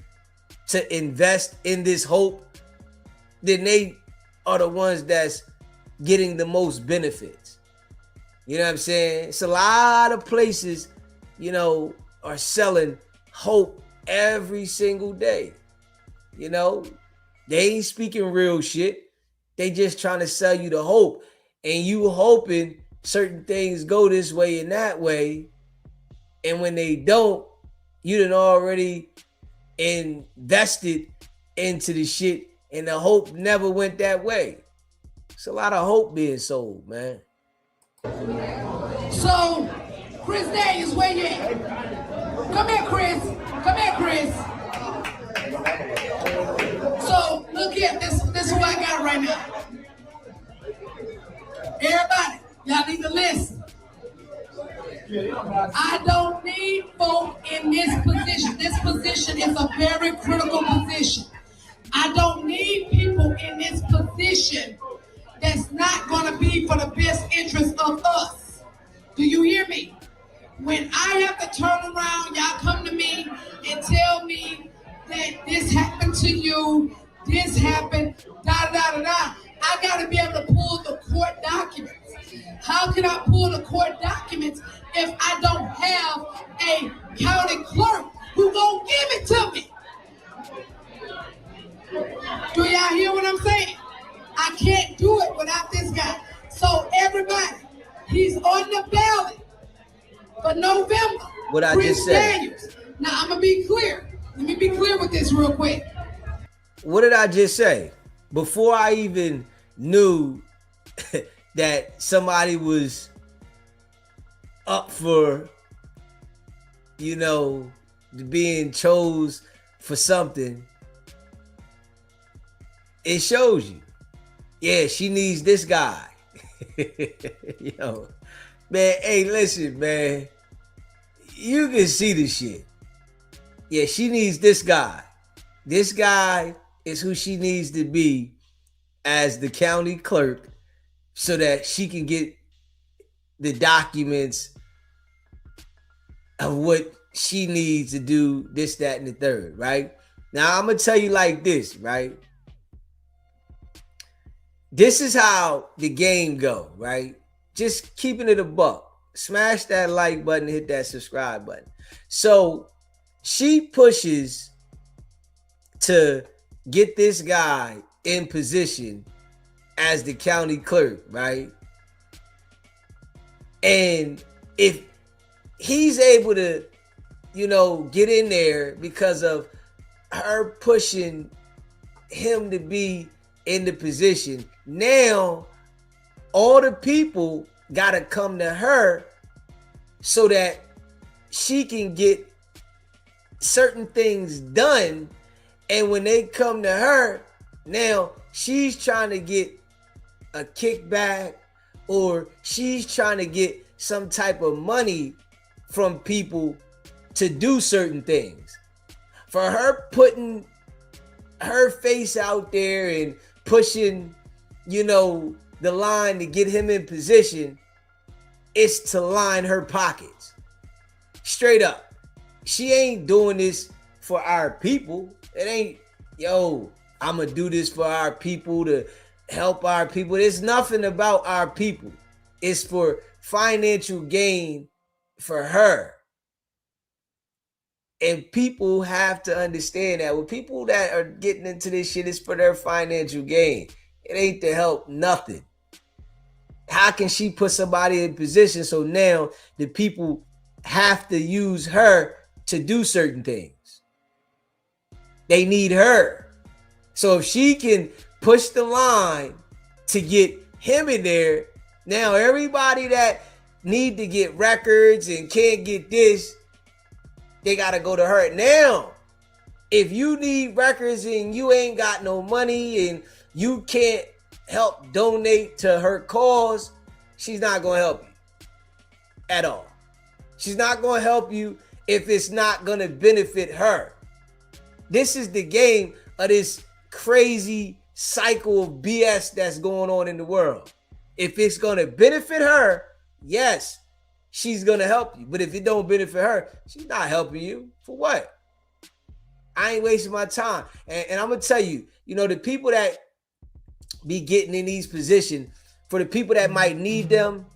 to invest in this hope, then they are the ones that's getting the most benefits. You know what I'm saying? It's a lot of places, are selling hope every single day. They ain't speaking real shit. They just trying to sell you the hope. And you hoping certain things go this way and that way. And when they don't, you done already invested into the shit, and the hope never went that way. It's a lot of hope being sold, man. So, Chris Daniels, where you at? Come here, Chris. Come here, Chris. So, look here. This is what I got right now. Everybody, y'all need to listen. I don't need folk in this position. This position is a very critical position. I don't need people in this position that's not going to be for the best interest of us. Do you hear me? When I have to turn around, y'all come to me and tell me that this happened to you, this happened, da-da-da-da-da. I got to be able to pull the court documents. How can I pull the court documents if I don't have a county clerk who gonna give it to me? Do y'all hear what I'm saying? I can't do it without this guy. So everybody, he's on the ballot for November. What I just said. Daniels. Now I'm gonna be clear. Let me be clear with this real quick. What did I just say? Before I even knew that somebody was up for, being chose for something, it shows you. Yeah, she needs this guy. Man, hey, listen, man. You can see the shit. Yeah, she needs this guy. This guy is who she needs to be as the county clerk, so that she can get the documents of what she needs to do this, that, and the third, right? Now, I'm going to tell you like this, right? This is how the game go, right? Just keeping it a buck. Smash that like button, hit that subscribe button. So she pushes to get this guy in position as the county clerk, right? And if he's able to, get in there because of her pushing him to be in the position. Now, all the people got to come to her so that she can get certain things done. And when they come to her, now she's trying to get a kickback, or she's trying to get some type of money from people to do certain things. For her putting her face out there and pushing, the line to get him in position, it's to line her pockets. Straight up. She ain't doing this for our people. It ain't, I'm going to do this for our people to help our people. It's nothing about our people. It's for financial gain for her. And people have to understand that. With people that are getting into this shit, it's for their financial gain. It ain't to help nothing. How can she put somebody in position so now the people have to use her to do certain things? They need her. So if she can push the line to get him in there, now everybody that need to get records and can't get this, they got to go to her. Now, if you need records and you ain't got no money and you can't help donate to her cause, she's not going to help you at all. She's not going to help you if it's not going to benefit her. This is the game of this crazy cycle of BS that's going on in the world. If it's going to benefit her, yes, she's going to help you. But if it don't benefit her, she's not helping you. For what? I ain't wasting my time. And I'm going to tell you, the people that be getting in these positions, for the people that might need them,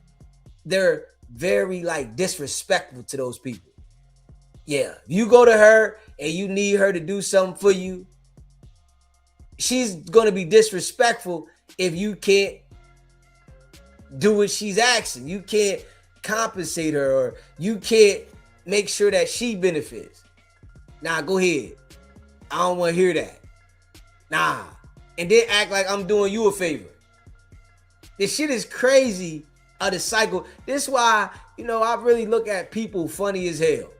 they're very disrespectful to those people. Yeah, if you go to her and you need her to do something for you, she's going to be disrespectful if you can't do what she's asking. You can't compensate her, or you can't make sure that she benefits. Nah, go ahead. I don't want to hear that. Nah. And then act like I'm doing you a favor. This shit is crazy of the cycle. This is why, I really look at people funny as hell.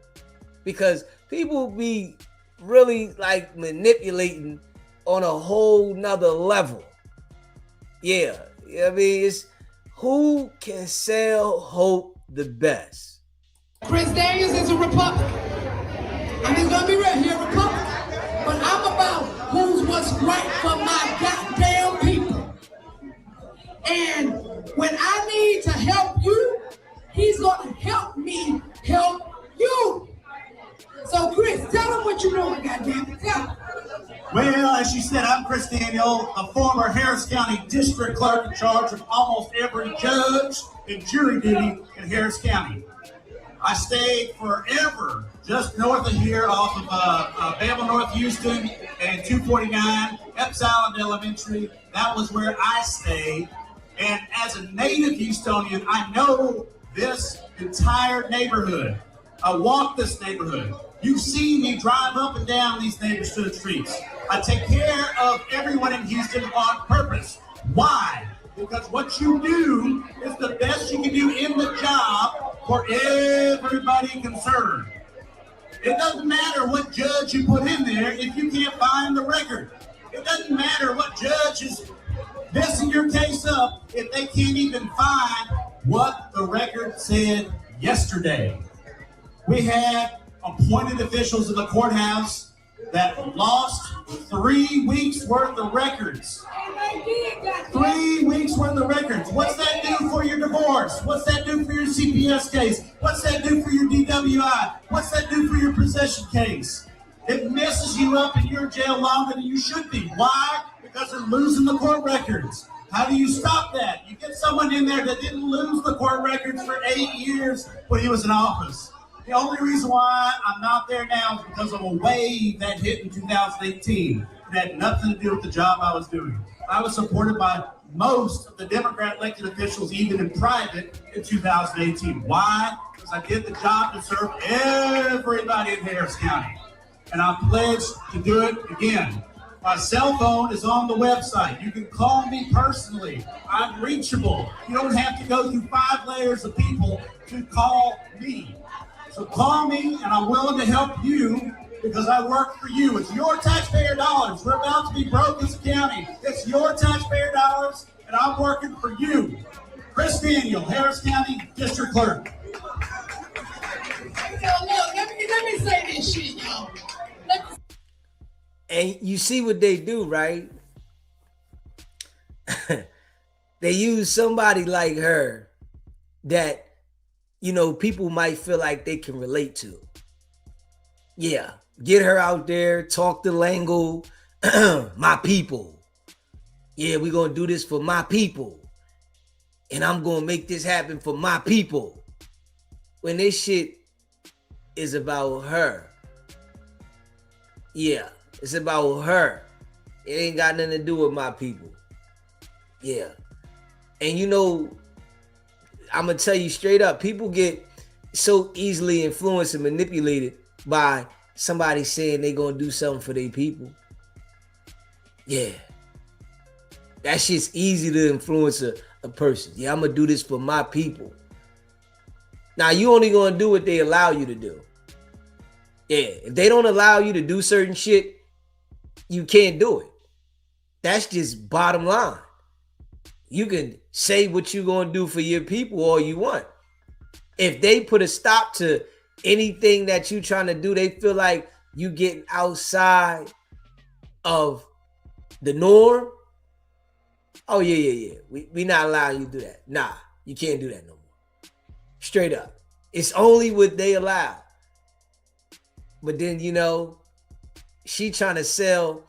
Because people be really manipulating on a whole nother level. Yeah. I mean, it's who can sell hope the best. Chris Daniels is a Republican. I'm just gonna be real here, Republican. But I'm about what's right for my goddamn people. And when I need to help you, he's gonna help me help you. So Chris, tell them what you're doing, goddammit. Tell them. Well, as you said, I'm Chris Daniel, a former Harris County District Clerk in charge of almost every judge and jury duty in Harris County. I stayed forever just north of here off of Bama North Houston and 249, Epps Island Elementary. That was where I stayed. And as a native Houstonian, I know this entire neighborhood. I walk this neighborhood. You've seen me drive up and down these neighborhood streets. I take care of everyone in Houston on purpose. Why? Because what you do is the best you can do in the job for everybody concerned. It doesn't matter what judge you put in there if you can't find the record. It doesn't matter what judge is messing your case up if they can't even find what the record said yesterday. We had appointed officials in the courthouse that lost 3 weeks worth of records. 3 weeks worth of records. What's that do for your divorce? What's that do for your CPS case? What's that do for your DWI? What's that do for your possession case? It messes you up and you're in jail longer than you should be. Why? Because they're losing the court records. How do you stop that? You get someone in there that didn't lose the court records for 8 years when he was in office. The only reason why I'm not there now is because of a wave that hit in 2018. It had nothing to do with the job I was doing. I was supported by most of the Democrat elected officials, even in private, in 2018. Why? Because I did the job to serve everybody in Harris County. and I pledge to do it again. My cell phone is on the website. You can call me personally. I'm reachable. You don't have to go through 5 layers of people to call me. So call me, and I'm willing to help you because I work for you. It's your taxpayer dollars. We're about to be broke as a county. It's your taxpayer dollars, and I'm working for you. Chris Daniel, Harris County District Clerk. Look, let me say this shit, y'all. And you see what they do, right? They use somebody like her that, you know, people might feel like they can relate to. Yeah, get her out there, talk the lingo, my people. Yeah, we're going to do this for my people. And I'm going to make this happen for my people. When this shit is about her. Yeah, it's about her. It ain't got nothing to do with my people. Yeah. And you know, I'm going to tell you straight up, people get so easily influenced and manipulated by somebody saying they going to do something for their people. Yeah. That shit's easy to influence a person. Yeah, I'm going to do this for my people. Now, you only going to do what they allow you to do. Yeah, if they don't allow you to do certain shit, you can't do it. That's just bottom line. You can say what you're going to do for your people all you want. If they put a stop to anything that you're trying to do, they feel like you getting outside of the norm. Oh, yeah. We not allowing you to do that. Nah, you can't do that no more. Straight up. It's only what they allow. But then, you know, she trying to sell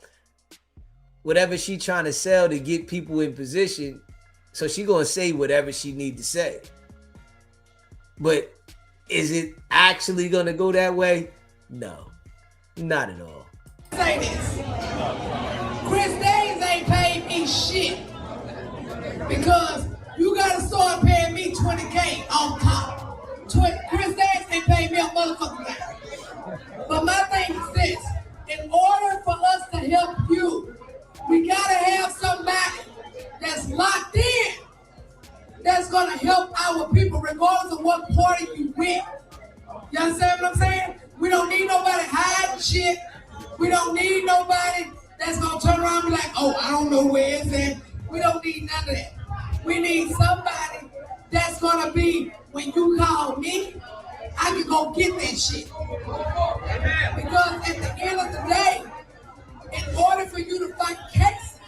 whatever she trying to sell to get people in position. So she going to say whatever she need to say. But is it actually going to go that way? No, not at all. Say this. Chris Days ain't paid me shit. Because you got to start paying me $20K on top. Chris Days ain't paid me a motherfucking thing. But my thing is this. In order for us to help you, we got to have somebody that's locked in, that's going to help our people regardless of what party you with. You understand what I'm saying? We don't need nobody hiding shit. We don't need nobody that's going to turn around and be like, oh, I don't know where it's at. We don't need none of that. We need somebody that's going to be, when you call me, I can go get that shit. Because at the end of the day, in order for you to fight cases,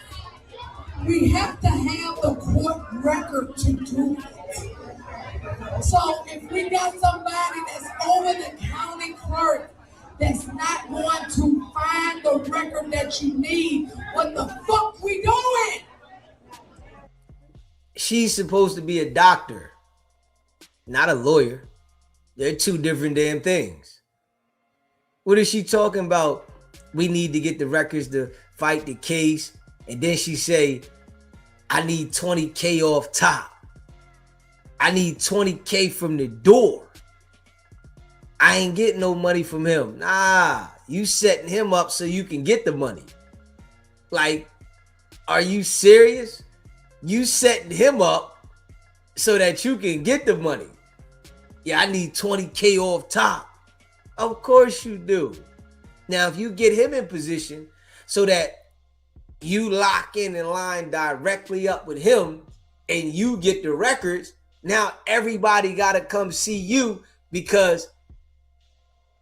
we have to have the court record to do it. So if we got somebody that's over the county clerk that's not going to find the record that you need, what the fuck we doing? She's supposed to be a doctor, not a lawyer. They're two different damn things. What is she talking about? We need to get the records to fight the case. And then she say, I need $20K off top. I need $20K from the door. I ain't getting no money from him. Nah, you setting him up so you can get the money. Like, are you serious? You setting him up so that you can get the money. Yeah, I need $20K off top. Of course you do. Now, if you get him in position so that you lock in and line directly up with him and you get the records, now everybody got to come see you, because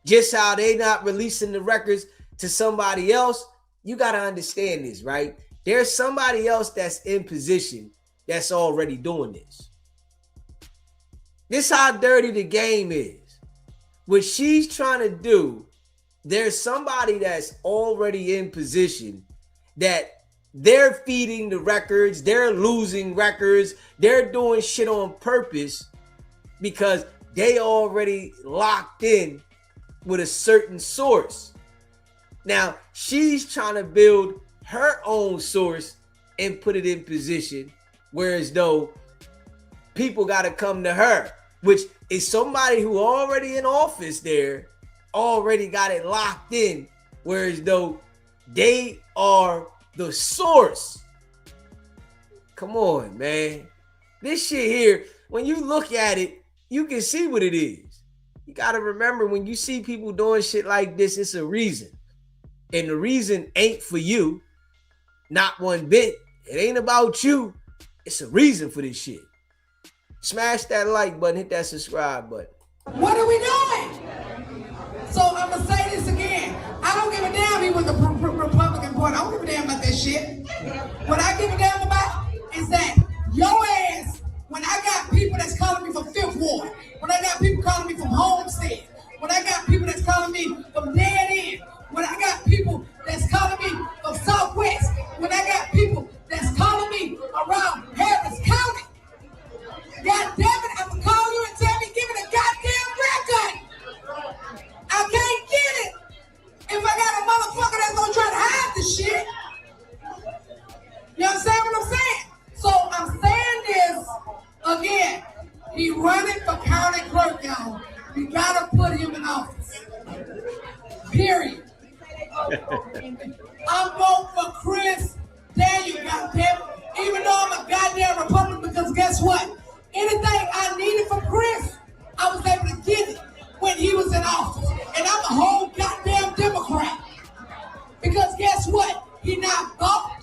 just how they not releasing the records to somebody else, you got to understand this, right? There's somebody else that's in position that's already doing this. This how dirty the game is. What she's trying to do, there's somebody that's already in position that they're feeding the records, they're losing records, they're doing shit on purpose because they already locked in with a certain source. Now, she's trying to build her own source and put it in position, whereas though people got to come to her, which is somebody who already in office there, already got it locked in Whereas though they are the source. Come on, man. This shit here, when you look at it, you can see what it is. You got to remember, when you see people doing shit like this, it's a reason. And the reason ain't for you. Not one bit. It ain't about you. It's a reason for this shit. Smash that like button. Hit that subscribe button. What are we doing? So I'm going to say this again. I don't give a damn he was the Republican Party. I don't give a damn about that shit. What I give a damn about is that your ass, when I got people that's calling me from Fifth Ward, when I got people calling me from Homestead, when I got people that's calling me from Dead End, when I got people that's calling me from Southwest, when I got people that's calling me around Harris County, God damn it, I'm gonna call you and tell me, give me the goddamn record. I can't get it if I got a motherfucker that's gonna try to hide the shit. You understand what I'm saying? So I'm saying this again. He running for county clerk, y'all. We gotta put him in office. Period. I'm voting for Chris Daniel, goddamn. Even though I'm a goddamn Republican, because guess what? Anything I needed from Chris, I was able to get it when he was in office. And I'm a whole goddamn Democrat. Because guess what? He not bought.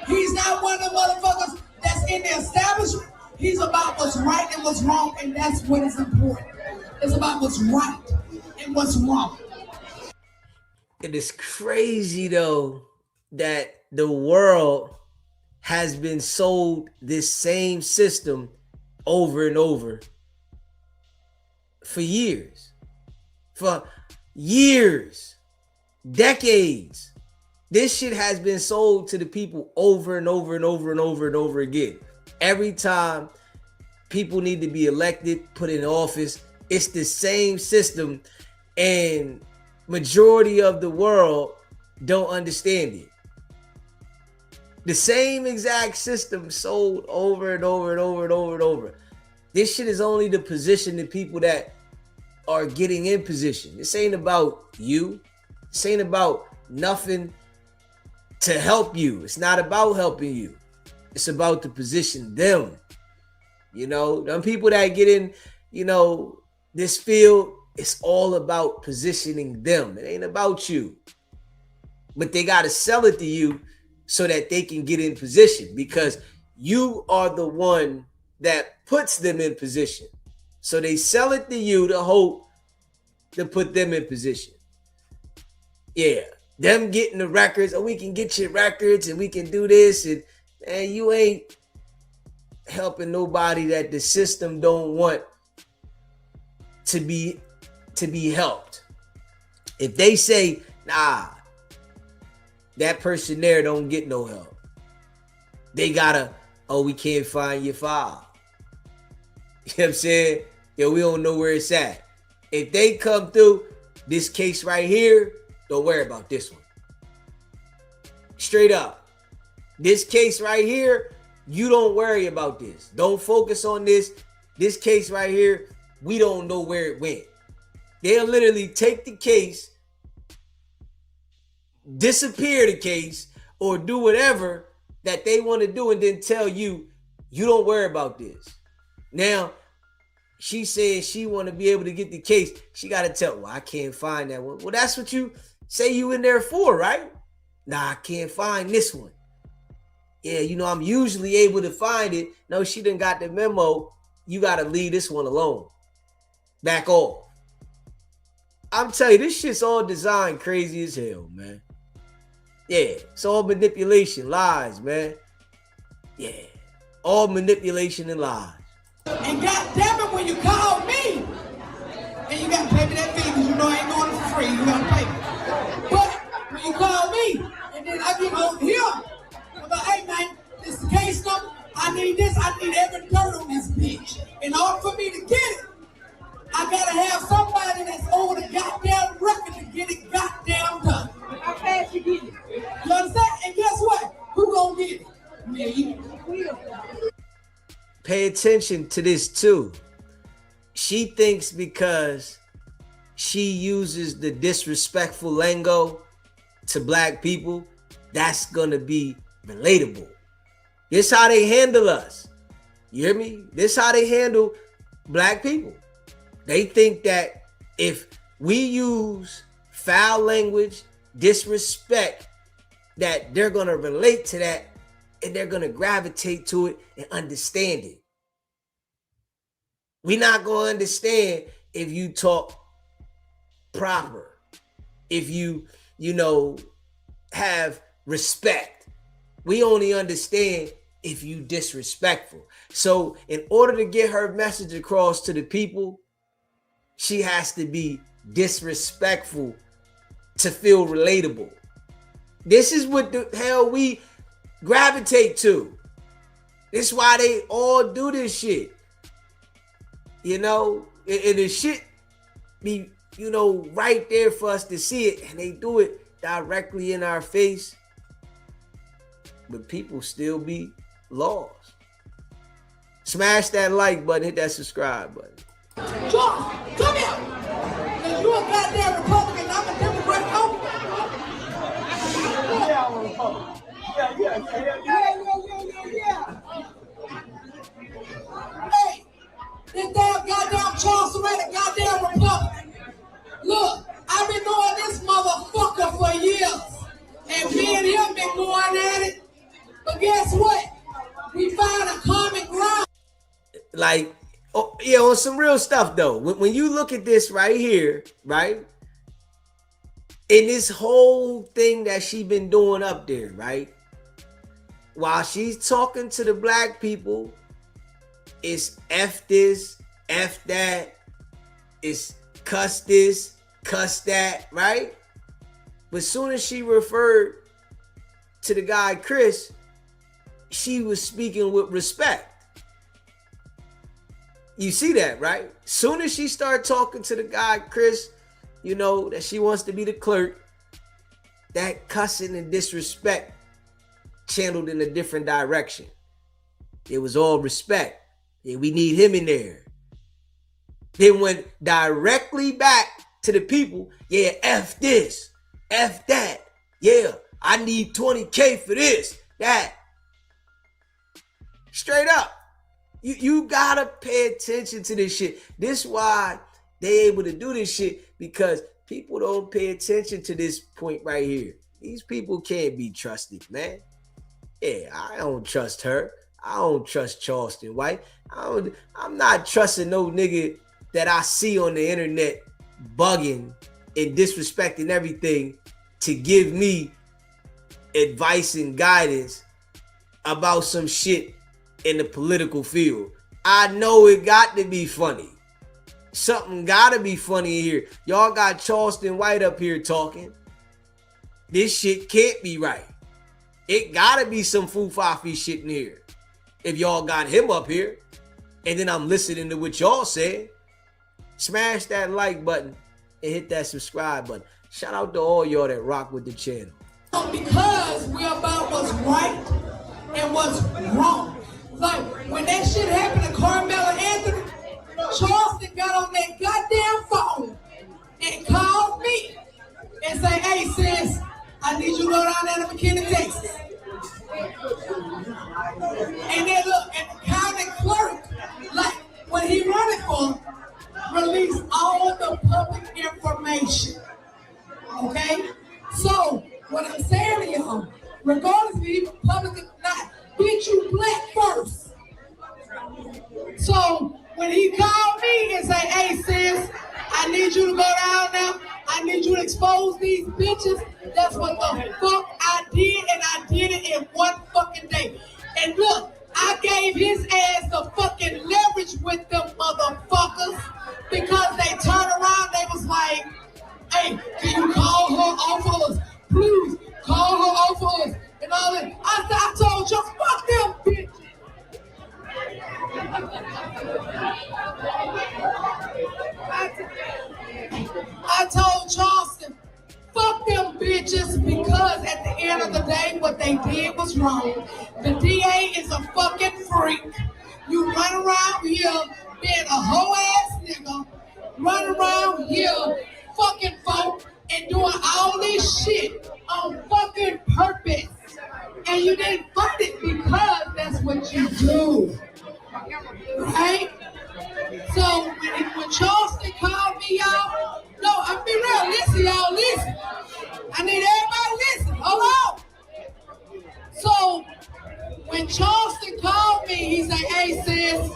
He's not one of the motherfuckers that's in the establishment. He's about what's right and what's wrong, and that's what is important. It's about what's right and what's wrong. It is crazy, though, that the world has been sold this same system over and over for years. For years, decades. This shit has been sold to the people over and over and over and over and over again. Every time people need to be elected, put in office, it's the same system, and majority of the world don't understand it. The same exact system sold over and over and over and over and over. This shit is only to position the people that are getting in position. This ain't about you. This ain't about nothing to help you. It's not about helping you. It's about to position them. You know, them people that get in, you know, this field, it's all about positioning them. It ain't about you. But they got to sell it to you so that they can get in position, because you are the one that puts them in position. So they sell it to you to hope to put them in position. Yeah. Them getting the records, oh, we can get your records and we can do this, and you ain't helping nobody that the system don't want to be helped. If they say, nah, that person there don't get no help, they gotta, oh, we can't find your file. You know what I'm saying? Yo, we don't know where it's at. If they come through this case right here, don't worry about this one. Straight up. This case right here, you don't worry about this. Don't focus on this. This case right here, we don't know where it went. They'll literally take the case, disappear the case, or do whatever that they want to do, and then tell you, you don't worry about this. Now, she says she want to be able to get the case. She got to tell, well, I can't find that one. Well, that's what you say you in there for, right? Nah, I can't find this one. Yeah, you know, I'm usually able to find it. No, she done got the memo. You got to leave this one alone. Back off. I'm telling you, this shit's all designed crazy as hell, man. Yeah, it's all manipulation, lies, man. Yeah, all manipulation and lies. And goddamn it, when you call me, and you got to pay me that fee, because you know I ain't doing it for free. You got to pay me. But when you call me, and then I get over here, I'm like, hey, man, this is the case number. I need this. I need every dirt on this bitch. In order for me to get it, I got to have somebody that's over the goddamn record to get it goddamn done. How fast you get it? You understand? And guess what? Who gonna get it? Me. Pay attention to this too. She thinks because she uses the disrespectful lingo to black people, that's gonna be relatable. This how they handle us. You hear me? This how they handle black people. They think that if we use foul language, disrespect, that they're gonna relate to that and they're gonna gravitate to it and understand it. We're not gonna understand if you talk proper, if you have respect. We only understand if you disrespectful. So in order to get her message across to the people, she has to be disrespectful to feel relatable. This is what the hell we gravitate to. This is why they all do this shit. And the shit be, right there for us to see it, and they do it directly in our face. But people still be lost. Smash that like button, hit that subscribe button. George, come here. Cause you a goddamn Republican, I'm a Democrat. Yeah, I'm a Republican. Yeah. Hey, this damn goddamn Charleston ain't a goddamn Republican. Look, I've been knowing this motherfucker for years. And me and him been going at it. But guess what? We found a common ground. Like, on some real stuff though. When you look at this right here, right? In this whole thing that she been doing up there, right? While she's talking to the black people, it's F this, F that, it's cuss this, cuss that, right? But soon as she referred to the guy Chris, she was speaking with respect. You see that, right? Soon as she started talking to the guy Chris, that she wants to be the clerk, that cussing and disrespect channeled in a different direction. It was all respect. Yeah, we need him in there. Then went directly back to the people. Yeah, F this, F that. Yeah, I need 20K for this, that. Straight up. You gotta pay attention to this shit. This why they able to do this shit, because people don't pay attention to this point right here. These people can't be trusted, man. Yeah, I don't trust her. I don't trust Charleston White. I'm not trusting no nigga that I see on the internet bugging and disrespecting everything to give me advice and guidance about some shit in the political field. I know it got to be funny. Something gotta be funny here. Y'all got Charleston White up here talking. This shit can't be right. It gotta be some foo-fafi shit in here. If y'all got him up here, and then I'm listening to what y'all said. Smash that like button and hit that subscribe button. Shout out to all y'all that rock with the channel. Because we're about what's right and what's wrong. Like, when that shit happened to Carmelo Anthony, Charleston got on that goddamn phone and called me and say, hey, sis, I need you to go down there to McKinney, Texas. And then look, and the county clerk, like, when he running for, released all the public information. Okay? So, what I'm saying to y'all, regardless if he's public or not, bitch, you black first. So when he called me and say, hey sis, I need you to go down there, I need you to expose these bitches, that's what the fuck I did, and I did it in one fucking day. And look, I gave his ass the fucking leverage with them motherfuckers, because they turned around, they was like, hey, can you call her off of us? Please, call her off of us. And all that. I told you, fuck them bitches. I told Charleston, fuck them bitches, because at the end of the day, what they did was wrong. The DA is a fucking freak. You run around here being a hoe ass nigga, run around here when Charleston called me, y'all, no, I'm be real. Listen, y'all, listen. I need everybody listen. Hold on. So when Charleston called me, he said, "Hey, sis,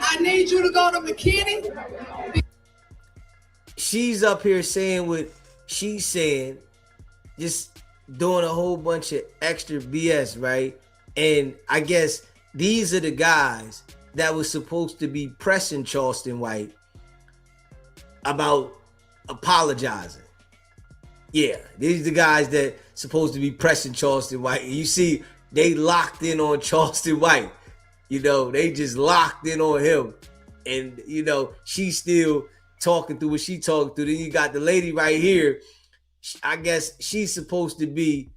I need you to go to McKinney." She's up here saying what she's saying, just doing a whole bunch of extra BS, right? And I guess these are the guys that was supposed to be pressing Charleston White about apologizing. Yeah, these are the guys that supposed to be pressing Charleston White. And you see, they locked in on Charleston White. You know, they just locked in on him. And, you know, she's still talking through what she talking through. Then you got the lady right here. I guess she's supposed to be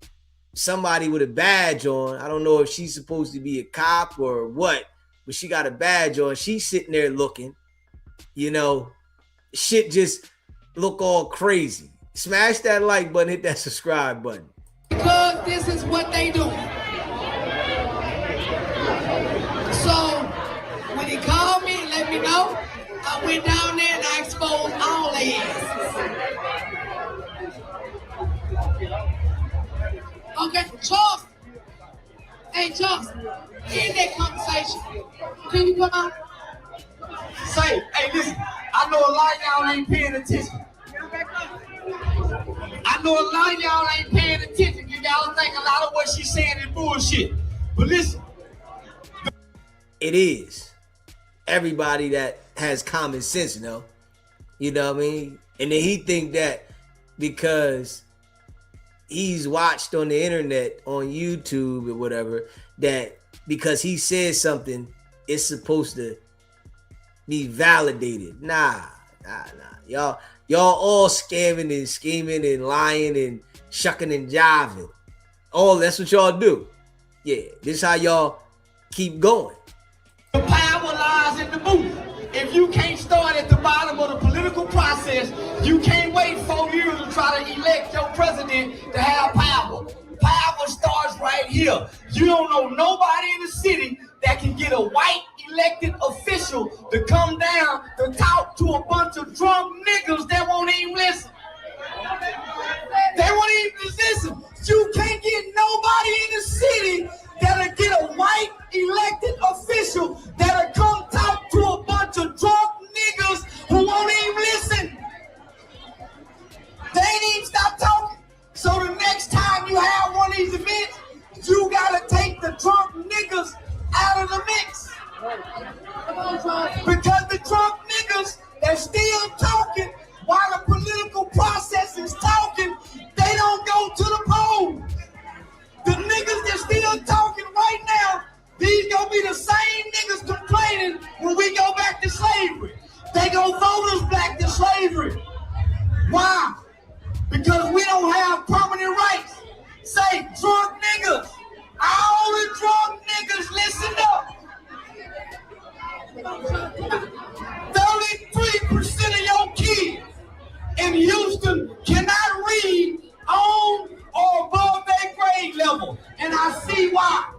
somebody with a badge on. I don't know if she's supposed to be a cop or what, but she got a badge on. She's sitting there looking, you know, shit just look all crazy. Smash that like button, hit that subscribe button. Because this is what they do. So when he called me and let me know, I went down there and I exposed all their asses. Okay, Charles. Hey, Charles, in that conversation, can you come out? Say, hey, listen, I know a lot of y'all ain't paying attention. I know a lot of y'all ain't paying attention. Y'all think a lot of what she's saying is bullshit. But listen. It is. Everybody that has common sense, you know. You know what I mean? And then he think that because he's watched on the internet, on YouTube or whatever, that because he says something, it's supposed to be validated. Nah. Y'all all scamming and scheming and lying and shucking and jiving. Oh, that's what y'all do. Yeah, this is how y'all keep going. The power lies in the booth. If you can't start at the bottom of the political process, you can't wait 4 years to try to elect your president to have power. Power starts right here. You don't know nobody in the city that can get a white elected official to come down to talk to a bunch of drunk niggas that won't even listen. They won't even listen. You can't get nobody in the city that'll get a white elected official that'll come talk to a bunch of drunk niggas who won't even listen. They ain't even stop talking. So the next time you have one of these events, you gotta take the drunk niggas out of the mix. Because the drunk niggas that's still talking while the political process is talking, they don't go to the polls. The niggas that's still talking right now, these gonna be the same niggas complaining when we go back to slavery. They gonna vote us back to slavery. Why? Because we don't have permanent rights. Say, drunk niggas. All the drunk niggas, listen up. 33% of your kids in Houston cannot read on or above their grade level. And I see why.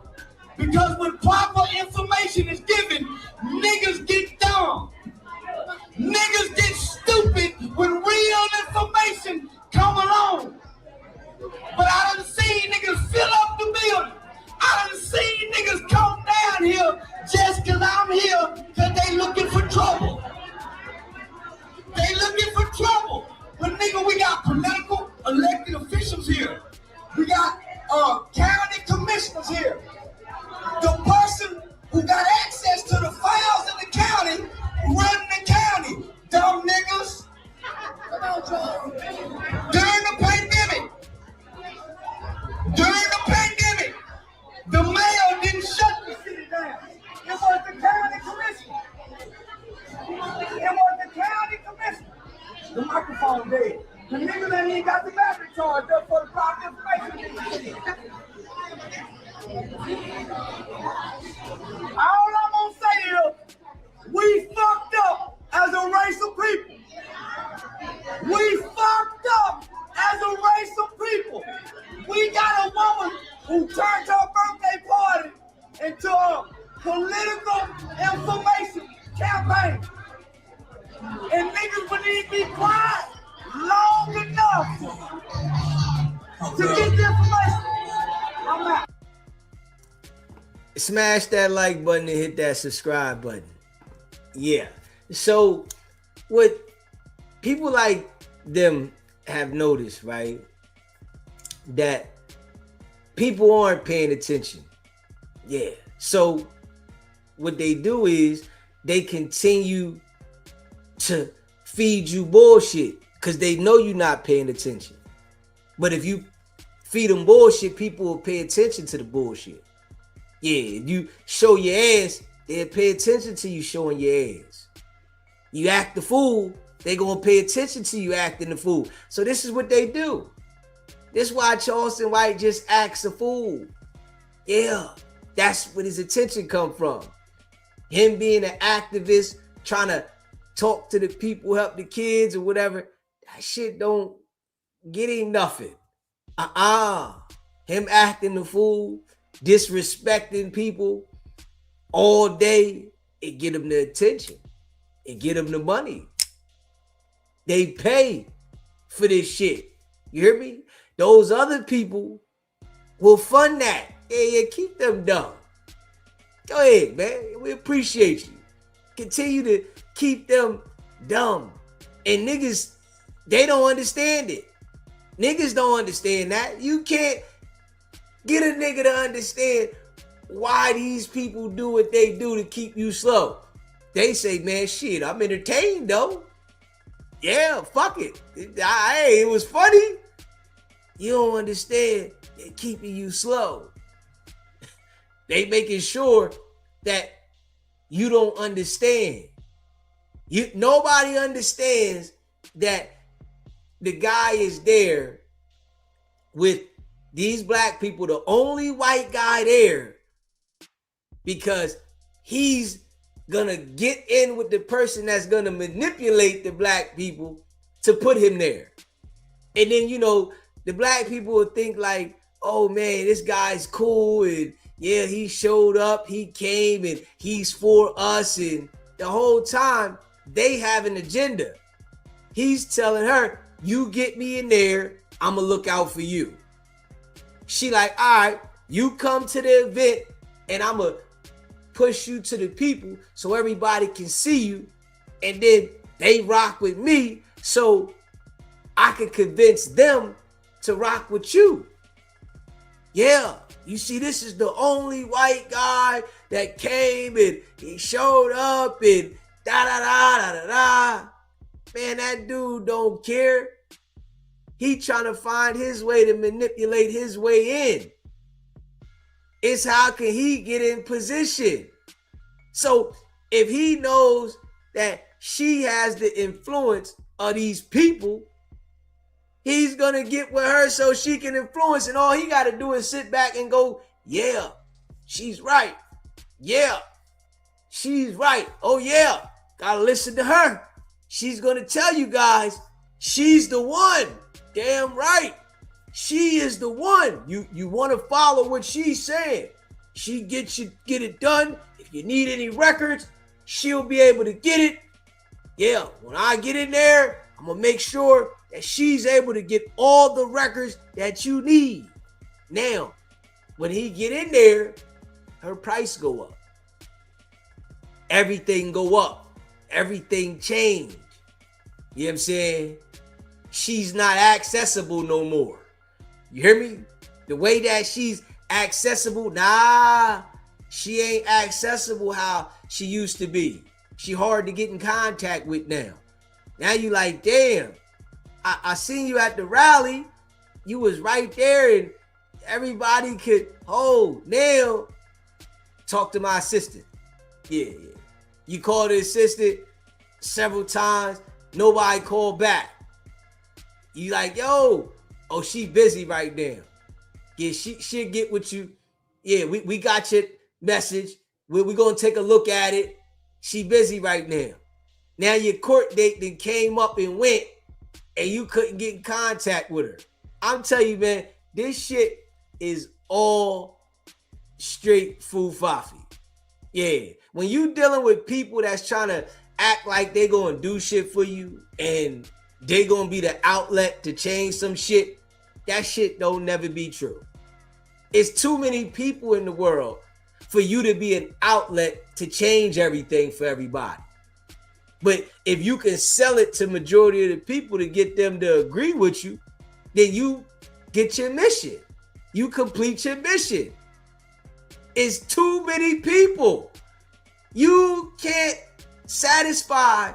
Because when proper information is given, niggas get dumb. Niggas get stupid when real information come along. But I done seen niggas fill up the building. I done seen niggas come down here just cause I'm here cause they looking for trouble. They looking for trouble. But nigga, we got political elected officials here. We got county commissioners here. The person who got access to the files in the county running the county. Dumb niggas. During the pandemic, the mayor didn't shut the city down. It was the county commissioner. The microphone dead. The nigga that ain't got the battery charged up for the proper information. All I'm gonna say is, we fucked up as a race of people. We fucked up as a race of people. We got a woman who turned her birthday party into a political information campaign. people need to be quiet long enough to get the information. I'm out. Smash that like button and hit that subscribe button. Yeah. So what people like them have noticed, right? That people aren't paying attention. Yeah. So what they do is they continue to feed you bullshit because they know you're not paying attention. But if you feed them bullshit, people will pay attention to the bullshit. Yeah, if you show your ass, they'll pay attention to you showing your ass. You act the fool, they're gonna pay attention to you acting the fool. So this is what they do. This is why Charleston White just acts a fool. Yeah, that's where his attention come from. Him being an activist, trying to talk to the people, help the kids or whatever. That shit don't get him nothing. Him acting the fool, disrespecting people all day, it get him the attention. It get him the money. They pay for this shit. You hear me? Those other people will fund that. Yeah, keep them dumb. Go ahead, man. We appreciate you. Continue to keep them dumb. And niggas, they don't understand it. Niggas don't understand that. You can't get a nigga to understand why these people do what they do to keep you slow. They say, man, shit, I'm entertained though. Yeah, fuck it. Hey, it was funny. You don't understand. They're keeping you slow. They making sure that you don't understand. Nobody understands that the guy is there with these black people, the only white guy there, because he's gonna get in with the person that's gonna manipulate the black people to put him there. And then, the black people will think like, oh man, this guy's cool, and yeah, he showed up, he came, and he's for us, and the whole time they have an agenda. He's telling her, you get me in there, I'ma look out for you. She like, all right, you come to the event and I'ma push you to the people so everybody can see you, and then they rock with me so I can convince them to rock with you. Yeah, you see, this is the only white guy that came and he showed up and da-da-da-da-da-da. Man, that dude don't care. He trying to find his way to manipulate his way in. It's how can he get in position? So if he knows that she has the influence of these people, he's going to get with her so she can influence, and all he got to do is sit back and go, yeah, she's right. Yeah, she's right. Oh yeah, got to listen to her. She's going to tell you guys she's the one. Damn right. She is the one. You want to follow what she's saying. She get it done. If you need any records, she'll be able to get it. Yeah, when I get in there, I'm going to make sure that she's able to get all the records that you need. Now, when he get in there, her price go up. Everything go up. Everything change. You know what I'm saying? She's not accessible no more. You hear me? The way that she's accessible, nah, she ain't accessible how she used to be. She hard to get in contact with now. Now you like, damn, I seen you at the rally. You was right there and everybody could, now talk to my assistant. Yeah. You called the assistant several times. Nobody called back. You like, yo, she busy right now. Yeah, she'll get with you. Yeah, we got your message. We're going to take a look at it. She busy right now. Now your court date then came up and went, and you couldn't get in contact with her. I'm telling you, man, this shit is all straight foo-fafi. Yeah, when you dealing with people that's trying to act like they gonna do shit for you and they gonna be the outlet to change some shit, that shit don't never be true. It's too many people in the world for you to be an outlet to change everything for everybody. But if you can sell it to majority of the people to get them to agree with you, then you get your mission. You complete your mission. It's too many people. You can't satisfy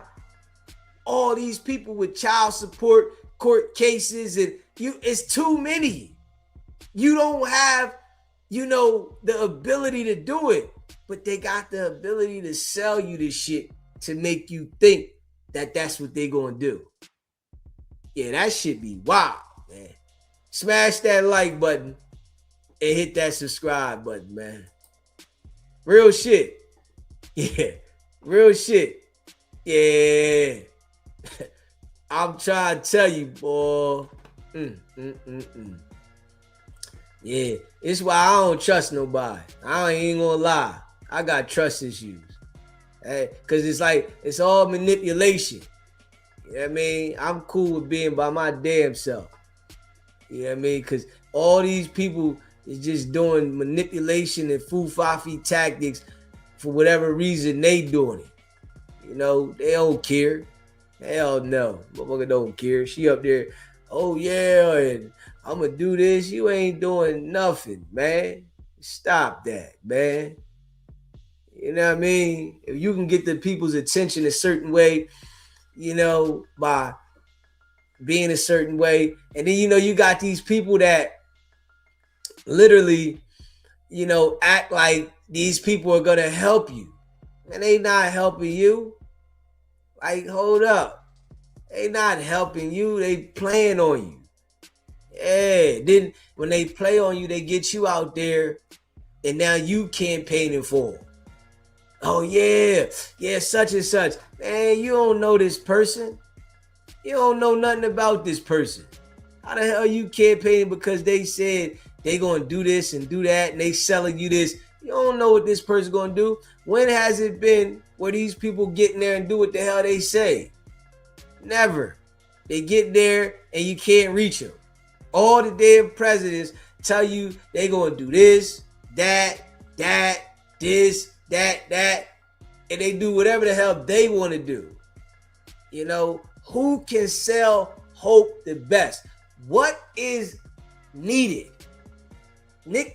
all these people with child support, court cases, and it's too many. You don't have, the ability to do it, but they got the ability to sell you this shit to make you think that that's what they gonna do. Yeah, that shit be wild, man. Smash that like button and hit that subscribe button, man. Real shit. Yeah, real shit. Yeah. I'm trying to tell you, boy. Yeah, it's why I don't trust nobody. I ain't gonna lie. I got trust issues. Because it's all manipulation. You know what I mean? I'm cool with being by my damn self. You know what I mean? Because all these people is just doing manipulation and foo-fafi tactics for whatever reason they doing it. They don't care. Hell no. Motherfucker don't care. She up there, oh yeah, and I'm going to do this. You ain't doing nothing, man. Stop that, man. You know what I mean? If you can get the people's attention a certain way, by being a certain way, and then, you got these people that literally, act like these people are going to help you. And they not helping you. Like, hold up. They not helping you. They playing on you. Yeah. Then when they play on you, they get you out there and now you campaigning for them. Oh, yeah, such and such. Man, you don't know this person. You don't know nothing about this person. How the hell you campaigning because they said they going to do this and do that and they selling you this? You don't know what this person going to do. When has it been where these people get in there and do what the hell they say? Never. They get there and you can't reach them. All the damn presidents tell you they going to do this, that, this, that, and they do whatever the hell they want to do. Who can sell hope the best? What is needed?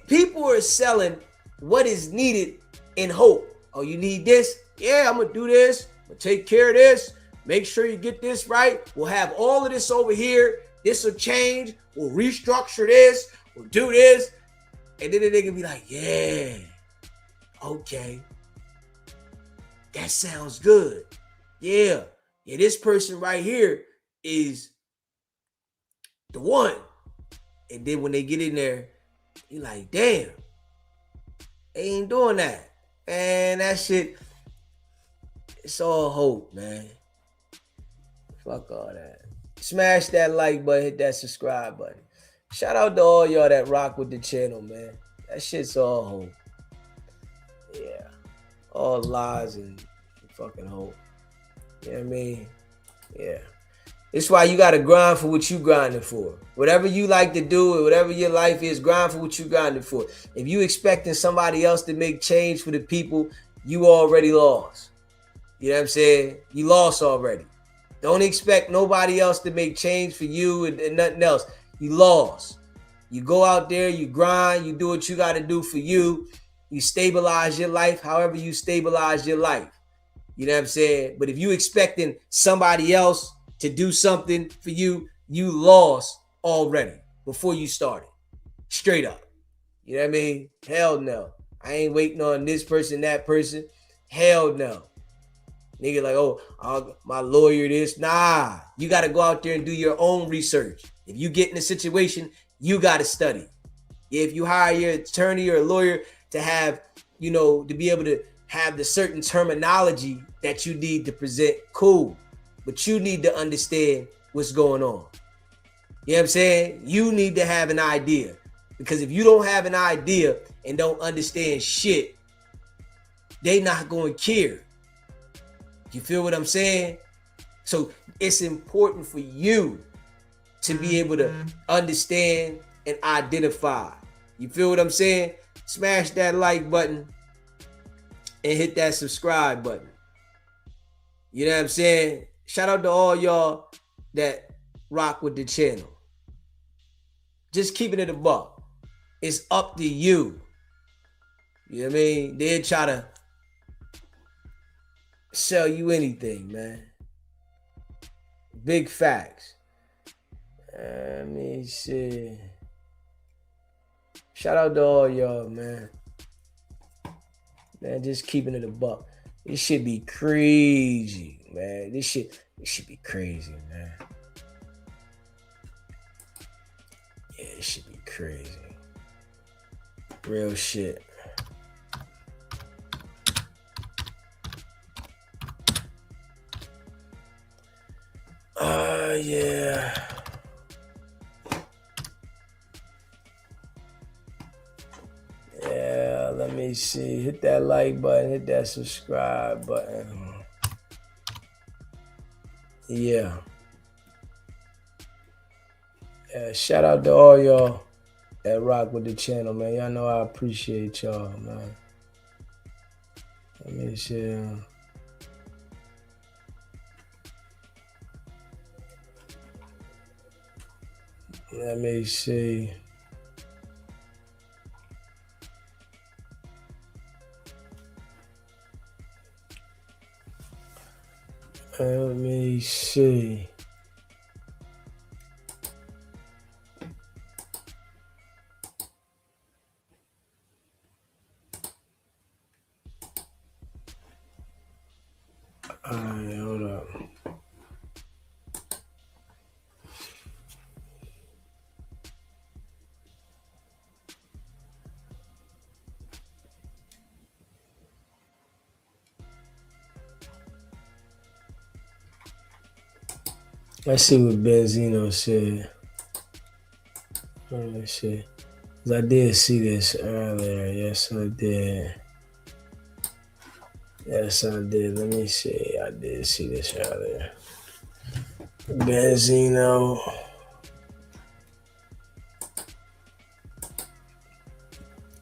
People are selling what is needed in hope. Oh, you need this? Yeah, I'm going to do this. I'm going to take care of this. Make sure you get this right. We'll have all of this over here. This will change. We'll restructure this. We'll do this. And then they can be like, yeah, okay. That sounds good. Yeah, this person right here is the one. And then when they get in there, you're like, damn, they ain't doing that. Man, that shit, it's all hope, man. Fuck all that. Smash that like button, hit that subscribe button. Shout out to all y'all that rock with the channel, man. That shit's all hope. Yeah. All lies and fucking hope. You know what I mean? Yeah. It's why you got to grind for what you grinding for. Whatever you like to do and whatever your life is, grind for what you grinding for. If you expecting somebody else to make change for the people, you already lost. You know what I'm saying? You lost already. Don't expect nobody else to make change for you and nothing else. You lost. You go out there, you grind, you do what you got to do for you. You stabilize your life however you stabilize your life. You know what I'm saying? But if you expecting somebody else to do something for you, you lost already before you started. Straight up. You know what I mean? Hell no. I ain't waiting on this person, that person. Hell no. Nigga like, oh, my lawyer this. Nah, you got to go out there and do your own research. If you get in a situation, you got to study. If you hire your attorney or a lawyer to have, to be able to have the certain terminology that you need to present, cool. But you need to understand what's going on. You know what I'm saying? You need to have an idea. Because if you don't have an idea and don't understand shit, they not going to care. You feel what I'm saying? So it's important for you to be able to understand and identify. You feel what I'm saying? Smash that like button and hit that subscribe button. You know what I'm saying? Shout out to all y'all that rock with the channel. Just keeping it a buck. It's up to you. You know what I mean? They'll try to sell you anything, man. Big facts. Let me see. Shout out to all y'all, man. Man, just keeping it a buck. This should be crazy, man. This should be crazy, man. Yeah, it should be crazy. Real shit. Yeah. Yeah, let me see. Hit that like button, hit that subscribe button. Yeah. Shout out to all y'all that rock with the channel, man. Y'all know I appreciate y'all, man. Let me see. Let me see. Let me see. All right, hold up. Let's see what Benzino said. Let me see. I did see this earlier. Yes, I did. Yes, I did. Let me see. I did see this earlier. Benzino.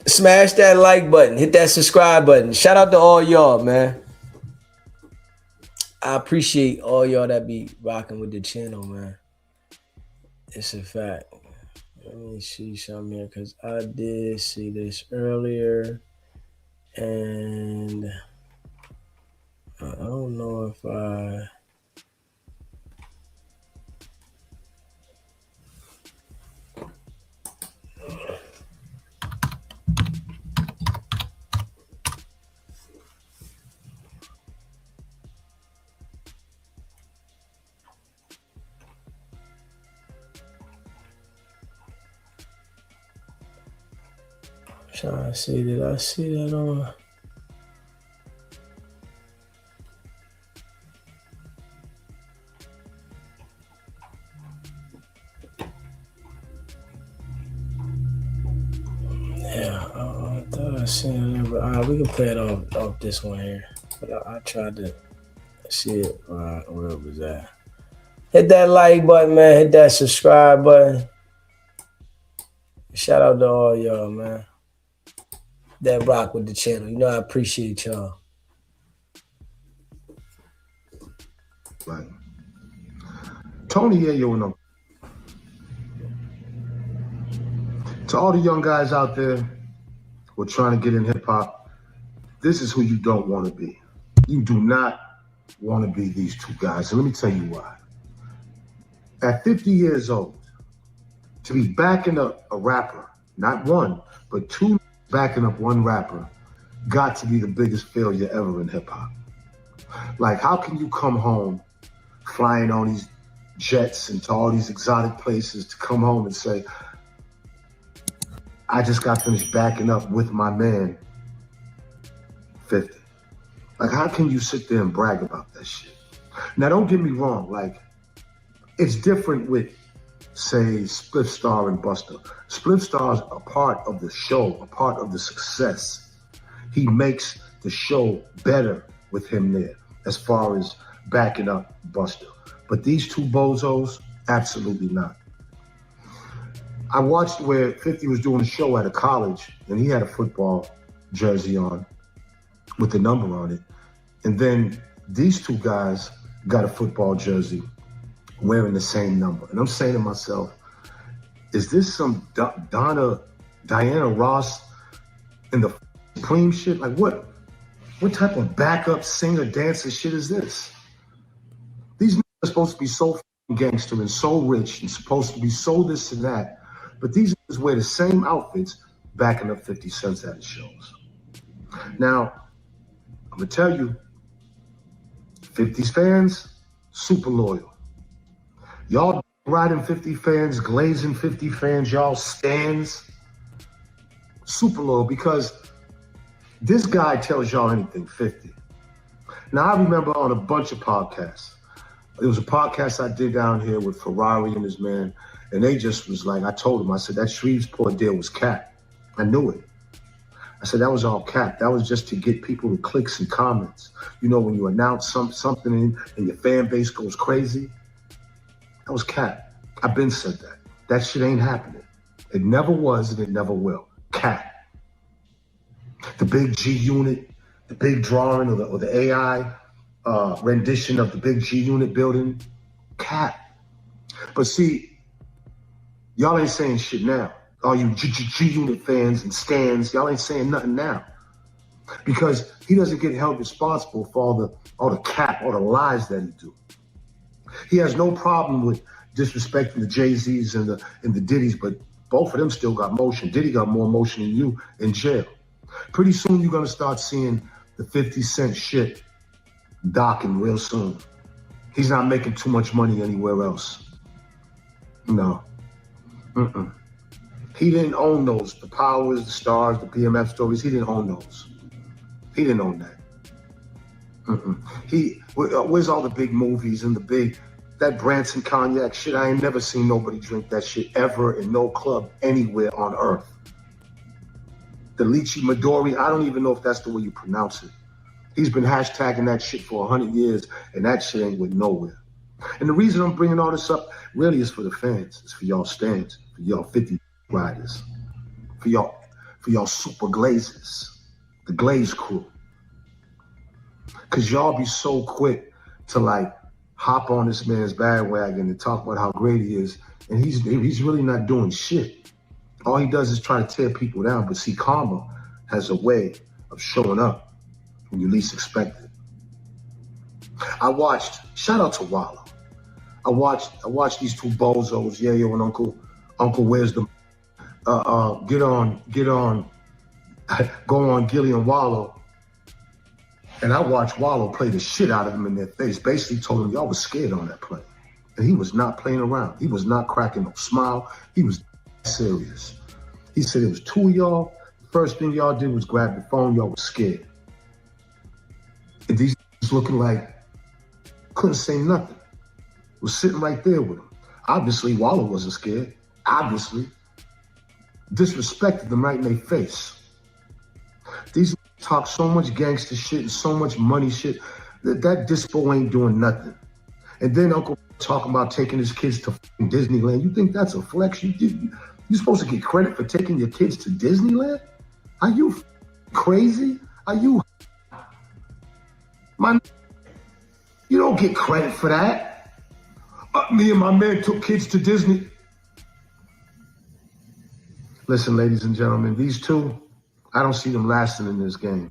Smash that like button. Hit that subscribe button. Shout out to all y'all, man. I appreciate all y'all that be rocking with the channel, man. It's a fact. Let me see something here because I did see this earlier. And I don't know if I... Trying to see, did I see that on? Yeah, I thought I seen it, but we can play it off this one here. But I tried to see it where it was at. Hit that like button, man. Hit that subscribe button. Shout out to all y'all, man. That rock with the channel. You know I appreciate y'all. Right. Tony, Yayo and Uncle. To all the young guys out there who are trying to get in hip hop, this is who you don't want to be. You do not want to be these two guys. And let me tell you why. At 50 years old, to be backing up a rapper, not one, but two backing up one rapper, got to be the biggest failure ever in hip hop. Like, how can you come home flying on these jets into all these exotic places to come home and say, I just got finished backing up with my man, 50. Like, how can you sit there and brag about that shit? Now, don't get me wrong. Like, it's different with, say, Spliff Star and Busta. Spliff Star's a part of the show, a part of the success. He makes the show better with him there. as far as backing up Buster. But these two bozos, absolutely not. I watched where 50 was doing a show at a college, and he had a football jersey on with the number on it. And then these two guys got a football jersey wearing the same number. And I'm saying to myself, is this some Diana Ross in the Supreme shit? Like what type of backup singer, dancer shit is this? These niggas are supposed to be so gangster and so rich and supposed to be so this and that, but these niggas wear the same outfits backing up 50 Cent at his shows. Now, I'm gonna tell you, 50's fans, super loyal. Y'all riding 50 fans, glazing 50 fans, y'all stands, super loyal, because this guy tells y'all anything, 50. Now, I remember on a bunch of podcasts, there was a podcast I did down here with Ferrari and his man, and they just was like, I told him, I said, that Shreveport deal was cap. I knew it. I said, that was all cap. That was just to get people to clicks and comments. You know, when you announce something and your fan base goes crazy, that was cap. I've been said that. That shit ain't happening. It never was and it never will. Cap. The big G unit, the big drawing or the AI rendition of the big G unit building, cap. But see, y'all ain't saying shit now. All you G unit fans and stands, y'all ain't saying nothing now. Because he doesn't get held responsible for all the cap, all the lies that he do. He has no problem with disrespecting the Jay-Z's and the Diddy's, but both of them still got motion. Diddy got more motion than you in jail. Pretty soon you're gonna start seeing the 50 Cent shit docking real soon. He's not making too much money anywhere else. No. He didn't own those. The Powers, the Stars, the BMF stories, he didn't own those. He didn't own that. Where's all the big movies and that Branson cognac shit? I ain't never seen nobody drink that shit ever in no club anywhere on earth. The Lychee Midori, I don't even know if that's the way you pronounce it. He's been hashtagging that shit for 100 years, and that shit ain't went nowhere. And the reason I'm bringing all this up really is for the fans. It's for y'all stands, for y'all 50 riders, for y'all super glazers, the glaze crew. Cause y'all be so quick to like hop on this man's bandwagon and talk about how great he is, and he's really not doing shit. All he does is try to tear people down. But see, karma has a way of showing up when you least expect it. Shout out to Walla. I watched these two bozos, Yayo and Uncle. Uncle wears the go on Gilly and Wallow. And I watched Wallow play the shit out of them in their face. Basically told them y'all was scared on that play. And he was not playing around. He was not cracking no smile. He was serious. He said it was two of y'all. The first thing y'all did was grab the phone. Y'all was scared. And these looking like couldn't say nothing. Was sitting right there with him. Obviously, Wallow wasn't scared. Obviously. Disrespected them right in their face. These talk so much gangster shit and so much money shit that dispo ain't doing nothing. And then Uncle talking about taking his kids to Disneyland. You think that's a flex? You're supposed to get credit for taking your kids to Disneyland? Are you crazy? Are you? You don't get credit for that. Me and my man took kids to Disney. Listen, ladies and gentlemen, these two, I don't see them lasting in this game.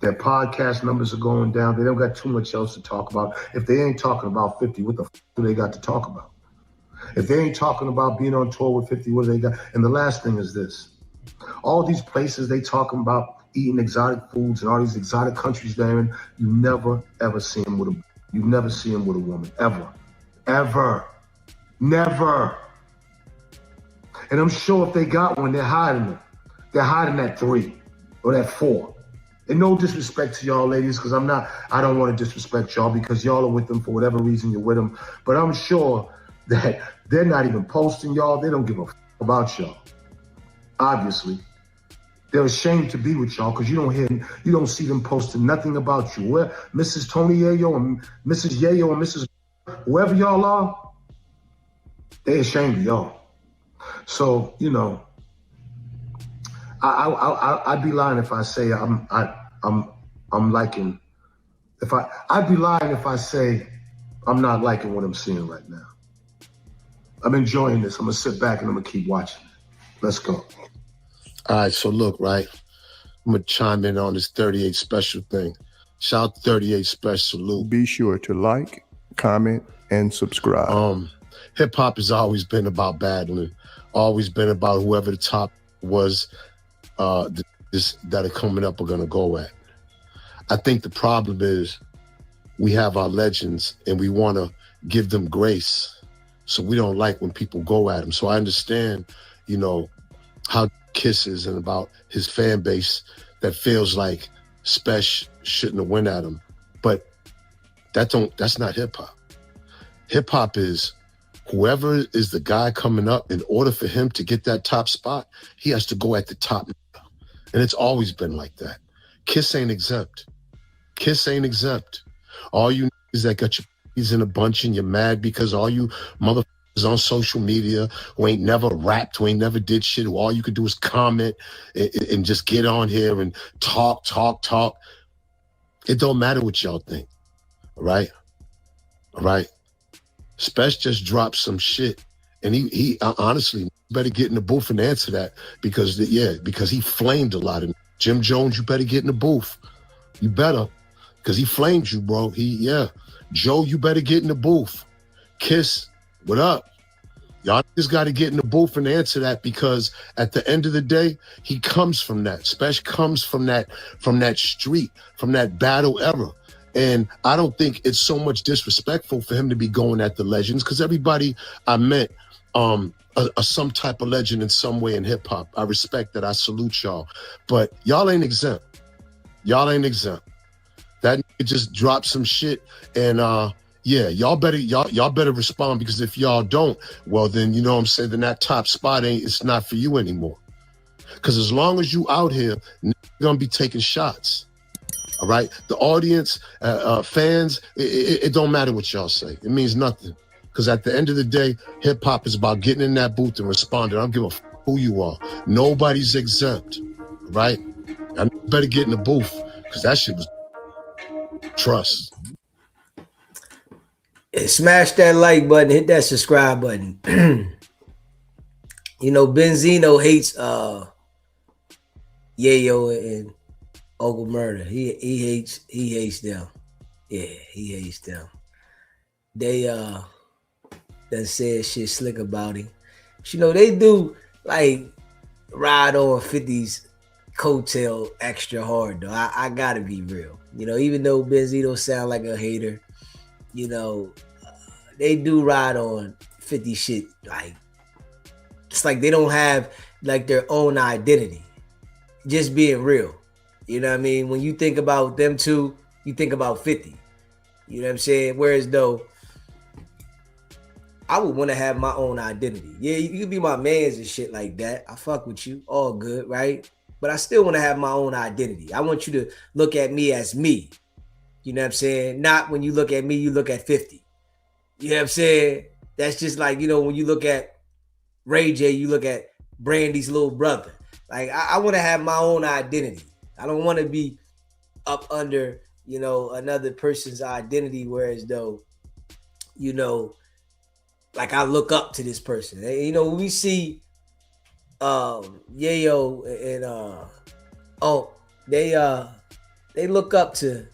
Their podcast numbers are going down. They don't got too much else to talk about. If they ain't talking about 50, what the do they got to talk about? If they ain't talking about being on tour with 50, what do they got? And the last thing is this. All these places they talking about eating exotic foods and all these exotic countries they're in, you never, ever see them with a woman, ever. Ever. Never. And I'm sure if they got one, they're hiding it. They're hiding that 3 or that 4. And no disrespect to y'all ladies, because I don't want to disrespect y'all because y'all are with them for whatever reason you're with them. But I'm sure that they're not even posting y'all. They don't give a about y'all. Obviously. They're ashamed to be with y'all because you don't see them posting nothing about you. Where Mrs. Tony Yayo and Mrs. Yayo and Mrs. whoever y'all are, they ashamed of y'all. So, you know, I'd be lying if I say I'm liking. I'd be lying if I say I'm not liking what I'm seeing right now. I'm enjoying this. I'm gonna sit back and I'm gonna keep watching. Let's go. All right, so look, right? I'm gonna chime in on this 38 special thing. Shout out to 38 special, Luke. Be sure to like, comment, and subscribe. Hip hop has always been about battling, always been about whoever the top was that are coming up are gonna go at. I think the problem is we have our legends and we want to give them grace, so we don't like when people go at them. So I understand, you know, how Kiss is and about his fan base that feels like Spesh shouldn't have went at him, but that's not hip hop. Hip hop is whoever is the guy coming up. In order for him to get that top spot, he has to go at the top, and it's always been like that. Kiss ain't exempt. Kiss ain't exempt. All you niggas that got your in a bunch and you're mad because all you motherfuckers on social media who ain't never rapped, who ain't never did shit, who all you could do is comment and just get on here and talk. It don't matter what y'all think, all right? All right? Spesh just dropped some shit, and he honestly better get in the booth and answer that because he flamed a lot. And Jim Jones, you better get in the booth. You better, because he flamed you, bro. Joe, you better get in the booth. Kiss, what up? Y'all just got to get in the booth and answer that, because at the end of the day, he comes from that. Spesh comes from that street, from that battle era. And I don't think it's so much disrespectful for him to be going at the legends, because everybody I met some type of legend in some way in hip hop. I respect that. I salute y'all. But y'all ain't exempt. Y'all ain't exempt. That nigga just dropped some shit, and y'all better respond, because if y'all don't, well then, you know what I'm saying, then that top spot it's not for you anymore. Because as long as you out here, you're gonna be taking shots. All right, the audience, fans, it don't matter what y'all say. It means nothing. Because at the end of the day, hip hop is about getting in that booth and responding. I don't give a who you are. Nobody's exempt. Right? I better get in the booth, because that shit was trust. Smash that like button, hit that subscribe button. You know, Benzino hates Yayo and Uncle Murder. He hates them. Yeah, he hates them. They done said shit slick about him. But, you know, they do like ride on 50's coattail extra hard though. I gotta be real. You know, even though Benzino sound like a hater, you know, they do ride on 50 shit. Like, it's like they don't have like their own identity. Just being real. You know what I mean? When you think about them two, you think about 50. You know what I'm saying? Whereas though, I would want to have my own identity. Yeah, you can be my mans and shit like that. I fuck with you. All good, right? But I still want to have my own identity. I want you to look at me as me. You know what I'm saying? Not when you look at me, you look at 50. You know what I'm saying? That's just like, you know, when you look at Ray J, you look at Brandy's little brother. Like, I want to have my own identity. I don't want to be up under, you know, another person's identity, whereas though, you know, like I look up to this person. And, you know, we see Yayo and they look up to,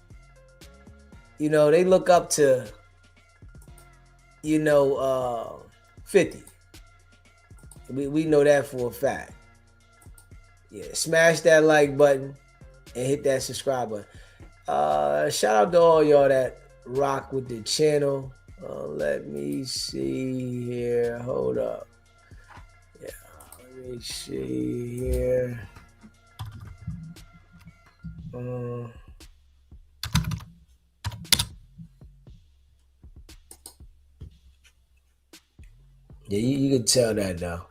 you know, 50. We know that for a fact. Yeah, smash that like button and hit that subscribe button. Shout out to all y'all that rock with the channel. Let me see here. Hold up. Yeah, let me see here. Yeah, you can tell that now.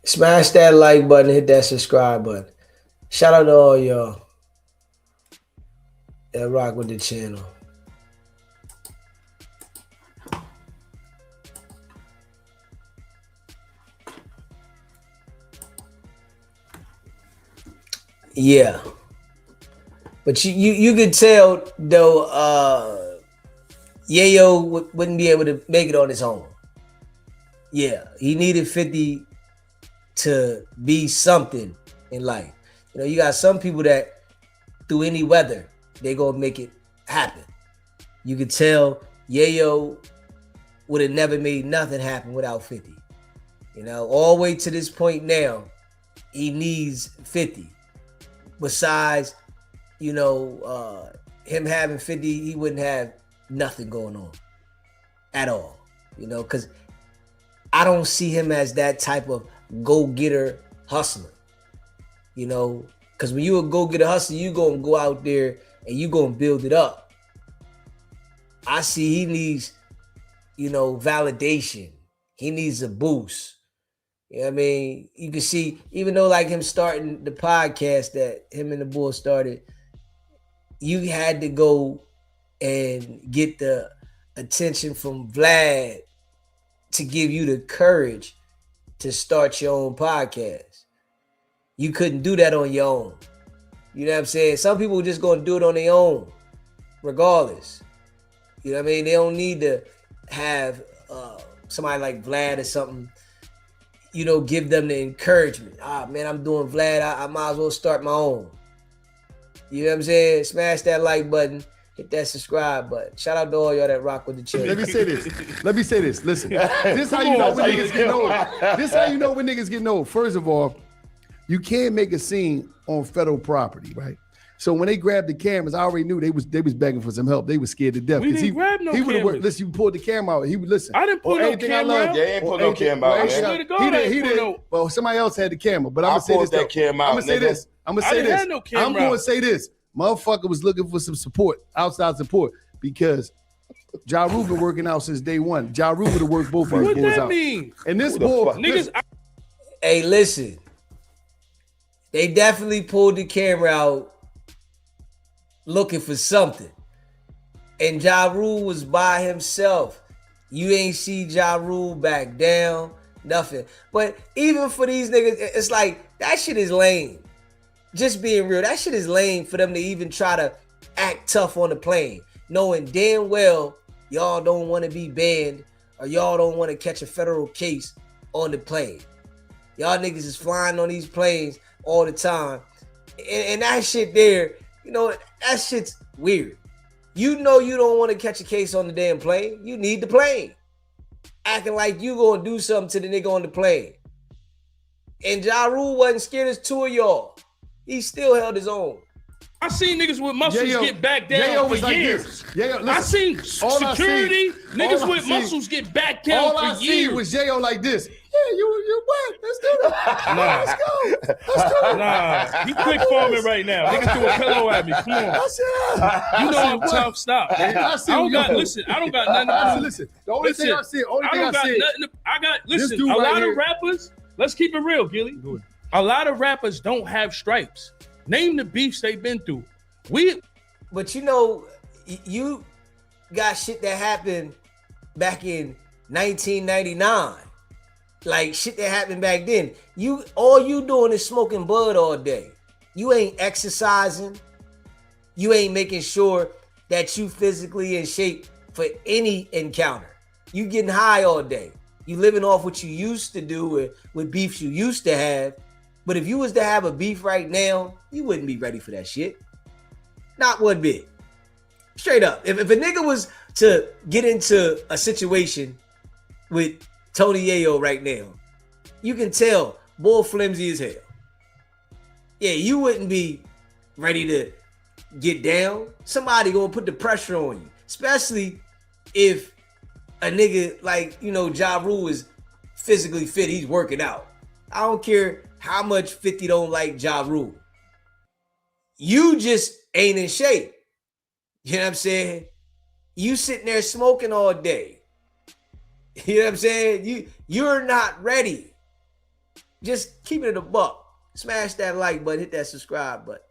Smash that like button, hit that subscribe button. Shout out to all y'all that rock with the channel. Yeah. But you could tell though Yayo wouldn't be able to make it on his own. Yeah, he needed 50 to be something in life. You know, you got some people that through any weather, they gonna make it happen. You could tell Yayo would have never made nothing happen without 50. You know, all the way to this point now, he needs 50. Besides, you know, him having 50, he wouldn't have nothing going on at all. You know, because I don't see him as that type of go-getter hustler. You know, because when you a go-getter hustler, you gonna go out there and you gonna build it up. I see he needs, you know, validation. He needs a boost. You know what I mean? You can see, even though like him starting the podcast that him and the boy started, you had to go and get the attention from Vlad to give you the courage to start your own podcast. You couldn't do that on your own. You know what I'm saying? Some people just gonna do it on their own, regardless. You know what I mean? They don't need to have somebody like Vlad or something, you know, give them the encouragement. Ah, man, I'm doing Vlad. I might as well start my own. You know what I'm saying? Smash that like button. Hit that subscribe button. Shout out to all y'all that rock with the channel. Let me say this. Listen. This how you know when niggas getting old. This how you know when niggas getting old. First of all, you can't make a scene on federal property, right? So when they grabbed the cameras, I already knew they was begging for some help. They was scared to death. We didn't grab no cameras. Listen, you pulled the camera out. He would listen. I didn't pull no camera out. They ain't pull no camera out, man. He did. Well, somebody else had the camera. But I'm gonna say this. I'm gonna say this. I'm gonna say this. Motherfucker was looking for some support, outside support, because Ja Rule been working out since day one. Ja Rule would have worked both of these boys out. What that mean? And this boy, niggas. Hey, listen. They definitely pulled the camera out looking for something. And Ja Rule was by himself. You ain't see Ja Rule back down, nothing. But even for these niggas, it's like, that shit is lame. Just being real, that shit is lame for them to even try to act tough on the plane, knowing damn well y'all don't want to be banned or y'all don't want to catch a federal case on the plane. Y'all niggas is flying on these planes all the time. And that shit there, you know, that shit's weird. You know you don't want to catch a case on the damn plane. You need the plane. Acting like you gonna do something to the nigga on the plane. And Ja Rule wasn't scared as two of y'all. He still held his own. I seen niggas with muscles get back down for years. I seen security, niggas with muscles get back down for years. All I seen was Yayo like this. Yeah, you what? Let's do that. Nah. Let's go. Nah, he quick farming right now. Niggas threw a pillow at me. Come on. You know I'm tough. Stop. I don't got nothing. Listen. The only thing I see, listen, a lot of rappers, let's keep it real, Gilly. A lot of rappers don't have stripes. Name the beefs they've been through. But you know, you got shit that happened back in 1999. Like shit that happened back then. All you doing is smoking bud all day. You ain't exercising. You ain't making sure that you physically in shape for any encounter. You getting high all day. You living off what you used to do with beefs you used to have. But if you was to have a beef right now, you wouldn't be ready for that shit. Not one bit. Straight up. If a nigga was to get into a situation with Tony Yayo right now, you can tell bull flimsy as hell. Yeah, you wouldn't be ready to get down. Somebody gonna put the pressure on you. Especially if a nigga like, you know, Ja Rule is physically fit, he's working out. I don't care how much 50 don't like Ja Rule. You just ain't in shape. You know what I'm saying? You sitting there smoking all day. You know what I'm saying? You're not ready. Just keep it a buck. Smash that like button, hit that subscribe button.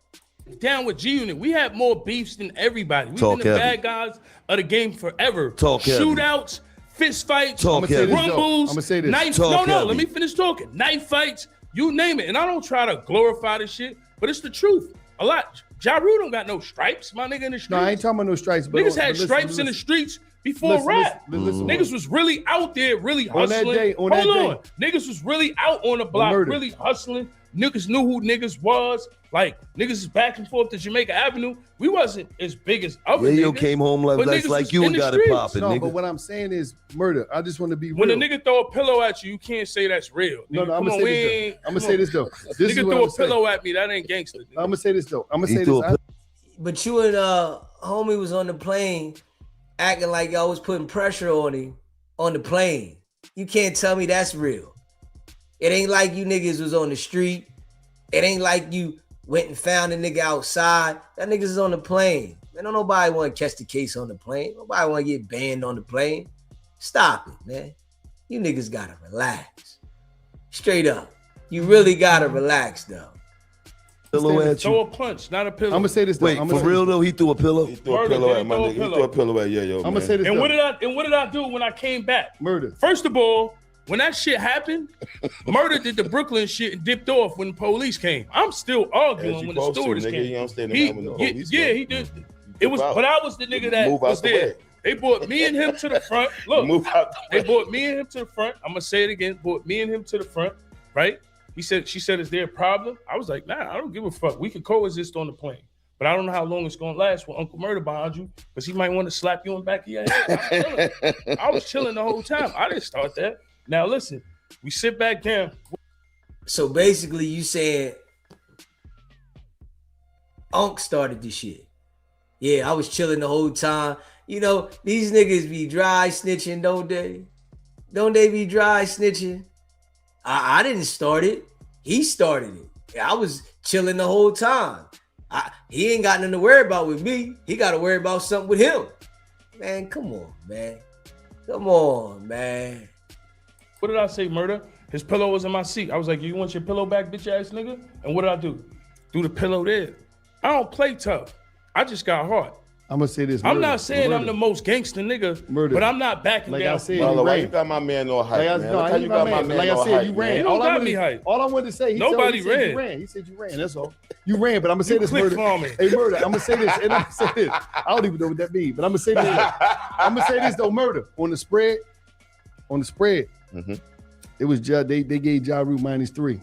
Down with G-Unit. We have more beefs than everybody. We've Talk been the heavy. bad guys of the game forever. Talk heavy. Shootouts, fist fights, Talk heavy. rumbles, I'ma say this. knife. Talk No, heavy. let me finish talking. Knife fights, you name it. And I don't try to glorify this shit, but it's the truth. A lot. Ja Rule don't got no stripes, my nigga, in the streets. No, I ain't talking about no stripes. But Niggas had stripes in the streets before rap. Niggas was really out there, really On that hustling. day- on that Hold day. on. Niggas was really out on the block, murder. really hustling. Niggas knew who niggas was. Like, niggas is back and forth to Jamaica Avenue. We wasn't as big as other Yayo niggas. came home like but that's niggas like was you in and the got it streets. popping, No, nigga. but what I'm saying is murder. I just want to be real. When a nigga throw a pillow at you, you can't say that's real. No, Nigga, no, I'm come gonna on, say we this ain't- though. I'm gonna come say on. this though. This is Nigga what throw I'm a saying. pillow at me, that ain't gangster. I'm gonna say this though. I'm gonna He say threw this. a But you and homie was on the plane acting like y'all was putting pressure on him on the plane. You can't tell me that's real. It ain't like you niggas was on the street. It ain't like you went and found a nigga outside. That niggas is on the plane. Man, don't nobody want to catch the case on the plane. Nobody want to get banned on the plane. Stop it, man. You niggas gotta relax. Straight up. You really gotta relax, though. Pillow at Throw you. a punch, not a pillow. I'm gonna say this though. Wait, I'm for gonna say real this. though, he threw a pillow. He threw a Murder, pillow man, at my throw a nigga. He pillow. threw a pillow at Yayo, I'm gonna man. say this And though. what did I do when I came back? Murder. First of all, when that shit happened, Murder did the Brooklyn shit and dipped off when the police came. I'm still As arguing you when the supposed to, stewardess nigga. came. You don't stay in the He- man when the yeah, police yeah, come. he did. It was, out. but I was the nigga that Move out was the there. way. They brought me and him to the front. Look, Move out the they way. brought me and him to the front. I'm gonna say it again. Brought me and him to the front, right? She said, is there a problem? I was like, nah, I don't give a fuck. We can coexist on the plane. But I don't know how long it's gonna last with Uncle Murder behind you, because he might want to slap you on the back of your head. I was chilling the whole time. I didn't start that. Now listen, we sit back down. So basically, you saying Unc started this shit. Yeah, I was chilling the whole time. You know, these niggas be dry snitching, don't they? Don't they be dry snitching? I didn't start it. He started it. I was chilling the whole time. He ain't got nothing to worry about with me. He got to worry about something with him. Man, come on, man. Come on, man. What did I say, Murder? His pillow was in my seat. I was like, you want your pillow back, bitch ass nigga? And what did I do? Threw the pillow there. I don't play tough. I just got heart. I'm gonna say this. I'm murder. not saying I'm Murder. the most gangster nigga, Murder. but I'm not backing Like down. I said, Brother, you why ran. you got my man on hype, Like I, man? no, Look I how ain't you my got my man. man Like I on said, hype, you man. ran. You All don't I got me wanted, hype. all I wanted to say, he Nobody told me, he said you ran. ran. He said you ran. That's all. You ran, but I'm gonna say You this, click murder. farming. Hey, murder. I'm gonna say this, and I'm gonna say this. I don't even know what that means, but I'm gonna say this. I'm gonna say this though, murder on the spread. On the spread, it was they gave Ja Rule -3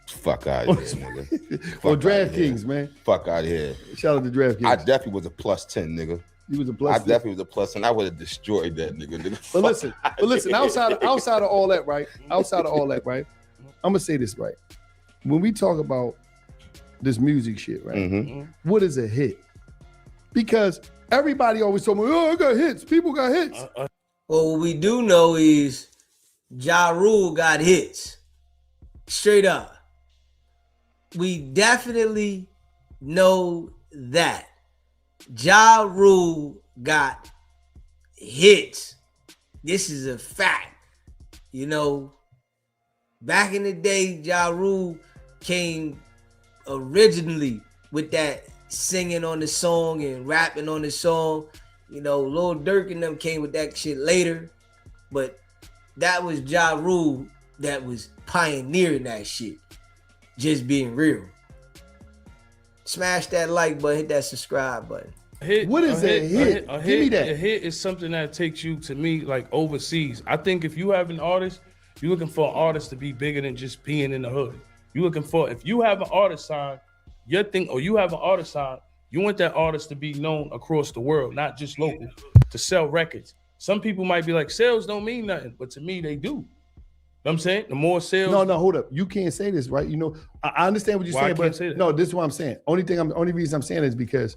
Fuck out of here, nigga. on DraftKings, man. Fuck out of here. Shout out to DraftKings. I definitely was a +10, nigga. You was a I plus. definitely was a +10. I would have destroyed that nigga. But listen. Outside of all that, right? Outside of all that, right? I'm gonna say this right. When we talk about this music shit, right? What is a hit? Because everybody always told me, "Oh, I got hits. People got hits." Well, what we do know is Ja Rule got hits. Straight up. We definitely know that. Ja Rule got hits. This is a fact. You know, back in the day, Ja Rule came originally with that singing on the song and rapping on the song. You know, Lil Durk and them came with that shit later. But that was Ja Rule that was pioneering that shit. Just being real. Smash that like button, hit that subscribe button. What is a hit? Give me that. A hit is something that takes you, to me, like overseas. I think if you have an artist, you're looking for an artist to be bigger than just being in the hood. You're looking for, if you have an artist sign, you want that artist to be known across the world, not just local, to sell records. Some people might be like, sales don't mean nothing, but to me, they do. You know what I'm saying? The more sales. No, hold up. You can't say this, right? You know, I understand what you're Why I saying, can't but say that? no, this is what I'm saying. Only reason I'm saying is because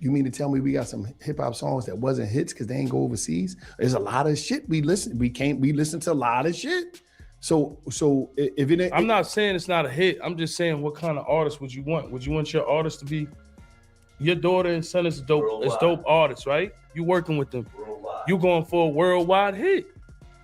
you mean to tell me we got some hip hop songs that wasn't hits because they ain't go overseas? There's a lot of shit we listen to a lot of shit. So if it ain't, I'm not saying it's not a hit. I'm just saying, what kind of artist would you want? Would you want your artist to be, your daughter and son is dope artists, right? You working with them. You going for a worldwide hit.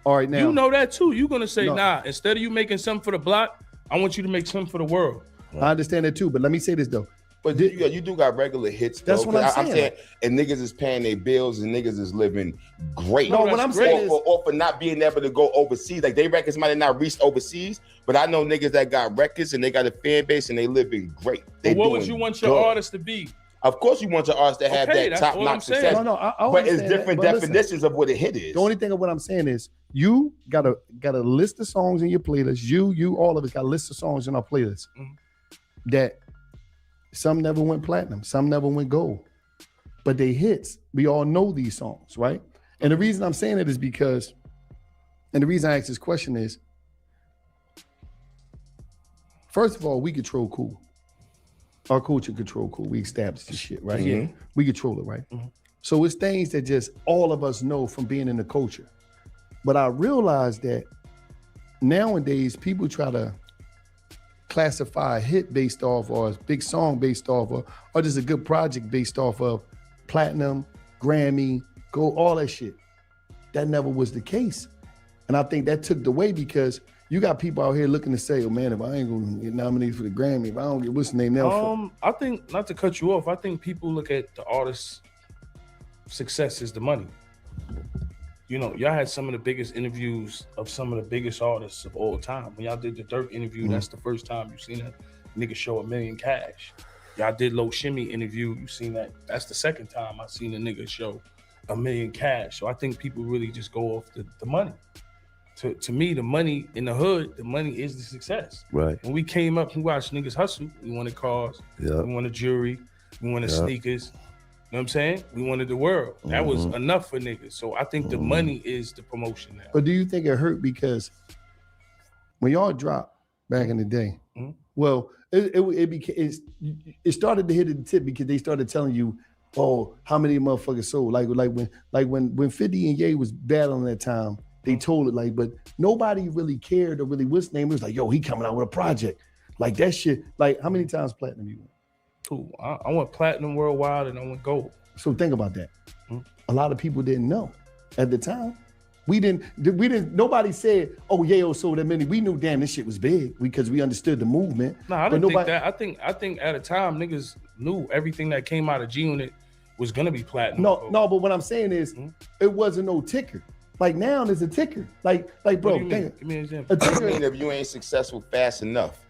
All right, now You know that too. You're gonna say, No. nah, instead of you making something for the block, I want you to make something for the world. I understand that too, but let me say this though. But you do got regular hits. That's though, what I'm 'cause saying, like- and niggas is paying their bills and niggas is living great. No, what I'm saying is- or for not being able to go overseas. Like they records might have not reached overseas, but I know niggas that got records and they got a fan base and they living great. They But what would doing you want your good. artist to be? Of course, you want your artist to have Okay, that that's top all I'm notch saying. success. No, I but it's understand that, different but listen. definitions of what a hit is. The only thing of what I'm saying is you got a list of songs in your playlist. You, all of us got a list of songs in our playlist that some never went platinum, some never went gold, but they hits. We all know these songs, right? And the reason I'm saying it is because, and the reason I asked this question is, first of all, we control cool. Our culture control cool. We established this shit, right? Yeah. We control it, right? So it's things that just all of us know from being in the culture. But I realized that nowadays people try to classify a hit based off or a big song based off or just a good project based off of platinum, Grammy, gold, all that shit. That never was the case. And I think that took the way because you got people out here looking to say, oh man, if I ain't gonna get nominated for the Grammy, if I don't get what's the name now? I think, not to cut you off, I think people look at the artist's success as the money. You know, y'all had some of the biggest interviews of some of the biggest artists of all time. When y'all did the Dirk interview, that's the first time you seen a nigga show $1 million cash. Y'all did Low Shimmy interview, you seen that. That's the second time I seen a nigga show $1 million cash. So I think people really just go off the money. To me, the money in the hood, the money is the success. Right. When we came up, we watched niggas hustle. We wanted cars, Yeah. we wanted jewelry, we wanted Yeah. sneakers. You know what I'm saying? We wanted the world. That was enough for niggas. So I think the money is the promotion now. But do you think it hurt because when y'all dropped back in the day, well, it started to hit at the tip because they started telling you, oh, how many motherfuckers sold? Like when 50 and Ye was battling that time, they told it like, but nobody really cared or really what's his name. It was like, yo, he coming out with a project. Like that shit. Like how many times platinum you went? Cool. I went platinum worldwide and I went gold. So think about that. A lot of people didn't know at the time. We didn't. Nobody said, "Oh, Yayo sold that many." We knew, damn, this shit was big because we understood the movement. No, I didn't think that. I think at a time niggas knew everything that came out of G Unit was gonna be platinum. No. But what I'm saying is, it wasn't no ticker. Like now, there's a ticker. Like, bro, What do you mean? think Give me an example. I mean, if you ain't successful fast enough.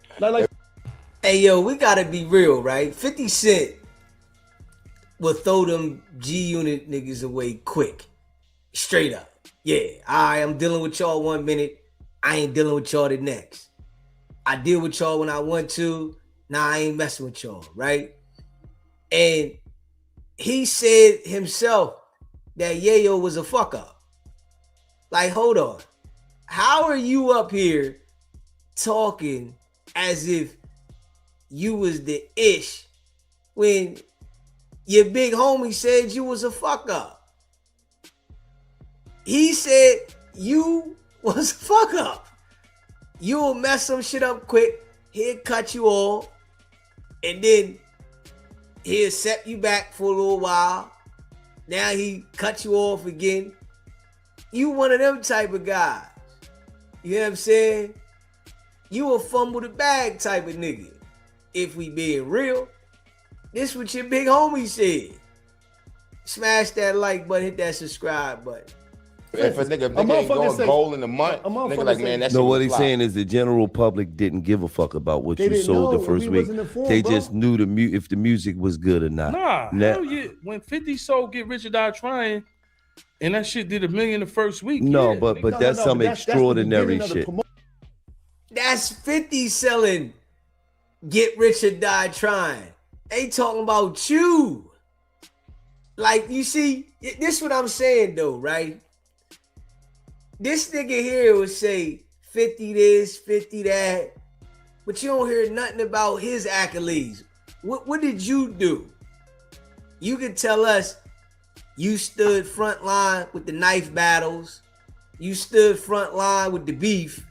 Hey, yo, we gotta be real, right? 50 Cent will throw them G-Unit niggas away quick. Straight up. Yeah, I'm dealing with y'all 1 minute. I ain't dealing with y'all the next. I deal with y'all when I want to. Nah, I ain't messing with y'all, right? And he said himself that Yayo was a fuck up. Like, hold on. How are you up here talking as if you was the ish when your big homie said you was a fuck up? He said you was a fuck up. You'll mess some shit up quick. He'll cut you off. And then he'll set you back for a little while. Now he cut you off again. You one of them type of guys. You know what I'm saying? You a fumble the bag type of nigga. If we being real, this what your big homie said. Smash that like button, hit that subscribe button. If a nigga ain't going gold in a month, nigga like, man, that shit No, what was he's fly. saying is the general public didn't give a fuck about what They you didn't sold know. the first We week. wasn't informed, They bro. just knew if the music was good or not. Nah, Now- hell yeah. When 50 sold Get Rich or Die Trying, and that shit did $1 million the first week. No, yeah, but nigga. that's some extraordinary shit. That's 50 selling Get Rich or Die Trying. They talking about you. Like, you see, this what I'm saying though, right? This nigga here would say 50 this, 50 that, but you don't hear nothing about his accolades. What did you do? You could tell us you stood front line with the knife battles. You stood front line with the beef.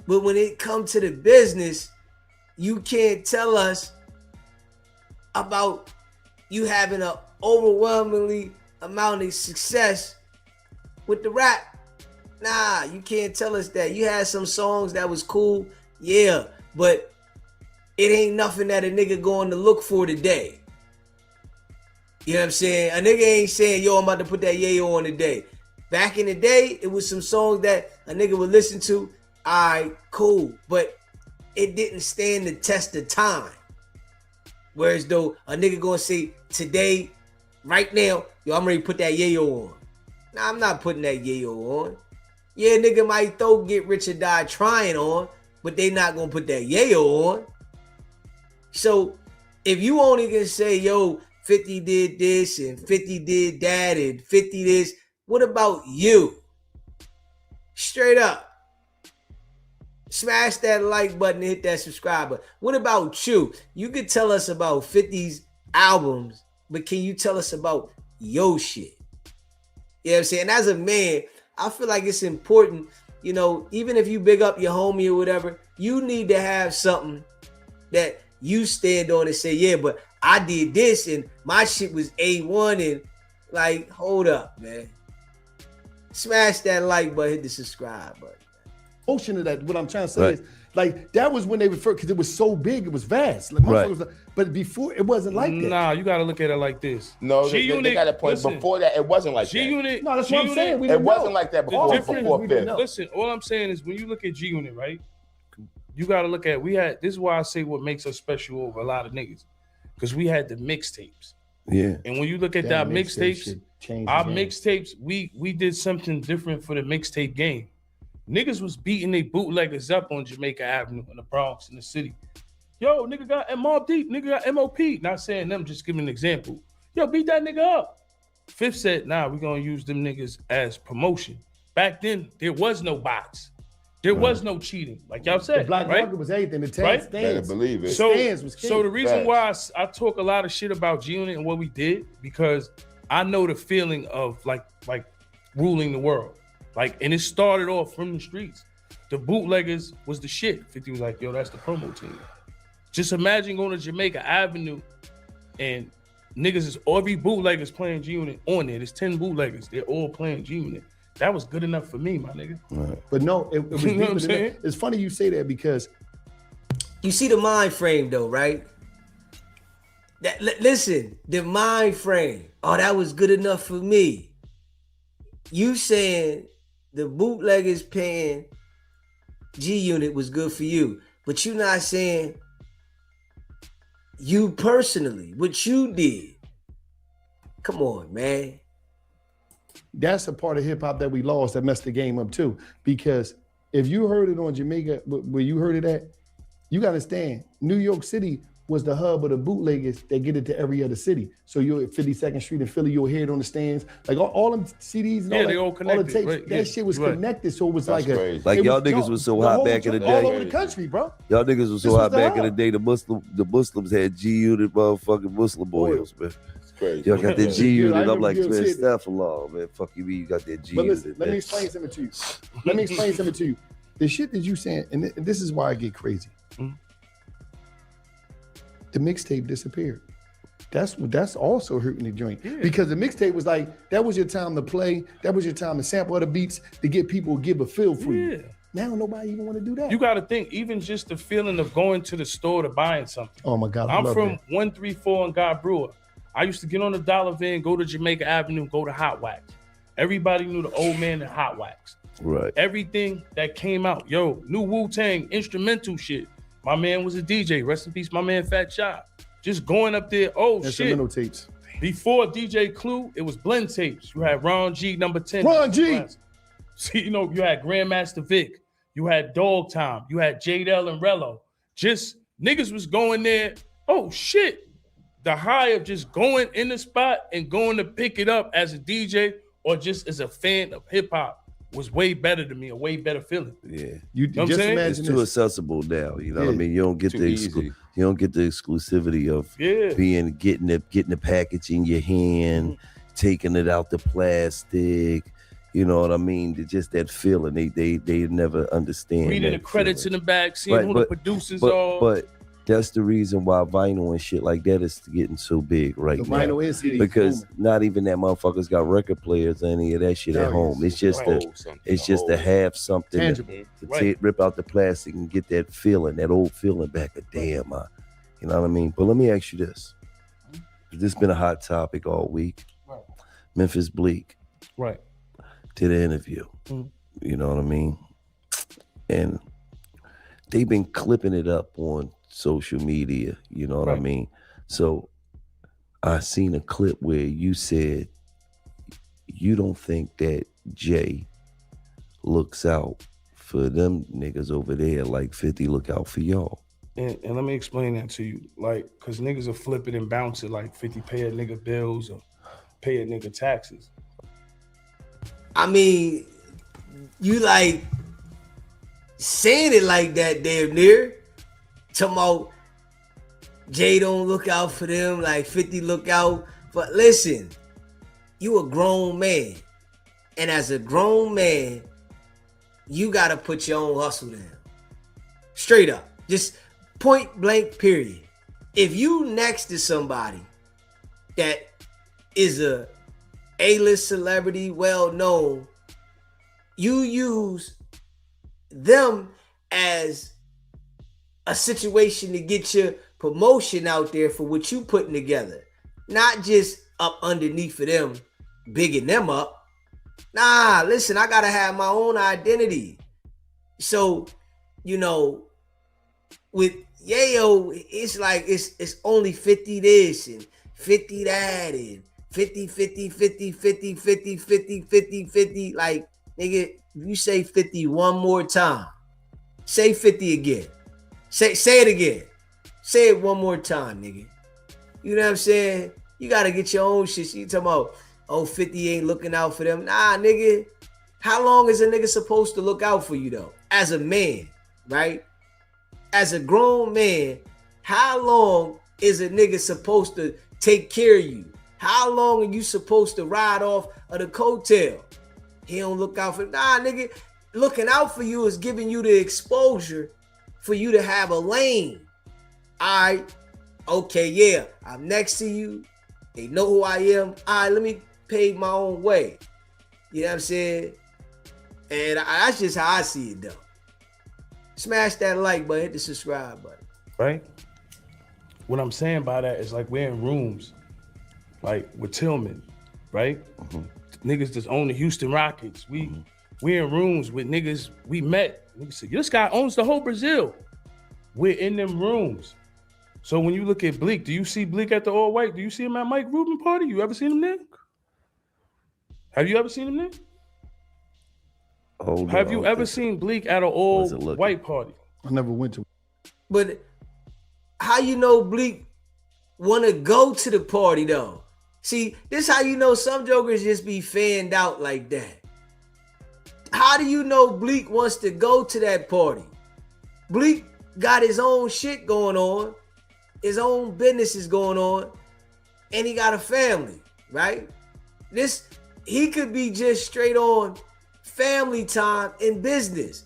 But when it comes to the business, you can't tell us about you having an overwhelmingly amount of success with the rap. Nah, you can't tell us that. You had some songs that was cool, yeah, but it ain't nothing that a nigga going to look for today. You know what I'm saying? A nigga ain't saying, yo, I'm about to put that Yayo on today. Back in the day, it was some songs that a nigga would listen to. All right, cool, but it didn't stand the test of time. Whereas though a nigga gonna say today, right now, yo, I'm ready to put that Yayo on. Nah, I'm not putting that Yayo on. Yeah, nigga might throw Get Rich or Die Trying on, but they not gonna put that Yayo on. So if you only gonna say, yo, 50 did this and 50 did that and 50 this, what about you? Straight up. Smash that like button and hit that subscribe button. What about you? You could tell us about 50's albums, but can you tell us about your shit? You know what I'm saying? As a man, I feel like it's important, you know, even if you big up your homie or whatever, you need to have something that you stand on and say, yeah, but I did this and my shit was A1 and like, hold up, man. Smash that like button, hit the subscribe button. Motion of that, what I'm trying to say is, like, that was when they referred, because it was so big, it was vast. Like, motherfuckers, but before, it wasn't like that. Nah, you got to look at it like this. No, they got a point. Listen, before that, it wasn't like that. G-Unit. No, that's what I'm saying. It wasn't like that before. Fifth. Listen, all I'm saying is when you look at G-Unit, right? You got to look at, this is why I say what makes us special over a lot of niggas. Because we had the mixtapes. Yeah. And when you look at that mixtapes, our mixtapes, we did something different for the mixtape game. Niggas was beating they bootleggers up on Jamaica Avenue in the Bronx in the city. Yo, nigga got Mob Deep, nigga got MOP. Not saying them, just giving an example. Yo, beat that nigga up. Fifth said, nah, we're gonna use them niggas as promotion. Back then, there was no bots. There was no cheating. Like y'all said, the black market was everything. The stands. Better believe it. Stands was king. So the reason why I talk a lot of shit about G-Unit and what we did, because I know the feeling of like ruling the world. Like, and it started off from the streets. The bootleggers was the shit. 50 was like, yo, that's the promo team. Just imagine going to Jamaica Avenue and niggas is every bootleggers playing G-Unit on there. There's 10 bootleggers. They're all playing G-Unit. That was good enough for me, my nigga. Right. But no, it was You know what I'm deeper than saying? that. It's funny you say that because you see the mind frame though, right? Listen, the mind frame. Oh, that was good enough for me. You saying the bootleggers paying G-Unit was good for you, but you not saying you personally, what you did. Come on, man. that's a part of hip hop that we lost that messed the game up too. Because if you heard it on Jamaica, where you heard it at, you got to understand, New York City was the hub of the bootleggers that get it to every other city. So you're at 52nd Street in Philly, you'll hear it on the stands. Like all them CDs and all, they all connected. all the tapes, Right, that shit was connected. So it was That's like crazy. Like it y'all was niggas dope. was so The hot whole back in the joint all day. over the country, bro. Y'all niggas was This so was hot the back in hub. the day. The Muslims had G-Unit motherfucking Muslim oils, man. It's crazy. Y'all got that Yeah, G-Unit. I I'm like, remember man, you said Stephalon, man. Fuck you, mean you got that But G-Unit. listen, let me man. explain something to you. Let me explain something to you. The shit that you saying, and this is why I get crazy. The mixtape disappeared. That's also hurting the joint. Yeah. Because the mixtape was like, that was your time to play, that was your time to sample other beats to get people to give a feel for you. Now nobody even want to do that. You got to think, even just the feeling of going to the store to buying something. Oh my God, I I'm love from that. 134 and God Brewer. I used to get on the dollar van, go to Jamaica Avenue, go to Hot Wax. Everybody knew the old man and Hot Wax. Right. Everything that came out, yo, new Wu-Tang, instrumental shit. My man was a DJ. Rest in peace, my man Fat Shop. Just going up there, oh shit. Instrumental tapes. Before DJ Clue, it was blend tapes. You had Ron G, number 10. Ron G. See, you know, you had Grandmaster Vic. You had Dog Time. You had J-Del and Rello. Just niggas was going there. Oh shit. The high of just going in the spot and going to pick it up as a DJ or just as a fan of hip hop was way better to me, a way better feeling. Yeah. You know what I'm just saying? imagine It's too accessible now. You know what I Yeah. mean? You don't get Too the easy. you don't get the exclusivity of Yeah. getting the package in your hand, taking it out the plastic. You know what I mean? Just that feeling. They never understand. Reading that the credits feeling. in the back, seeing Right, who but- the producers but, are. But That's the reason why vinyl and shit like that is getting so big right now. Vinyl is CD because not even that motherfuckers got record players or any of that shit at home. It's just to have something to rip out the plastic and get that feeling, that old feeling back. Damn, you know what I mean? But let me ask you this. This has been a hot topic all week. Right. Memphis Bleek. Right. Did an interview. You know what I mean? And they've been clipping it up on social media, you know what I mean? So I seen a clip where you said you don't think that Jay looks out for them niggas over there like 50 look out for y'all. And let me explain that to you. Like, cause niggas will flip it and bounce it like 50 pay a nigga bills or pay a nigga taxes. I mean, you like saying it like that damn near. Talking about Jay don't look out for them, like 50 look out. But listen, you a grown man. And as a grown man, you gotta put your own hustle down. Straight up. Just point blank period. If you next to somebody that is a A-list celebrity, well known, you use them as a situation to get your promotion out there for what you putting together. Not just up underneath of them, bigging them up. Nah, listen, I gotta have my own identity. So, you know, with Yayo, it's like it's only 50 this and 50 that and 50, 50, 50, 50, 50, 50, 50, 50. Like, nigga, if you say 50 one more time, say 50 again. Say it again. Say it one more time, nigga. You know what I'm saying? You gotta get your own shit. You talking about, oh, 50 ain't looking out for them. Nah, nigga. How long is a nigga supposed to look out for you, though? As a man, right? As a grown man, how long is a nigga supposed to take care of you? How long are you supposed to ride off of the coattail? He don't look out for, nah, nigga. Looking out for you is giving you the exposure for you to have a lane. All right, okay, yeah, I'm next to you. They know who I am. All right, let me pave my own way. You know what I'm saying? And that's just how I see it, though. Smash that like button, hit the subscribe button. Right? What I'm saying by that is like we're in rooms, like with Tillman, right? Niggas that's own the Houston Rockets. We're in rooms with niggas we met. Niggas say, this guy owns the whole Brazil. We're in them rooms. So when you look at Bleek, do you see Bleek at the all white? Do you see him at Mike Rubin party? You ever seen him there? Have you ever seen him there? Have you ever seen Bleek at an all white party? I never went to. But how you know Bleek want to go to the party though? See, this how you know some jokers just be fanned out like that. How do you know Bleek wants to go to that party? Bleek got his own shit going on, his own business is going on, and he got a family, right? He could be just straight on family time in business.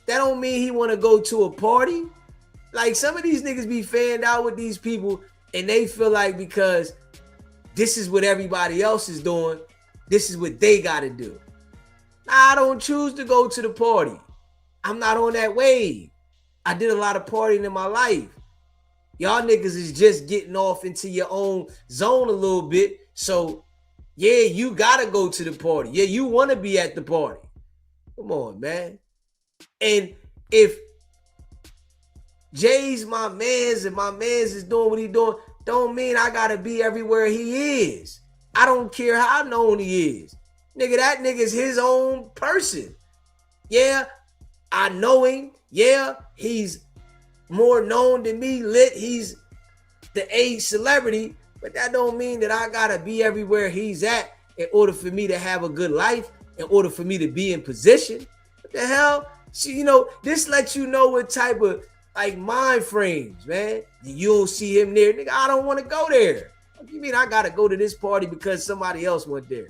That don't mean he want to go to a party. Like some of these niggas be fanned out with these people and they feel like because this is what everybody else is doing, this is what they got to do. I don't choose to go to the party. I'm not on that wave. I did a lot of partying in my life. Y'all niggas is just getting off into your own zone a little bit. So, yeah, you got to go to the party. Yeah, you want to be at the party. Come on, man. And if Jay's my mans and my mans is doing what he doing, don't mean I got to be everywhere he is. I don't care how known he is. Nigga, that nigga's his own person. Yeah, I know him. Yeah, he's more known than me, lit. He's the A celebrity, but that don't mean that I gotta be everywhere he's at in order for me to have a good life, in order for me to be in position. What the hell? See, you know, this lets you know what type of like mind frames, man. You don't see him there. Nigga, I don't want to go there. What do you mean I gotta go to this party because somebody else went there?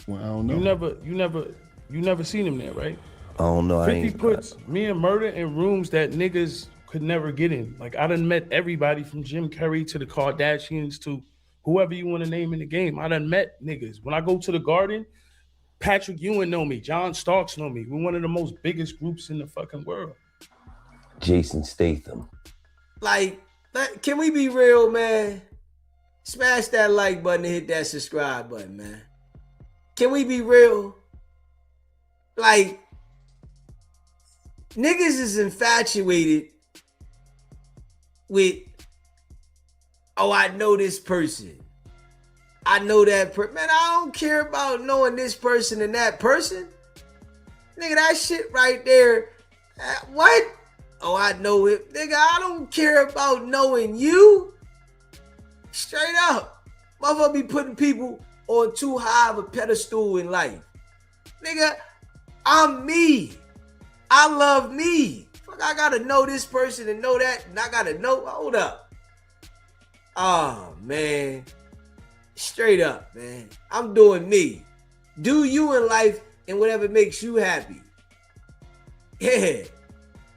Well, I don't know. You never seen him there, right? I don't know. 50 puts me and Murder in rooms that niggas could never get in. Like I done met everybody from Jim Carrey to the Kardashians to whoever you want to name in the game. I done met niggas. When I go to the Garden, Patrick Ewing know me. John Starks know me. We're one of the most biggest groups in the fucking world. Jason Statham. Like, can we be real, man? Smash that like button and hit that subscribe button, man. Can we be real? Like, niggas is infatuated with, oh, I know this person. I know that person. Man, I don't care about knowing this person and that person. Nigga, that shit right there. What? Oh, I know it. Nigga, I don't care about knowing you. Straight up. Motherfucker be putting people on too high of a pedestal in life. Nigga, I'm me. I love me. Fuck, I gotta know this person and know that, and I gotta know. Hold up. Oh, man. Straight up, man. I'm doing me. Do you in life and whatever makes you happy. Yeah.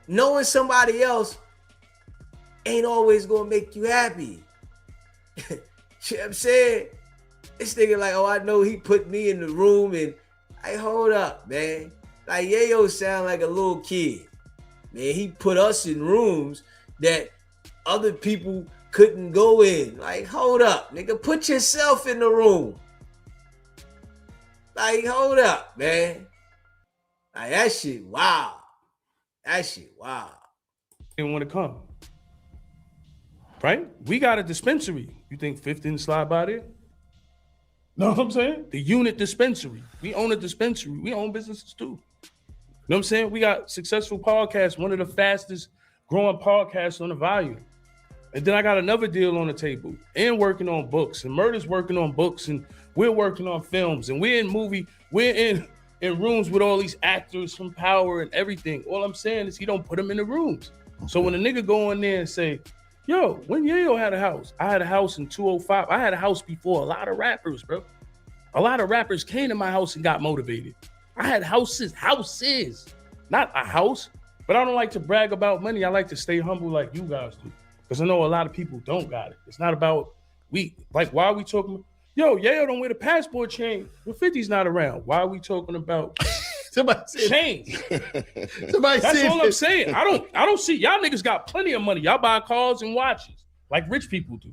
Knowing somebody else ain't always gonna make you happy. You know what I'm saying? This nigga like, oh, I know he put me in the room and hey, hold up, man. Like Yayo sound like a little kid. Man, he put us in rooms that other people couldn't go in. Like, hold up, nigga. Put yourself in the room. Like, hold up, man. Like, that shit, wow. That shit, wow. Didn't want to come. Right? We got a dispensary. You think 50 didn't slide by there? Know what I'm saying? The unit dispensary. We own a dispensary. We own businesses too. You know what I'm saying? We got successful podcasts, one of the fastest growing podcasts on the volume. And then I got another deal on the table and working on books, and Murder's working on books, and we're working on films, and we're in rooms with all these actors from Power and everything. All I'm saying is he don't put them in the rooms. So when a nigga go in there and say, yo, when Yayo had a house, I had a house in 205. I had a house before a lot of rappers, bro. A lot of rappers came to my house and got motivated. I had houses, not a house, but I don't like to brag about money. I like to stay humble like you guys do. Because I know a lot of people don't got it. It's not about why are we talking? Yo, Yayo don't wear the passport chain. Well, 50's not around. Why are we talking about somebody chains? Somebody That's said all I'm saying. I don't see y'all niggas got plenty of money. Y'all buy cars and watches like rich people do.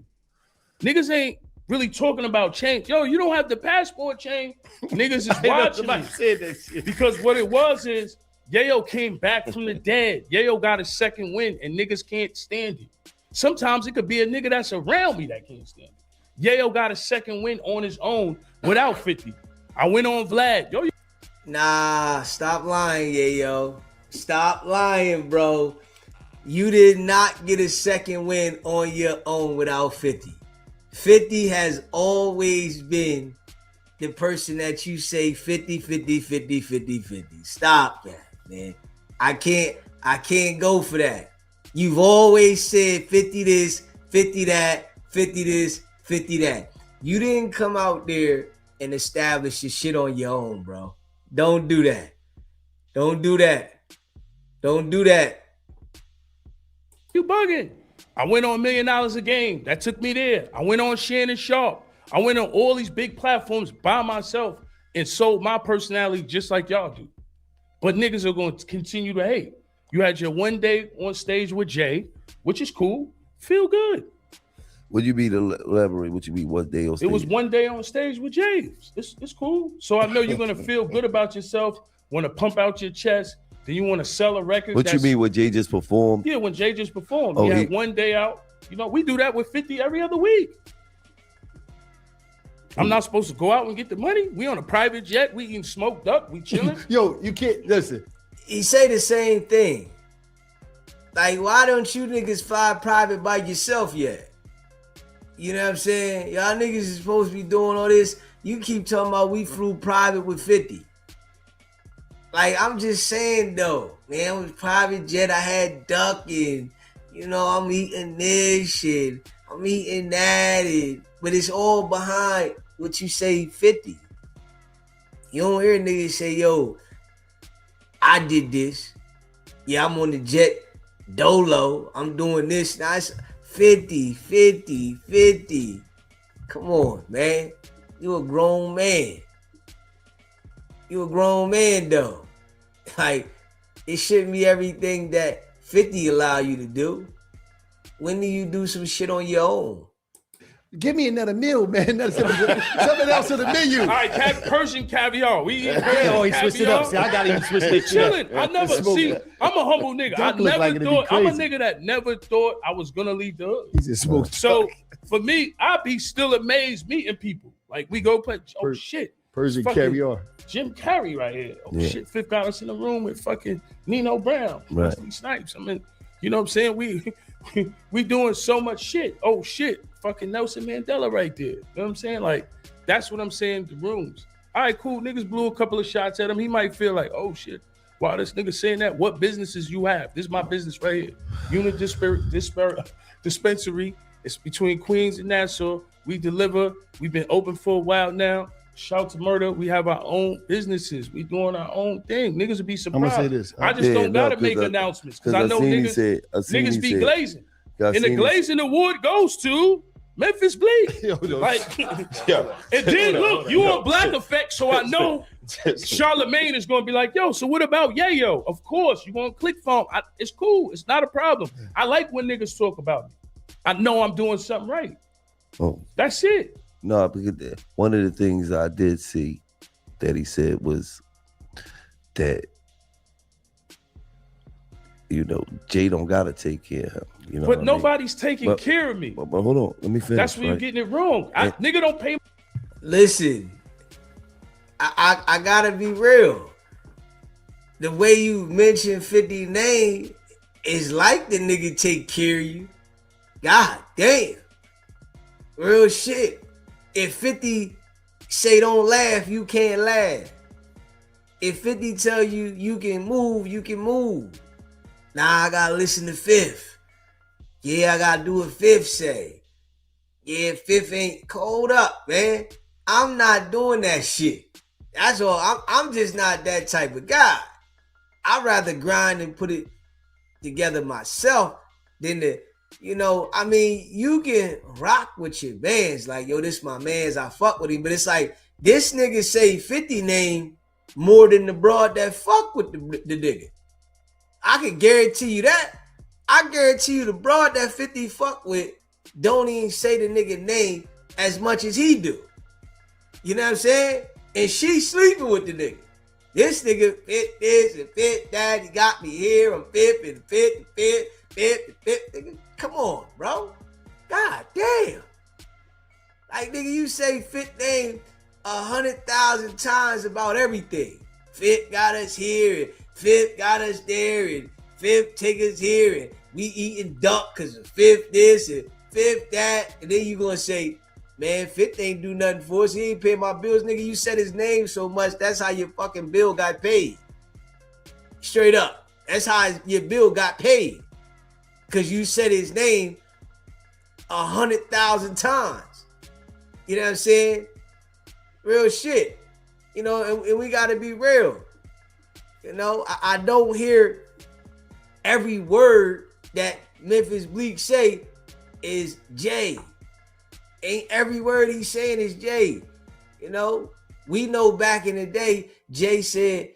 Niggas ain't really talking about chains. Yo, you don't have the passport chain. Niggas is watching somebody said that shit. because what it was is Yayo came back from the dead. Yayo got a second win and niggas can't stand it. Sometimes it could be a nigga that's around me that can't stand it. Yayo got a second win on his own without 50. I went on Vlad. Yo, Nah, stop lying, Yayo. Stop lying, bro. You did not get a second win on your own without 50. 50 has always been the person that you say 50, 50, 50, 50, 50. Stop that, man. I can't go for that. You've always said 50 this, 50 that, 50 this, 50 that. You didn't come out there and establish your shit on your own, bro. Don't do that. Don't do that. Don't do that. You bugging. I went on $1 Million a Game. That took me there. I went on Shannon Sharp. I went on all these big platforms by myself and sold my personality just like y'all do. But niggas are going to continue to hate. You had your one day on stage with Jay, which is cool. Feel good. Would you be the elaborate? Would you be what day on stage? It was one day on stage with Jay. It's cool. So I know you're going to feel good about yourself, want to pump out your chest. Then you want to sell a record. What you mean when Jay just performed? Yeah, when Jay just performed. Oh, He had one day out. You know, we do that with 50 every other week. I'm not supposed to go out and get the money. We on a private jet. We eating smoked duck. We chilling. Yo, you can't listen. He say the same thing. Like, why don't you niggas fly private by yourself yet? You know what I'm saying? Y'all niggas is supposed to be doing all this. You keep talking about we flew private with 50. Like, I'm just saying though, man, it was private jet. I had duck and, you know, I'm eating this and I'm eating that. But it's all behind what you say 50. You don't hear niggas say, yo, I did this. Yeah, I'm on the jet Dolo, I'm doing this. Now it's 50, 50, 50. Come on, man. You a grown man. You a grown man, though. Like, it shouldn't be everything that 50 allow you to do. When do you do some shit on your own? Give me another meal, man. That's something else on the menu. All right, Persian caviar. We eat Oh, he switched it up. See, I gotta even switch this shit up. Chilling. I never see. I'm a humble nigga. I Duck look never like it'd be thought. I'm a crazy. nigga that never thought I was gonna leave the hood. He just smoked. So for me, I be still amazed meeting people. Like we go play. Oh shit. Persian Fucking caviar. Jim Carrey right here. Oh Yeah. shit. Fifth got us in the room with fucking Nino Brown. Right. Wesley Snipes. I mean, you know what I'm saying? We doing so much shit. Oh shit. Fucking Nelson Mandela right there. You know what I'm saying? Like, that's what I'm saying, the rooms. All right, cool. Niggas blew a couple of shots at him. He might feel like, oh shit. Wow, this nigga saying that. What businesses you have? This is my business right here. Unit Dispensary. It's between Queens and Nassau. We deliver. We've been open for a while now. Shout to Murder. We have our own businesses. We doing our own thing. Niggas would be surprised. I'm gonna say this. I just don't gotta make announcements because I know niggas be glazing. And the glazing award goes to Memphis Bleek. Like, and then look, you on Black Effect, so I know Charlemagne is gonna be like, yo, so what about Yayo? Of course, you gonna click phone. It's cool, it's not a problem. I like when niggas talk about me. I know I'm doing something right. Oh, that's it. No, because one of the things I did see that he said was that, you know, Jay don't gotta take care of him. You know, but nobody's taking care of me. But hold on, let me finish. That's where you're getting it wrong. Nigga don't pay. Listen, I gotta be real. The way you mentioned 50 name is like the nigga take care of you. God damn. Real shit. If 50 say don't laugh, you can't laugh. If 50 tell you you can move, you can move. Now I gotta listen to Fifth. Yeah, I gotta do what Fifth say. Yeah, Fifth ain't cold up, man. I'm not doing that shit. That's all. I'm just not that type of guy. I'd rather grind and put it together myself than to, you know, I mean, you can rock with your mans. Like, yo, this my mans, I fuck with him. But it's like, this nigga say 50 name more than the broad that fuck with the nigga. I can guarantee you that. I guarantee you the broad that 50 fuck with don't even say the nigga name as much as he do. You know what I'm saying? And she sleeping with the nigga. This nigga fit this and fit that. He got me here. I'm fit and fit and fit, fit and fit. Nigga, come on, bro. God damn. Like, nigga, you say Fit name 100,000 times about everything. Fit got us here, and Fit got us there, and Fifth take us here, and we eating duck because of Fifth this and Fifth that. And then you gonna say, man, Fifth ain't do nothing for us. He ain't pay my bills. Nigga, you said his name so much, that's how your fucking bill got paid. Straight up. That's how your bill got paid. Because you said his name 100,000 times. You know what I'm saying? Real shit. You know, and we got to be real. You know, I don't hear every word that Memphis Bleek say is Jay. Ain't every word he's saying is Jay. You know, we know back in the day, Jay said,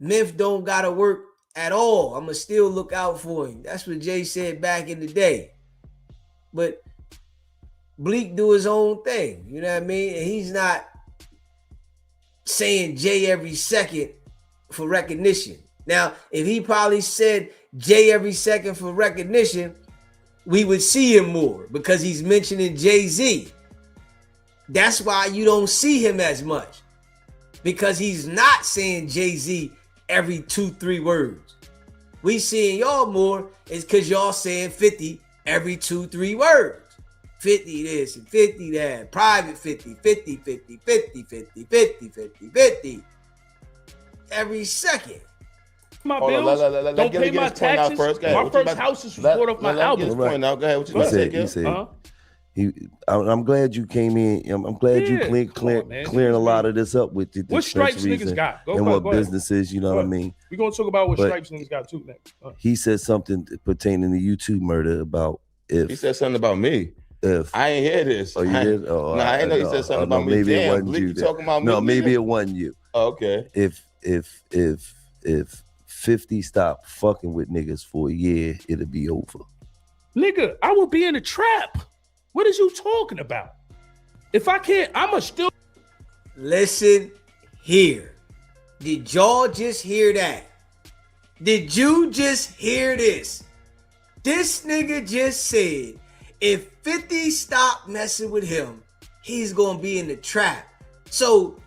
Memphis don't got to work at all. I'm going to still look out for him. That's what Jay said back in the day. But Bleek do his own thing. You know what I mean? And he's not saying Jay every second for recognition. Now, if he probably said Jay every second for recognition, we would see him more because he's mentioning Jay-Z. That's why you don't see him as much, because he's not saying Jay-Z every 2-3 words. We seeing y'all more is because y'all saying 50 every 2-3 words. 50 this and 50 that, private 50, 50, 50, 50, 50, 50, 50, 50. Every second. My bills, don't pay my taxes. My first house is bought off my album. He I'm glad you came in. I'm glad you clearing a lot of this up with the What stripes dispensaries niggas got? and what businesses, you know what I mean? We're gonna talk about what But stripes niggas got too next. he said something pertaining to YouTube murder about if he said something about me. If I ain't hear this. Oh, you did? Oh, no, I ain't know he said something about me. Maybe Damn, it wasn't Bleek, you. you talking about me? No, maybe nigga? it wasn't you. Oh, okay. If 50 stopped fucking with niggas for a year, it'll be over. Nigga, I will be in a trap. What is you talking about? If I can't, I'ma still listen here. Did y'all just hear that? Did you just hear this? This nigga just said if 50 stop messing with him, he's gonna be in the trap. So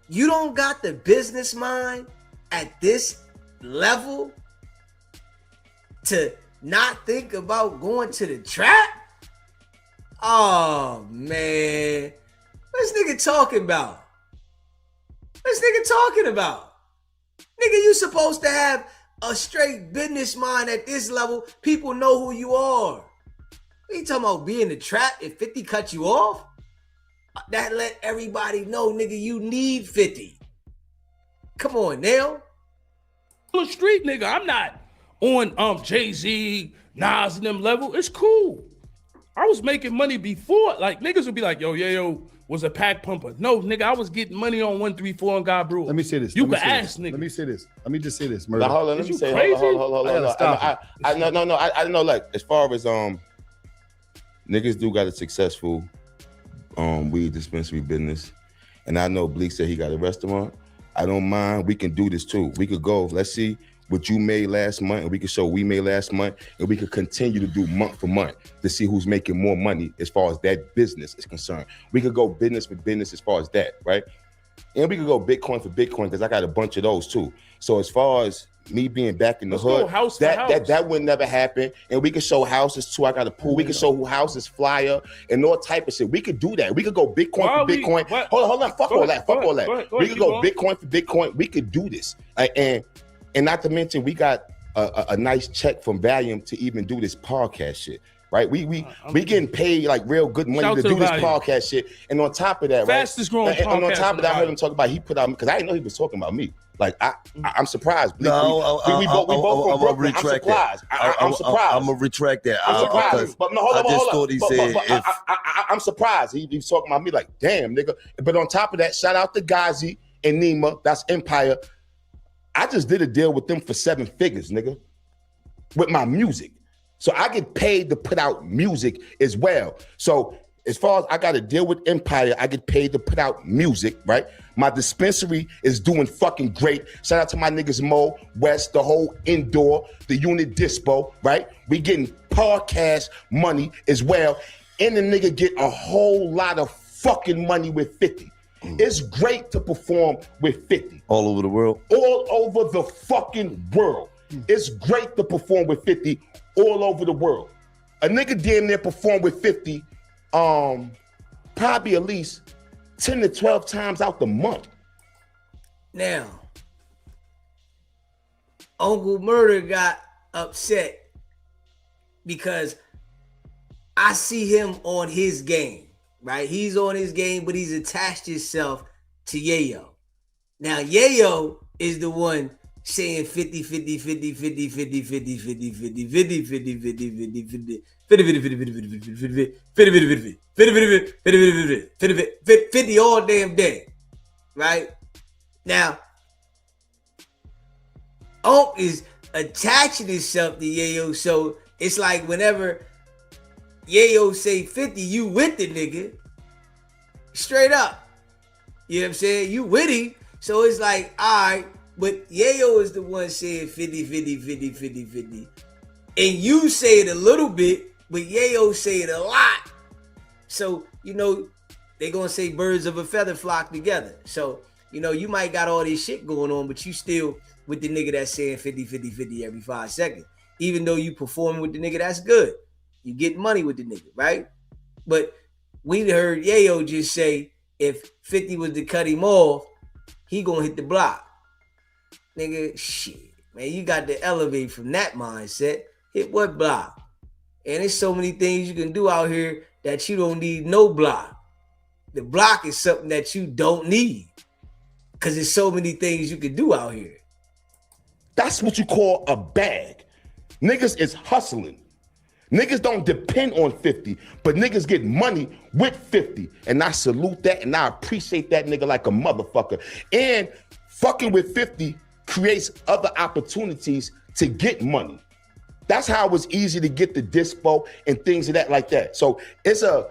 you don't got the business mind at this level to not think about going to the trap? Oh man. What's this nigga talking about? What's this nigga talking about? Nigga, you supposed to have a straight business mind at this level. People know who you are. What you talking about being the trap if 50 cut you off? That let everybody know, nigga, you need 50. Come on now. a street nigga. I'm not on Jay-Z, Nas and them level. It's cool. I was making money before. Like niggas would be like, yo, Yayo was a pack pumper. No, nigga, I was getting money on 134 and God Brewer. Let me say this. You can ask nigga. Let me say this. Let me just say this. Now, hold on, let me say, hold on. I know, like, as far as niggas do got a successful weed dispensary business, and I know Bleek said he got a restaurant. I don't mind. We can do this too. We could go. Let's see what you made last month, and we can show we made last month, and we could continue to do month for month to see who's making more money as far as that business is concerned. We could go business for business as far as that, right? And we could go Bitcoin for Bitcoin because I got a bunch of those too. So as far as me being back in the hood, that would never happen. And we could show houses too. I got a pool. We could show who houses flyer and all type of shit. We could do that. We could go Bitcoin for Bitcoin. Hold on. Fuck all that. We could go Bitcoin for Bitcoin. We could do this. And not to mention, we got a nice check from Valium to even do this podcast shit. Right, we getting paid like real good money to do this podcast shit, and on top of that, fastest growing podcast. And on top of that, I heard him talk about he put out because I didn't know he was talking about me. Like I'm surprised. We both from Brooklyn. I'm surprised. I'm surprised. I'm gonna retract that. I'm surprised. But no, hold on. I just thought he said I'm surprised. He was talking about me like, damn, nigga. But on top of that, shout out to Ghazi and Nima. That's Empire. I just did a deal with them for 7 figures, nigga, with my music. So I get paid to put out music as well. So as far as I got to deal with Empire, I get paid to put out music, right? My dispensary is doing fucking great. Shout out to my niggas Mo, West, the whole indoor, the unit dispo, right? We getting podcast money as well. And the nigga get a whole lot of fucking money with 50. It's great to perform with 50. All over the world? All over the fucking world. It's great to perform with 50 all over the world. A nigga damn near perform with 50 probably at least 10 to 12 times out the month. Now, Uncle Murder got upset because I see him on his game, right? He's on his game, but he's attached himself to Yayo. Now, Yayo is the one saying 50, 50, 50, 50, 50, 50, 50, 50, 50, 50, 50, 50, 50, 50 all damn day, right? Now, Unc is attaching himself to Yayo, so it's like whenever Yayo say 50, you with the nigga, straight up. You know what I'm saying? You with him, so it's like, all right, but Yayo is the one saying 50, 50, 50, 50, 50. And you say it a little bit, but Yayo say it a lot. So, you know, they gonna say birds of a feather flock together. So, you know, you might got all this shit going on, but you still with the nigga that's saying 50, 50, 50 every 5 seconds. Even though you performing with the nigga, that's good. You get money with the nigga, right? But we heard Yayo just say if 50 was to cut him off, he gonna hit the block. Nigga, shit, man, you got to elevate from that mindset. Hit what block? And there's so many things you can do out here that you don't need no block. The block is something that you don't need because there's so many things you can do out here. That's what you call a bag. Niggas is hustling. Niggas don't depend on 50, but niggas get money with 50. And I salute that and I appreciate that nigga like a motherfucker. And fucking with 50 creates other opportunities to get money. That's how it was easy to get the dispo and things of that like that. So it's a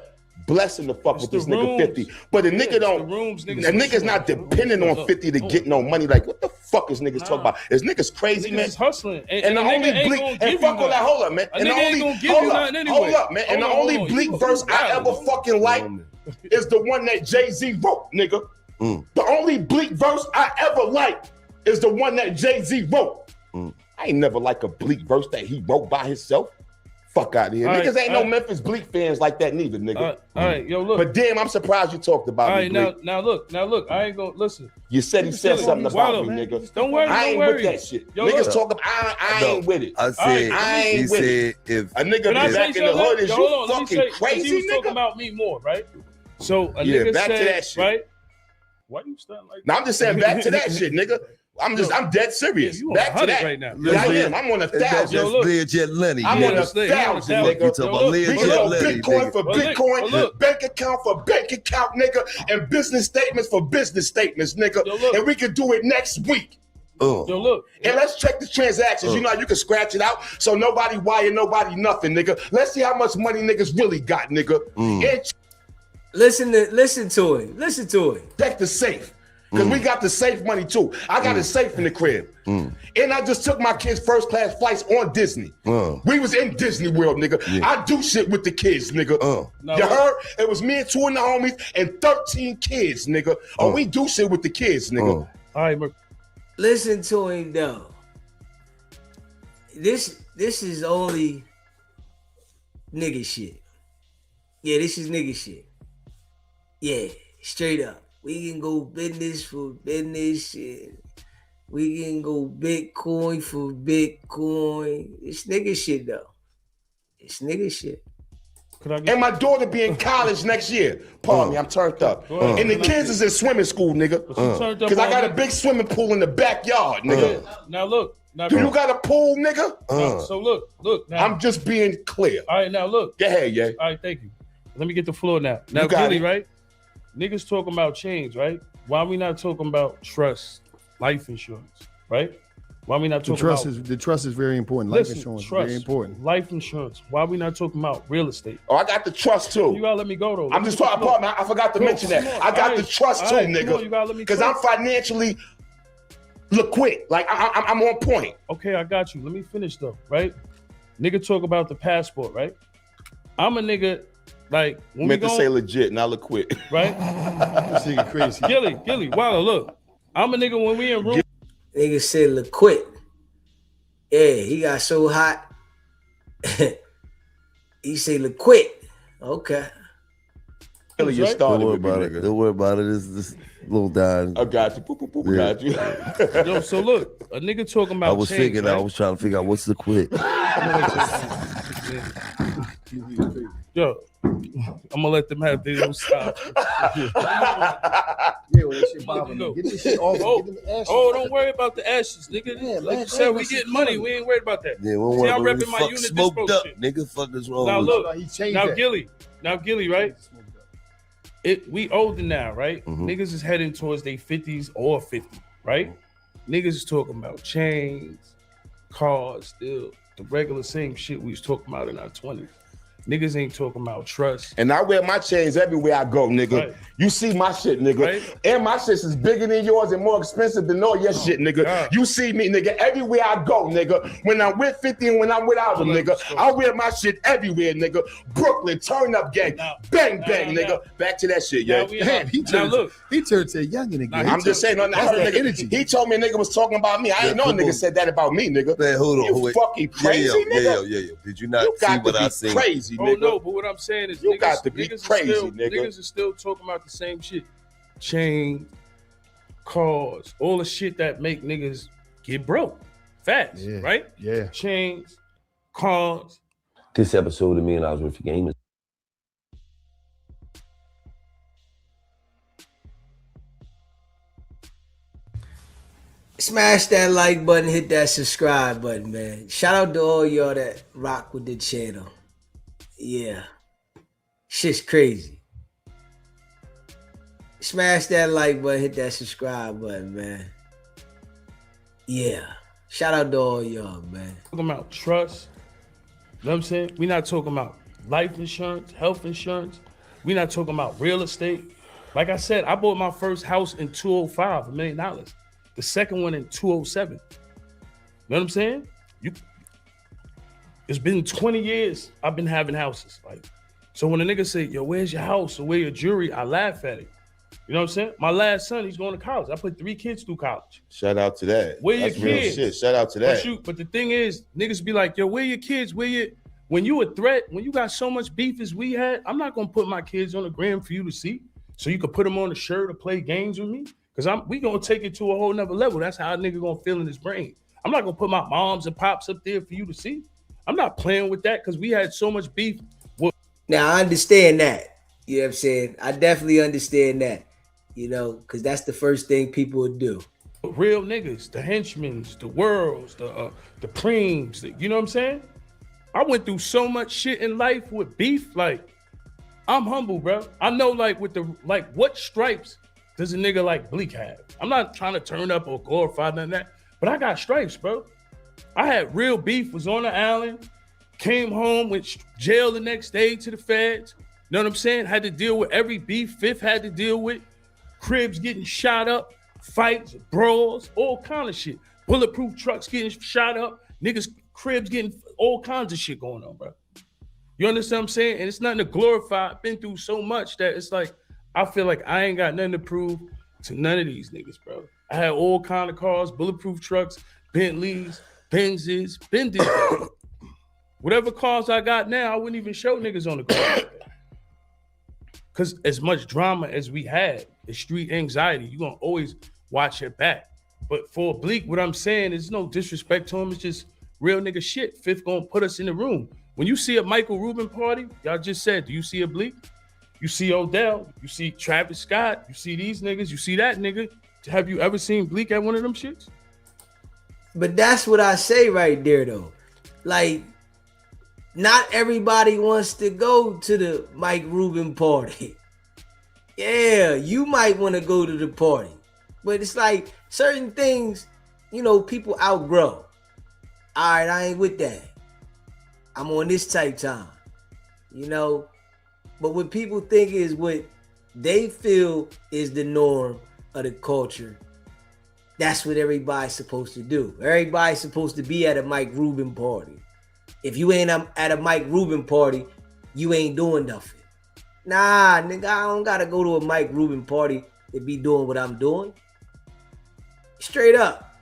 blessing to fuck with this nigga 50. But the nigga don't, the nigga's not dependent on 50 to get no money. Like, what the fuck is niggas talking about? Is niggas crazy, man? Niggas hustling. And the only bleak, and fuck all that, hold up, man. And the only, hold up, man. And the only bleak verse I ever fucking like is the one that Jay-Z wrote, nigga. The only bleak verse I ever like is the one that Jay-Z wrote. I ain't never like a bleak verse that he wrote by himself. Fuck out of here. Niggas ain't no Memphis Bleek fans like that neither, nigga. All right, yo, look. But damn, I'm surprised you talked about me, Bleek. Now look, I ain't gonna listen. You said he said something about me, nigga. Don't worry, I ain't with that shit. Yo, niggas look. talk about, I ain't with it. I said, I ain't with it. If a nigga be back in the hood, is you fucking crazy, he was talking nigga? about me more, right? So a Yeah, nigga back to said, that shit. right? Why you starting like No, I'm just saying back to that shit, nigga. I'm dead serious. you on Back to 100 that. right now. Yeah, I am. I'm on 1,000. Lenny. I'm on 1,000, nigga. You talking about Learjet Lenny, Bitcoin nigga. for Bitcoin, bank account for bank account, nigga, and business statements for business statements, nigga. And we can do it next week. Yo, look. And let's check the transactions. You know how you can scratch it out so nobody wire nobody nothing, nigga. Let's see how much money niggas really got, nigga. And Listen to it. Listen to it. check the safe. Because we got the safe money too. I got a safe in the crib. And I just took my kids' first class flights on Disney. We was in Disney World, nigga. I do shit with the kids, nigga. You heard? It was me and 2 of the homies and 13 kids, nigga. Oh, we do shit with the kids, nigga. All right, Listen to him though. This is only nigga shit. Yeah, this is nigga shit. Yeah, straight up. We can go business for business shit. We can go Bitcoin for Bitcoin. It's nigga shit though. It's nigga shit. And my daughter be in college next year. Pardon me, I'm turned up. And the kids is in swimming school, nigga. Because I got a big swimming pool in the backyard, nigga. Now look. Do you got a pool, nigga? So look. Now, I'm just being clear. All right, now look. Go ahead, yeah. All right, thank you. Let me get the floor now. Now, got Gilly, it. right? Niggas talking about change, right? Why we not talking about trust, life insurance, right? Why we not The talking trust about is the trust is very important. Life Listen, insurance is trust, very important. Life insurance. Why we not talking about real estate? Oh, I got the trust too. You gotta let me go though. I'm just talking about, I forgot to mention that. I got the trust too, You gotta nigga. let me Because I'm talk. financially liquid. Like, I'm on point. Okay, I got you. Let me finish though, right? Nigga talk about the passport, right? I'm a nigga, like, when Meant we to go, say legit, not liquid. right? This nigga crazy. Gilly, Wilder, look. I'm a nigga when we in room. Nigga said liquid. Yeah, he got so hot. He say liquid. Okay. Gilly, you Don't started worry with me, about it. nigga. Don't worry about it. This little dime. I got you. Boop, boop, boop. Yeah. Got you. Yo, so look, a nigga talking about I was change, figuring. I right? was trying to figure out what's the quit. Yo, I'm gonna let them have their own style. Yeah, well, that shit bothering me. Get this shit off. Oh, Get them ashes. don't worry about the ashes, nigga. Yeah, like man, you said, we man, getting money. We ain't worried about that. Yeah, we See, I'm want to repping my fuck unit smoked dispo up, shit. nigga. Fuck is wrong Now with look, He changed now that. Gilly, right? We older now, right? Mhm. Niggas is heading towards their 50s or 50, right? Niggas is talking about chains, cars, still the regular same shit we was talking about in our 20s. Niggas ain't talking about trust. And I wear my chains everywhere I go, nigga. Right. You see my shit, nigga. Right. And my shit is bigger than yours and more expensive than all your shit, nigga. God. You see me, nigga, everywhere I go, nigga. When I'm with 50 and when I'm without them, nigga. I wear my shit everywhere, nigga. Brooklyn, turn up gang. Bang, bang, nigga. Back to that shit, yeah. Damn, he turned to a youngin again. I'm just saying, I heard that nigga, energy. he told me a nigga was talking about me. I ain't know a nigga said that about me, nigga. Man, hold on. You wait. fucking crazy, nigga. Yeah. Did you not You see got what to I be seen? crazy, Oh nigga. no, but what I'm saying is You niggas, got to be niggas crazy, are still, nigga. Niggas are still talking about the same shit. Chain, cars, all the shit that make niggas get broke fast, Yeah. right? Yeah. Chains, cars, This episode of Me and I Was With the Game is Smash that like button, hit that subscribe button, man. Shout out to all y'all that rock with the channel. Yeah. Shit's crazy. Smash that like button, hit that subscribe button, man. Yeah. Shout out to all y'all, man. Talking about trust. You know what I'm saying? We're not talking about life insurance, health insurance. We're not talking about real estate. Like I said, I bought my first house in 205, $1 million. The second one in 207. You know what I'm saying? It's been 20 years I've been having houses. Like, so when a nigga say, yo, where's your house or where your jewelry? I laugh at it. You know what I'm saying? My last son, he's going to college. I put 3 kids through college. Shout out to that. Where That's your real kids? shit. Shout out to that. But the thing is, niggas be like, yo, where your kids? When you a threat, when you got so much beef as we had, I'm not gonna put my kids on the gram for you to see. So you could put them on the shirt or play games with me. Cause we gonna take it to a whole nother level. That's how a nigga gonna feel in his brain. I'm not gonna put my moms and pops up there for you to see. I'm not playing with that because we had so much beef. Now I understand that. You know what I'm saying? I definitely understand that. You know, because that's the first thing people would do. Real niggas, the henchmen, the worlds, the preems, you know what I'm saying? I went through so much shit in life with beef. Like, I'm humble, bro. I know, like, what stripes does a nigga like Bleek have? I'm not trying to turn up or glorify none of that, but I got stripes, bro. I had real beef, was on the island, came home, went jail the next day to the feds. You know what I'm saying? Had to deal with every beef Fifth had to deal with. Cribs getting shot up, fights, brawls, all kind of shit. Bulletproof trucks getting shot up, niggas cribs getting all kinds of shit going on, bro. You understand what I'm saying? And it's nothing to glorify. I've been through so much that it's like, I feel like I ain't got nothing to prove to none of these niggas, bro. I had all kind of cars, bulletproof trucks, Bentleys, Benzes, Bendis. Whatever cars I got now, I wouldn't even show niggas on the car. Because as much drama as we had, the street anxiety, you're going to always watch your back. But for Bleek, what I'm saying is no disrespect to him. It's just real nigga shit. Fifth going to put us in the room. When you see a Michael Rubin party, y'all just said, do you see a Bleek? You see Odell, you see Travis Scott, you see these niggas, you see that nigga. Have you ever seen Bleek at one of them shits? But that's what I say right there, though. Like, not everybody wants to go to the Mike Rubin party. Yeah, you might want to go to the party. But it's like certain things, you know, people outgrow. All right, I ain't with that. I'm on this type time, you know. But what people think is what they feel is the norm of the culture. That's what everybody's supposed to do. Everybody's supposed to be at a Mike Rubin party. If you ain't at a Mike Rubin party, you ain't doing nothing. Nah, nigga, I don't gotta go to a Mike Rubin party to be doing what I'm doing. Straight up,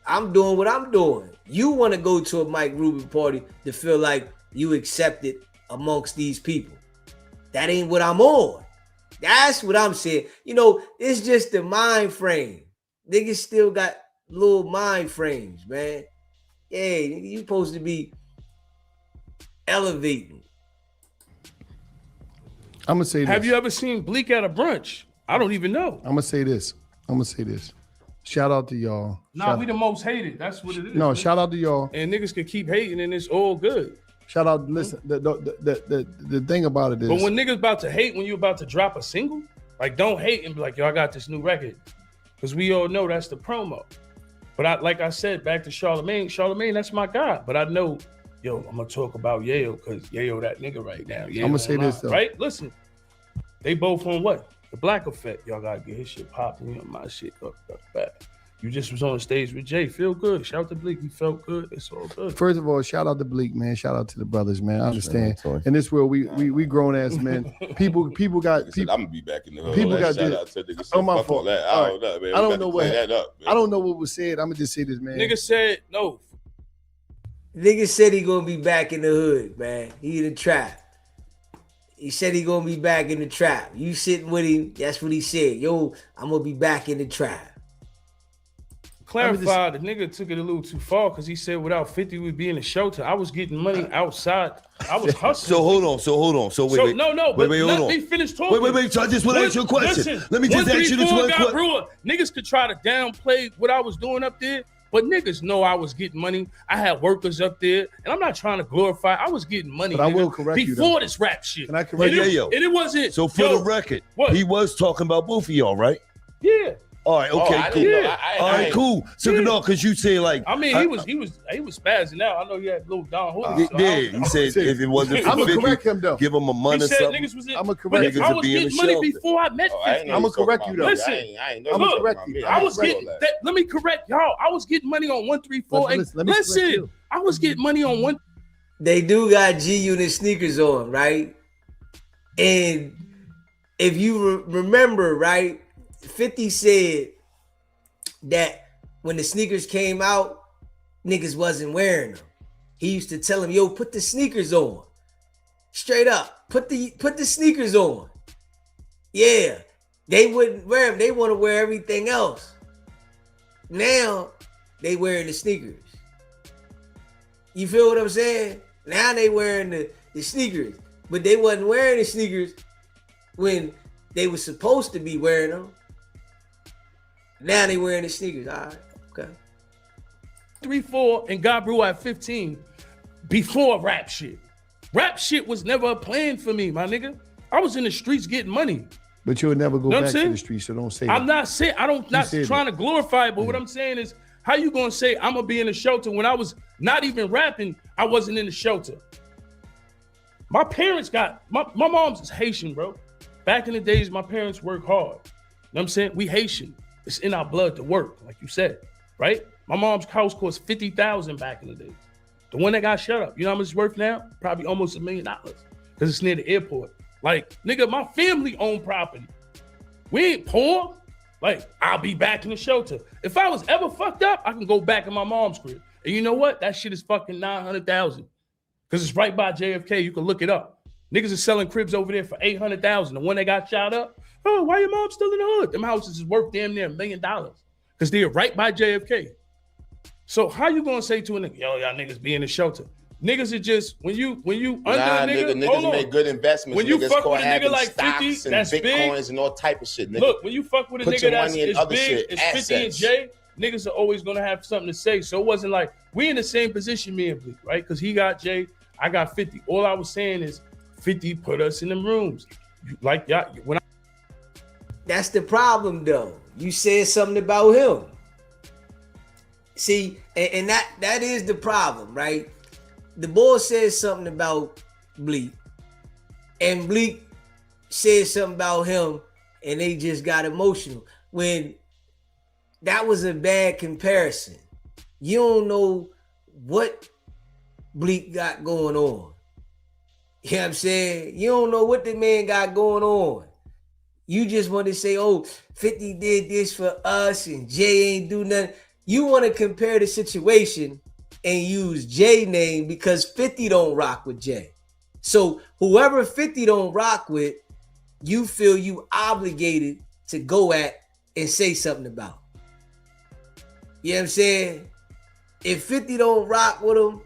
I'm doing what I'm doing. You want to go to a Mike Rubin party to feel like you accepted amongst these people. That ain't what I'm on. That's what I'm saying. You know, it's just the mind frame. Niggas still got little mind frames, man. Yeah, you supposed to be elevating. I'm gonna say this. Have you ever seen Bleek at a brunch? I don't even know. I'm gonna say this. Shout out to y'all. Nah, we the most hated. That's what it is. No, man. shout out to y'all. And niggas can keep hating and it's all good. Shout out. Listen, the thing about it is. But when niggas about to hate when you about to drop a single, like don't hate and be like, yo, I got this new record. Because we all know that's the promo. But like I said, back to Charlemagne, that's my guy. But I know, yo, I'm gonna talk about Yayo because Yayo that nigga right now. Yayo I'm gonna say this though. Right? Listen, they both on what? The Black Effect. Y'all gotta get his shit popping. My shit up back. You just was on stage with Jay. Feel good. Shout out to Bleek. He felt good. It's all good. First of all, shout out to Bleek, man. Shout out to the brothers, man. I understand. In this world, we grown ass men. People got. I'm gonna be back in the hood. People got shout this. out to niggas. Oh, my Fuck fault. all that. All I don't know, man. I don't know what. That up, man. I don't know what was said. I'm gonna just say this, man. Nigga said no. Nigga said he gonna be back in the hood, man. He in the trap. He said he gonna be back in the trap. You sitting with him, that's what he said. Yo, I'm gonna be back in the trap. clarify, the nigga took it a little too far because he said without 50 we'd be in a shelter. I was getting money outside. I was hustling. So hold on. So wait. No, wait, but hold let on. me finish talking. Wait. So I just want to ask you a question. Listen, Let me just ask you this one question. Niggas could try to downplay what I was doing up there, but niggas know I was getting money. I had workers up there, and I'm not trying to glorify. I was getting money. But I will correct you, before though. this rap shit. Can I correct you? And it wasn't. So for the record, he was talking about both of y'all, right? Yeah. All right. Okay. I cool. didn't know. All right. Cool. So no, because you say like. I mean, he was spazzing out. I know he had little Don Julio. He said if it wasn't for I'm gonna 50, correct him though. give him a month He or said something. niggas was in. I'm gonna But correct I you. was getting money before I met 50. I'm gonna correct you though. Listen, I'm gonna correct you. I was getting. Let me correct y'all. I was getting money on 134. Listen, I was getting money on one. They do got G-Unit sneakers on, right? And if you remember, right, 50 said that when the sneakers came out, niggas wasn't wearing them. He used to tell them, yo, put the sneakers on. Straight up, put the sneakers on. Yeah, they wouldn't wear them. They want to wear everything else. Now, they wearing the sneakers. You feel what I'm saying? Now they wearing the sneakers. But they wasn't wearing the sneakers when they were supposed to be wearing them. Now they wearing the sneakers. All right, okay. 3-4 and got Brew at 15 before rap shit. Rap shit was never a plan for me, my nigga. I was in the streets getting money. But you'll never go Know what back I'm to saying? the streets, so don't say I'm that. not saying not trying to glorify it, but what I'm saying is, how you gonna say I'm gonna be in the shelter when I was not even rapping? I wasn't in the shelter. My parents my mom's is Haitian, bro. Back in the days, my parents worked hard. You know what I'm saying? We Haitian. It's in our blood to work, like you said, right? My mom's house cost $50,000 back in the days. The one that got shut up, you know how much it's worth now? Probably almost $1 million because it's near the airport. Like, nigga, my family owned property. We ain't poor. Like, I'll be back in the shelter. If I was ever fucked up, I can go back in my mom's crib. And you know what? That shit is fucking $900,000 because it's right by JFK. You can look it up. Niggas are selling cribs over there for $800,000. The one that got shot up, oh, why your mom still in the hood? Them houses is worth damn near $1 million because they're right by JFK. So how you gonna say to a nigga, yo, y'all niggas be in the shelter? Niggas are just when you under a nigga, niggas make good investments. When you niggas fuck call with a nigga having like 50, stocks and that's big. bitcoins and all type of shit. Nigga. Look, when you fuck with a Put nigga your that's money in as other big shit, as 50 and assets. Jay, niggas are always gonna have something to say. So it wasn't like we in the same position, me and Bleek, right? Because he got Jay, I got 50. All I was saying is 50 put us in them rooms. Like y'all, when That's the problem, though. You said something about him. See, and that is the problem, right? The boy said something about Bleek, and Bleek said something about him, and they just got emotional. When that was a bad comparison. You don't know what Bleek got going on. You know what I'm saying? You don't know what the man got going on. You just want to say, oh, 50 did this for us and Jay ain't do nothing. You want to compare the situation and use Jay name because 50 don't rock with Jay. So whoever 50 don't rock with, you feel you obligated to go at and say something about. You know what I'm saying? If 50 don't rock with him,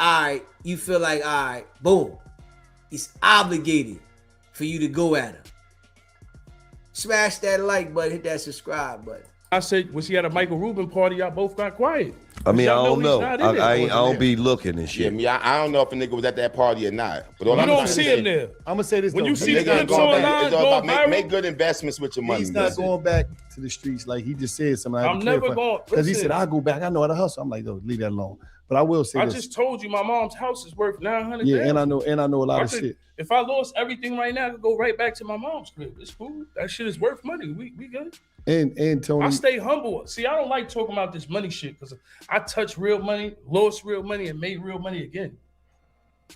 all right, you feel like, all right, boom. He's obligated for you to go at him. Smash that like button, hit that subscribe button. I said, was he at a Michael Rubin party? Y'all both got quiet. I mean, I Y'all don't know. he's not in I it. don't be looking and shit. Yeah, me, I don't know if a nigga was at that party or not. But all You I'm don't trying to see say- him there. I'm gonna say this When though. you see He's the not clips going online, back- It's all about going viral. make good investments with your money. He's not That's it. going back to the streets like he just said something. I'm never going- because he listen. said I go back. I know how to hustle. I'm like, yo, leave that alone. But I will say I this. just told you my mom's house is worth $900,000. Yeah, and I know a lot of shit. If I lost everything right now, I could go right back to my mom's crib. It's cool. That shit is worth money. We good. And Tony, I stay humble. See, I don't like talking about this money shit because I touch real money, lost real money, and made real money again.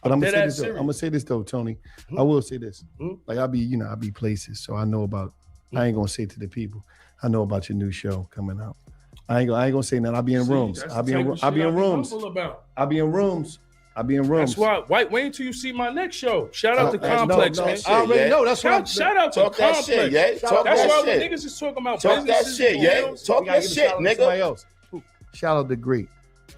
but I'm gonna dead say ass this though. serious. I'm gonna say this though, Tony. I will say this. Like I be places, so I know about. I ain't gonna say to the people. I know about your new show coming out. I ain't gonna say nothing. I'll be in rooms. that's I'll the be in type of I'll be shit in I be rooms. humble about. I'll be in rooms I'll be in rooms. That's why. Wait until you see my next show. Shout out to Complex, man. I already know. That's why. Shout out to Talk that Complex. shit, yeah. Talk That's that why shit. when niggas is talking about Talk that businesses, shit, yeah. deals, Talk that shit, Somebody nigga. else. Shout out to Great.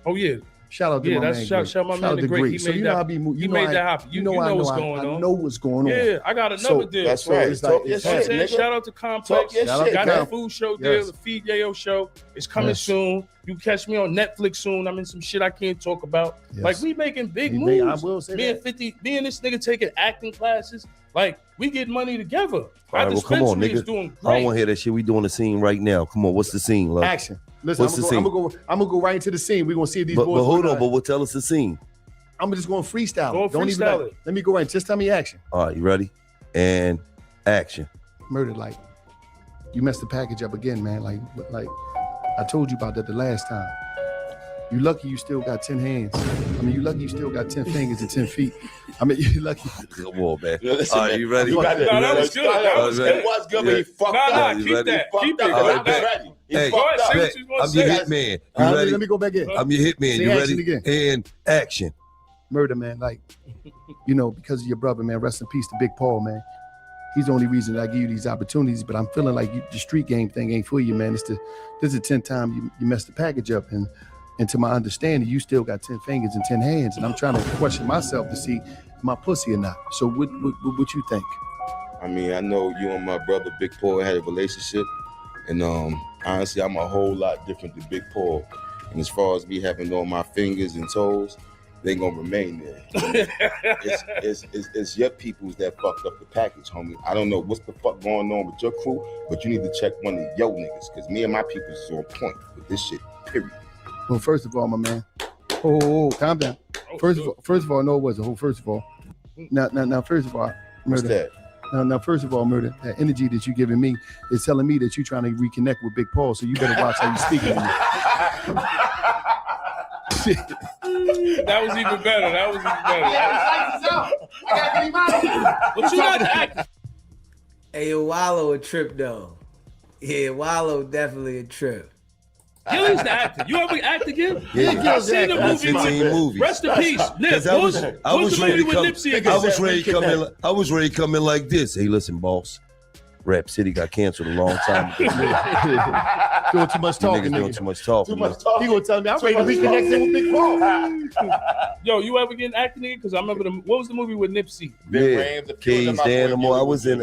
Oh yeah. Shout out to my man. Shout my man to Great. He So made you know that. I be. He made that happen. You know what's going on. I know what's going on. Yeah, I got another deal. That's So right. it's Talk like, your you know what I'm shit, saying? nigga. Shout out to Complex. Talk your shit, Got nigga. that food show deal, the Feed Yayo show. It's coming soon. You catch me on Netflix soon. I'm in some shit I can't talk about. Yes. Like we making big I moves. will say Me and 50, me and this nigga taking acting classes. Like we get money together. All right, well, come on, Is nigga. doing I don't great. want to hear that shit. We doing the scene right now. Come on, what's the scene, love? Action. Listen, What's the scene? I'm gonna go right into the scene. We're gonna see if these But boys. hold on, but we'll tell us the scene. I'm just going freestyle. Go Don't even freestyle like, it. let me go right. Just tell me action. All right, you ready? And action. Murder, like you messed the package up again, man. Like I told you about that the last time. You lucky you still got 10 hands. I mean, you lucky you still got 10 fingers and 10 feet. I mean, you lucky. Come on, man. Listen, All right, man. you ready? You got No, that was good. That was It was good, but he fucked up. Nah, You keep ready? that. Fucked Keep up, it. but All I right, was bet. ready. He Hey, Go ahead, fucked say up. what you gonna I'm your say. hitman. You ready? Let me go back in. I'm your hitman. Say You action ready? again. And action. Murder, man. Like, because of your brother, man. Rest in peace to Big Paul, man. He's the only reason that I give you these opportunities. But I'm feeling like the street game thing ain't for you, man. This is the 10th time you messed the package up, and to my understanding, you still got 10 fingers and 10 hands, and I'm trying to question myself to see am I pussy or not. So what you think? I mean, I know you and my brother Big Paul had a relationship, and honestly, I'm a whole lot different than Big Paul. And as far as me having all my fingers and toes, they gonna remain there. It's your peoples that fucked up the package, homie. I don't know what's the fuck going on with your crew, but you need to check one of your niggas, because me and my peoples is on point with this shit, period. Well, first of all, my man. Oh, calm down. First of all, no, it wasn't. First of all, now, first of all, What's Murder. that? Now, first of all, Murder, that energy that you giving me is telling me that you're trying to reconnect with Big Paul. So you better watch how you speak to me. That was even better. That was even better. But you not acting. Hey, Wallow a trip though. Yeah, Wallow definitely a trip. Gilly's the actor. You ever act again? Yeah, I seen the movie. 15 movies. Rest in peace. Nip, Because I was ready to come. I was ready to come in. I was ready to come in like this. Hey, listen, boss. Rap City got canceled a long time ago. Doing too much talking. Niggas doing too much talking. He gonna tell me I'm ready to reconnect with Big Paul. Yo, you ever get acting again? Because I remember what was the movie with Nipsey? Yeah, Cage the Animal. I was in.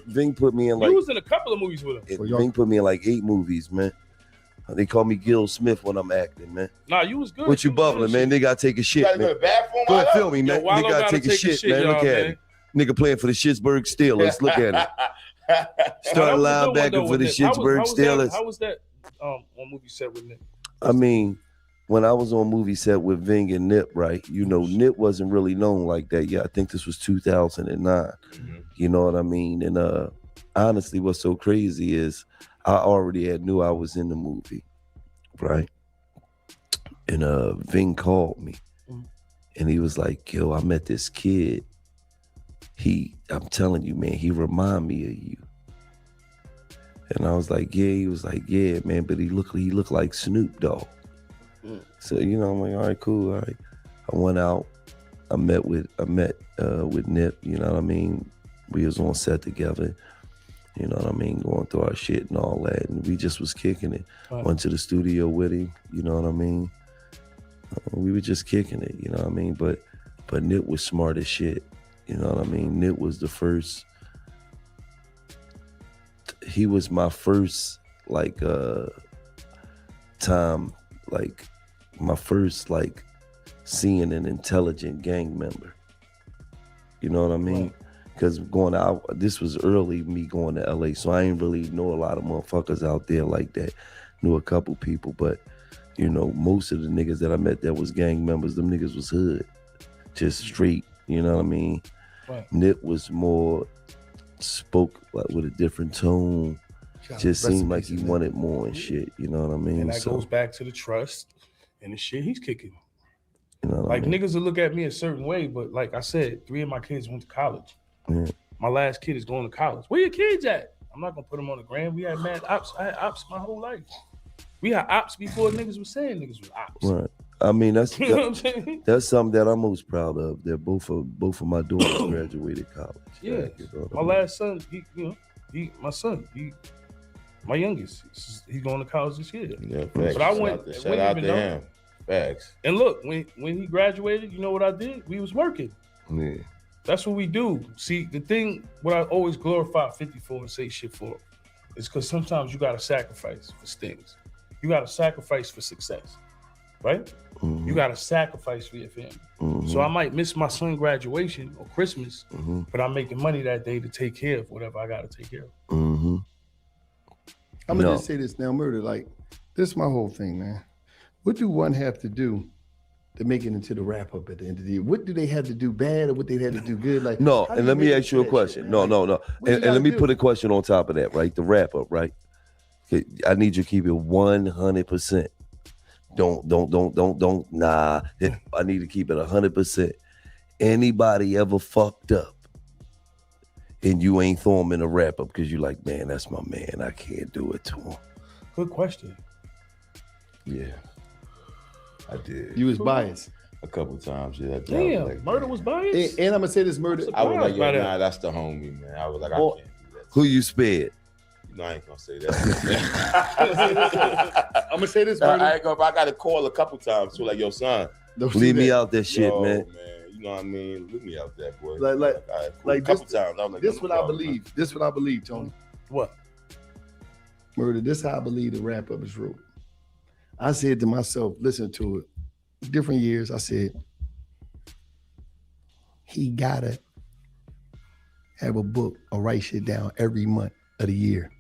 Ving put me in like. You was in a couple of movies with him. Ving put me in like 8 movies, man. They call me Gil Smith when I'm acting, man. Nah, you was good. What you bubbling, man? They gotta take a shit, gotta man. go to the bathroom, Go ahead, Wallow? film me, man. Yo, Wallow Nigga gotta gotta take a shit, man. Look y'all, at it. Nigga playing for the Pittsburgh Steelers. Look at it. Started linebacker for the Pittsburgh Steelers. How was that on movie set with Nip? I mean, when I was on movie set with Ving and Nip, right? You know, Nip wasn't really known like that yet. I think this was 2009. Mm-hmm. You know what I mean? And honestly, what's so crazy is I already knew I was in the movie, right? And Ving called me, and he was like, "Yo, I met this kid. I'm telling you, man, he remind me of you." And I was like, "Yeah." He was like, "Yeah, man," but he looked like Snoop Dogg. So, you know, I'm like, all right, cool, all right. I went out. I met with Nip. You know what I mean? We was on set together. You know what I mean? Going through our shit and all that, and we just was kicking it. Right. Went to the studio with him. You know what I mean? We were just kicking it. You know what I mean? But Nip was smart as shit. You know what I mean? Nip was the first. He was my first time, my first seeing an intelligent gang member. You know what I mean? Because going out, this was early me going to LA, so I ain't really know a lot of motherfuckers out there like that. Knew a couple people, but you know, most of the niggas that I met that was gang members, them niggas was hood, just street. You know what I mean? Right. Nip was more spoke with a different tone. Just seemed like he wanted more and shit. You know what I mean? And that goes back to the trust and the shit he's kicking. You know what Like I mean? niggas will look at me a certain way, but like I said, 3 of my kids went to college. Yeah. My last kid is going to college. Where your kids at? I'm not gonna put them on the gram. We had mad ops. I had ops my whole life. We had ops before niggas was saying niggas was ops. Right. I mean, that's You know what I'm saying? that's something that I'm most proud of. That both of my daughters graduated college. Yeah, You know what my I mean? last son, my youngest, he's going to college this year. Yeah, facts. But I went. Shout out to him. Facts. And look, when he graduated, you know what I did? We was working. Yeah. That's what we do. See, the thing, what I always glorify 50 for and say shit for, is because sometimes you gotta sacrifice for things. You gotta sacrifice for success, right? Mm-hmm. You gotta sacrifice for your family. Mm-hmm. So I might miss my son's graduation or Christmas, Mm-hmm. but I'm making money that day to take care of whatever I gotta take care of. Mm-hmm. I'm gonna just say this now, Murder. Like, this is my whole thing, man. What do one have to do to make it into the wrap up at the end of the year? What do they have to do bad or what they have to do good? Like, No, how do and let me make ask you a that question. shit, No, man? no. What And you let me gotta put do? a question on top of that, right? The wrap up, right? Okay, I need you to keep it 100%. Don't. Nah, I need to keep it 100%. Anybody ever fucked up and you ain't throw him in a wrap up because you like, man, that's my man. I can't do it to him. Good question. Yeah, I did. You was biased. A couple times, yeah. Damn, Murder was biased. And I'm gonna say this, Murder. I was like, by yo, that. nah, that's the homie, man. I was like, Well, I can't do that. Who you spared? No, I ain't gonna say that. I'm gonna say this, I Murder. ain't gonna. I got a call a couple times too, like, yo, son, Leave me out that shit, yo, man. You know what I mean? Leave me out there, boy. Like, all right, cool. like a couple this, times. I was like, this no what I problem, believe. This what I believe, Tony. What? Murder. This how I believe the wrap up is wrote. I said to myself, listen to it, different years. I said, he gotta have a book or write shit down every month of the year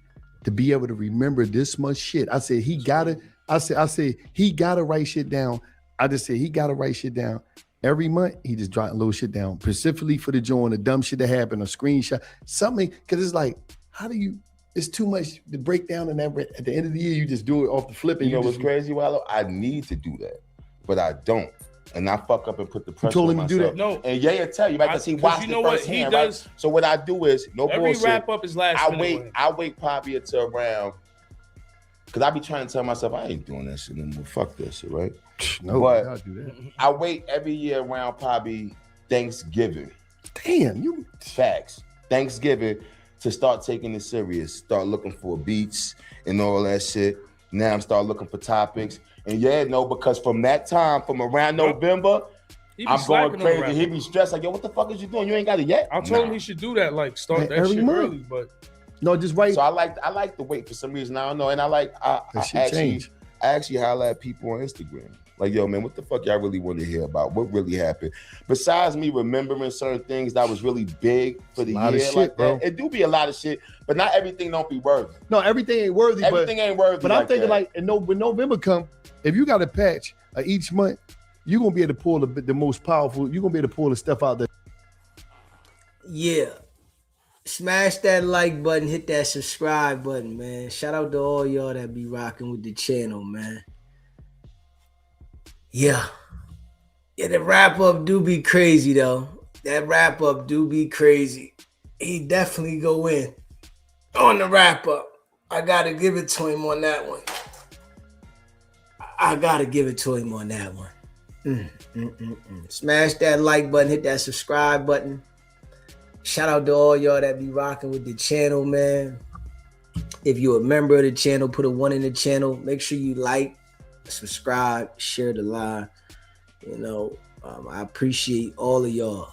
to be able to remember this much shit. I said he gotta. I said he gotta write shit down. I just said he gotta write shit down every month. He just dropped a little shit down specifically for the joint, the dumb shit that happened, a screenshot, something. Because it's like, how do you? It's too much to break down, and at the end of the year, you just do it off the flip. And You know what's just, crazy, Wallow? I need to do that, but I don't. And I fuck up and put the pressure told on him to myself. do that? No. And yeah, tell you, right? Because he watched you know it what? firsthand, He right? does- So what I do is, no Every bullshit. wrap up is last minute. I wait probably until around, because I be trying to tell myself, I ain't doing that shit no more. Fuck that shit, right? No, but I'll do that. I wait every year around probably Thanksgiving. Damn, you facts. Thanksgiving to start taking it serious. Start looking for beats and all that shit. Now I'm start looking for topics. And yeah, no, because from that time, from around November, He be I'm going slacking on the crazy. rap. He be stressed like, yo, what the fuck is you doing? You ain't got it yet. I told him he should do that, like start Man, that every shit month. early, but no, just write. So I like to wait for some reason. I don't know. And I shit change. actually highlight people on Instagram. Like, yo, man, what the fuck y'all really want to hear about? What really happened? Besides me remembering certain things that was really big for the Lot year, of shit, like bro. that. It do be a lot of shit, but not everything don't be worthy. No, everything ain't worthy. Everything ain't worthy. But I'm like thinking that. like, and no, when November come, if you got a patch each month, you're gonna be able to pull the most powerful. You're gonna be able to pull the stuff out there. Yeah. Smash that like button, hit that subscribe button, man. Shout out to all y'all that be rocking with the channel, man. Yeah. Yeah, the wrap up do be crazy though. That wrap up do be crazy. He definitely go in on the wrap up. I gotta give it to him on that one. I gotta give it to him on that one. Smash that like button, hit that subscribe button. Shout out to all y'all that be rocking with the channel, man. If you're a member of the channel, put a 1 in the channel. Make sure you like, subscribe, share the live. You know, I appreciate all of y'all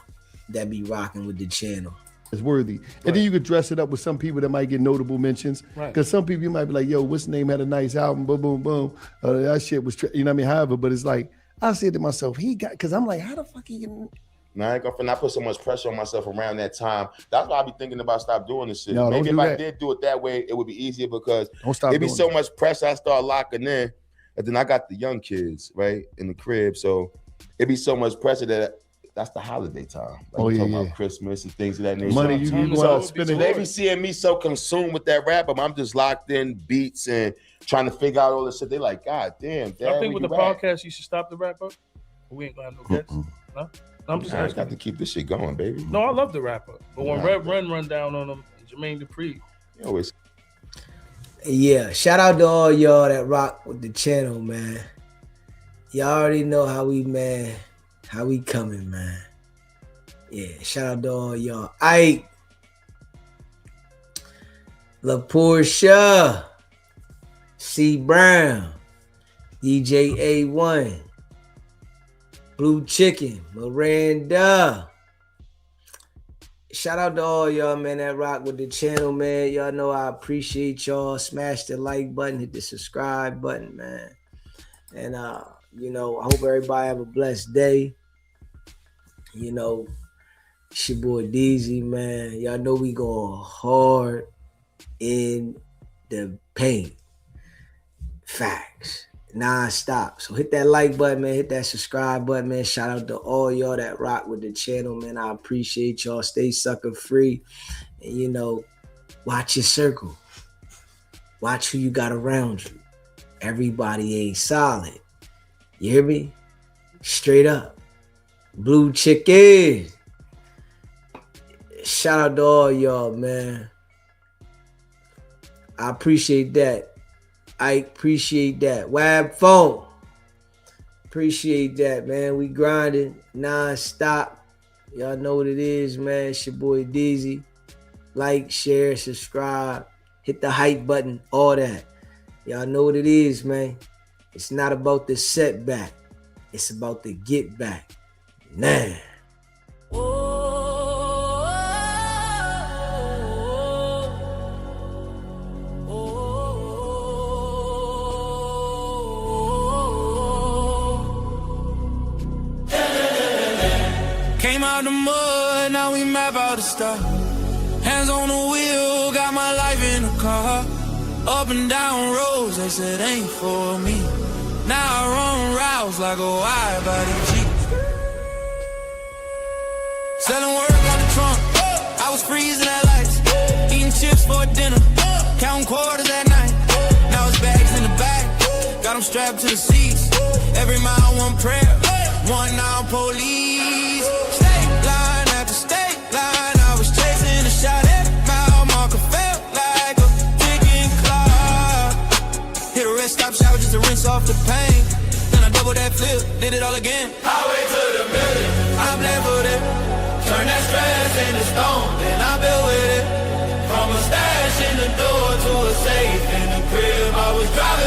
that be rocking with the channel. It's worthy. And then you could dress it up with some people that might get notable mentions. Right. Because some people you might be like, yo, what's the name had a nice album, boom, boom, boom. That shit was, you know what I mean? However, but it's like, I said to myself, because I'm like, how the fuck he can. Now, I ain't gonna not put so much pressure on myself around that time. That's why I be thinking about stop doing this shit. No, Maybe don't if do I that. did do it that way, it would be easier because Don't stop it'd be doing so that. much pressure. I start locking in, and then I got the young kids right in the crib, so it'd be so much pressure that that's the holiday time. Like Oh, we yeah, talking yeah. about Christmas and things of that nature. Money, you go out spending. They be seeing me so consumed with that rap, but I'm just locked in beats and trying to figure out all this shit. They like, God damn, Dad, I think where with the you at? podcast, you should stop the wrap up. We ain't gonna have no guests. No? I'm just I asking. got to keep this shit going, baby. No, I love the wrap up. But when Nah. Red run down on them, Jermaine Dupri. Yo, it's Yeah, shout out to all y'all that rock with the channel, man. Y'all already know how we, man. How we coming, man. Yeah, shout out to all y'all. Ike. La Portia. C. Brown. DJ A1. Blue Chicken. Miranda. Shout out to all y'all, man, that rock with the channel, man. Y'all know I appreciate y'all. Smash the like button, hit the subscribe button, man. And, you know, I hope everybody have a blessed day. You know, it's your boy Beezy, man. Y'all know we going hard in the paint. Facts. Non-stop. So hit that like button, man. Hit that subscribe button, man. Shout out to all y'all that rock with the channel, man. I appreciate y'all. Stay sucker free. And, you know, watch your circle. Watch who you got around you. Everybody ain't solid. You hear me? Straight up. Blue Chicken. Shout out to all y'all, man. I appreciate that. I appreciate that. Wab phone. Appreciate that, man. We grinding non-stop. Y'all know what it is, man. It's your boy Beezy. Like, share, subscribe. Hit the hype button. All that. Y'all know what it is, man. It's not about the setback. It's about the get back. Nah. Came out the mud, now we map out the stuff. Hands on the wheel, got my life in the car. Up and down roads, they said ain't for me. Now I run routes like a wide body Jeep. Selling work on the trunk, I was freezing at lights. Eating chips for dinner, counting quarters at night. Now it's bags in the back, got them strapped to the seats. Every mile one prayer, one now police. State line after state line, I was chasing a shot at mile marker, felt like a ticking clock. Hit a rest stop shower just to rinse off the pain. Then I double that flip, did it all again. Highway to the million, I'm leveled it. Turn that stress into stone, then I built with it. From a stash in the door to a safe in the crib, I was driving.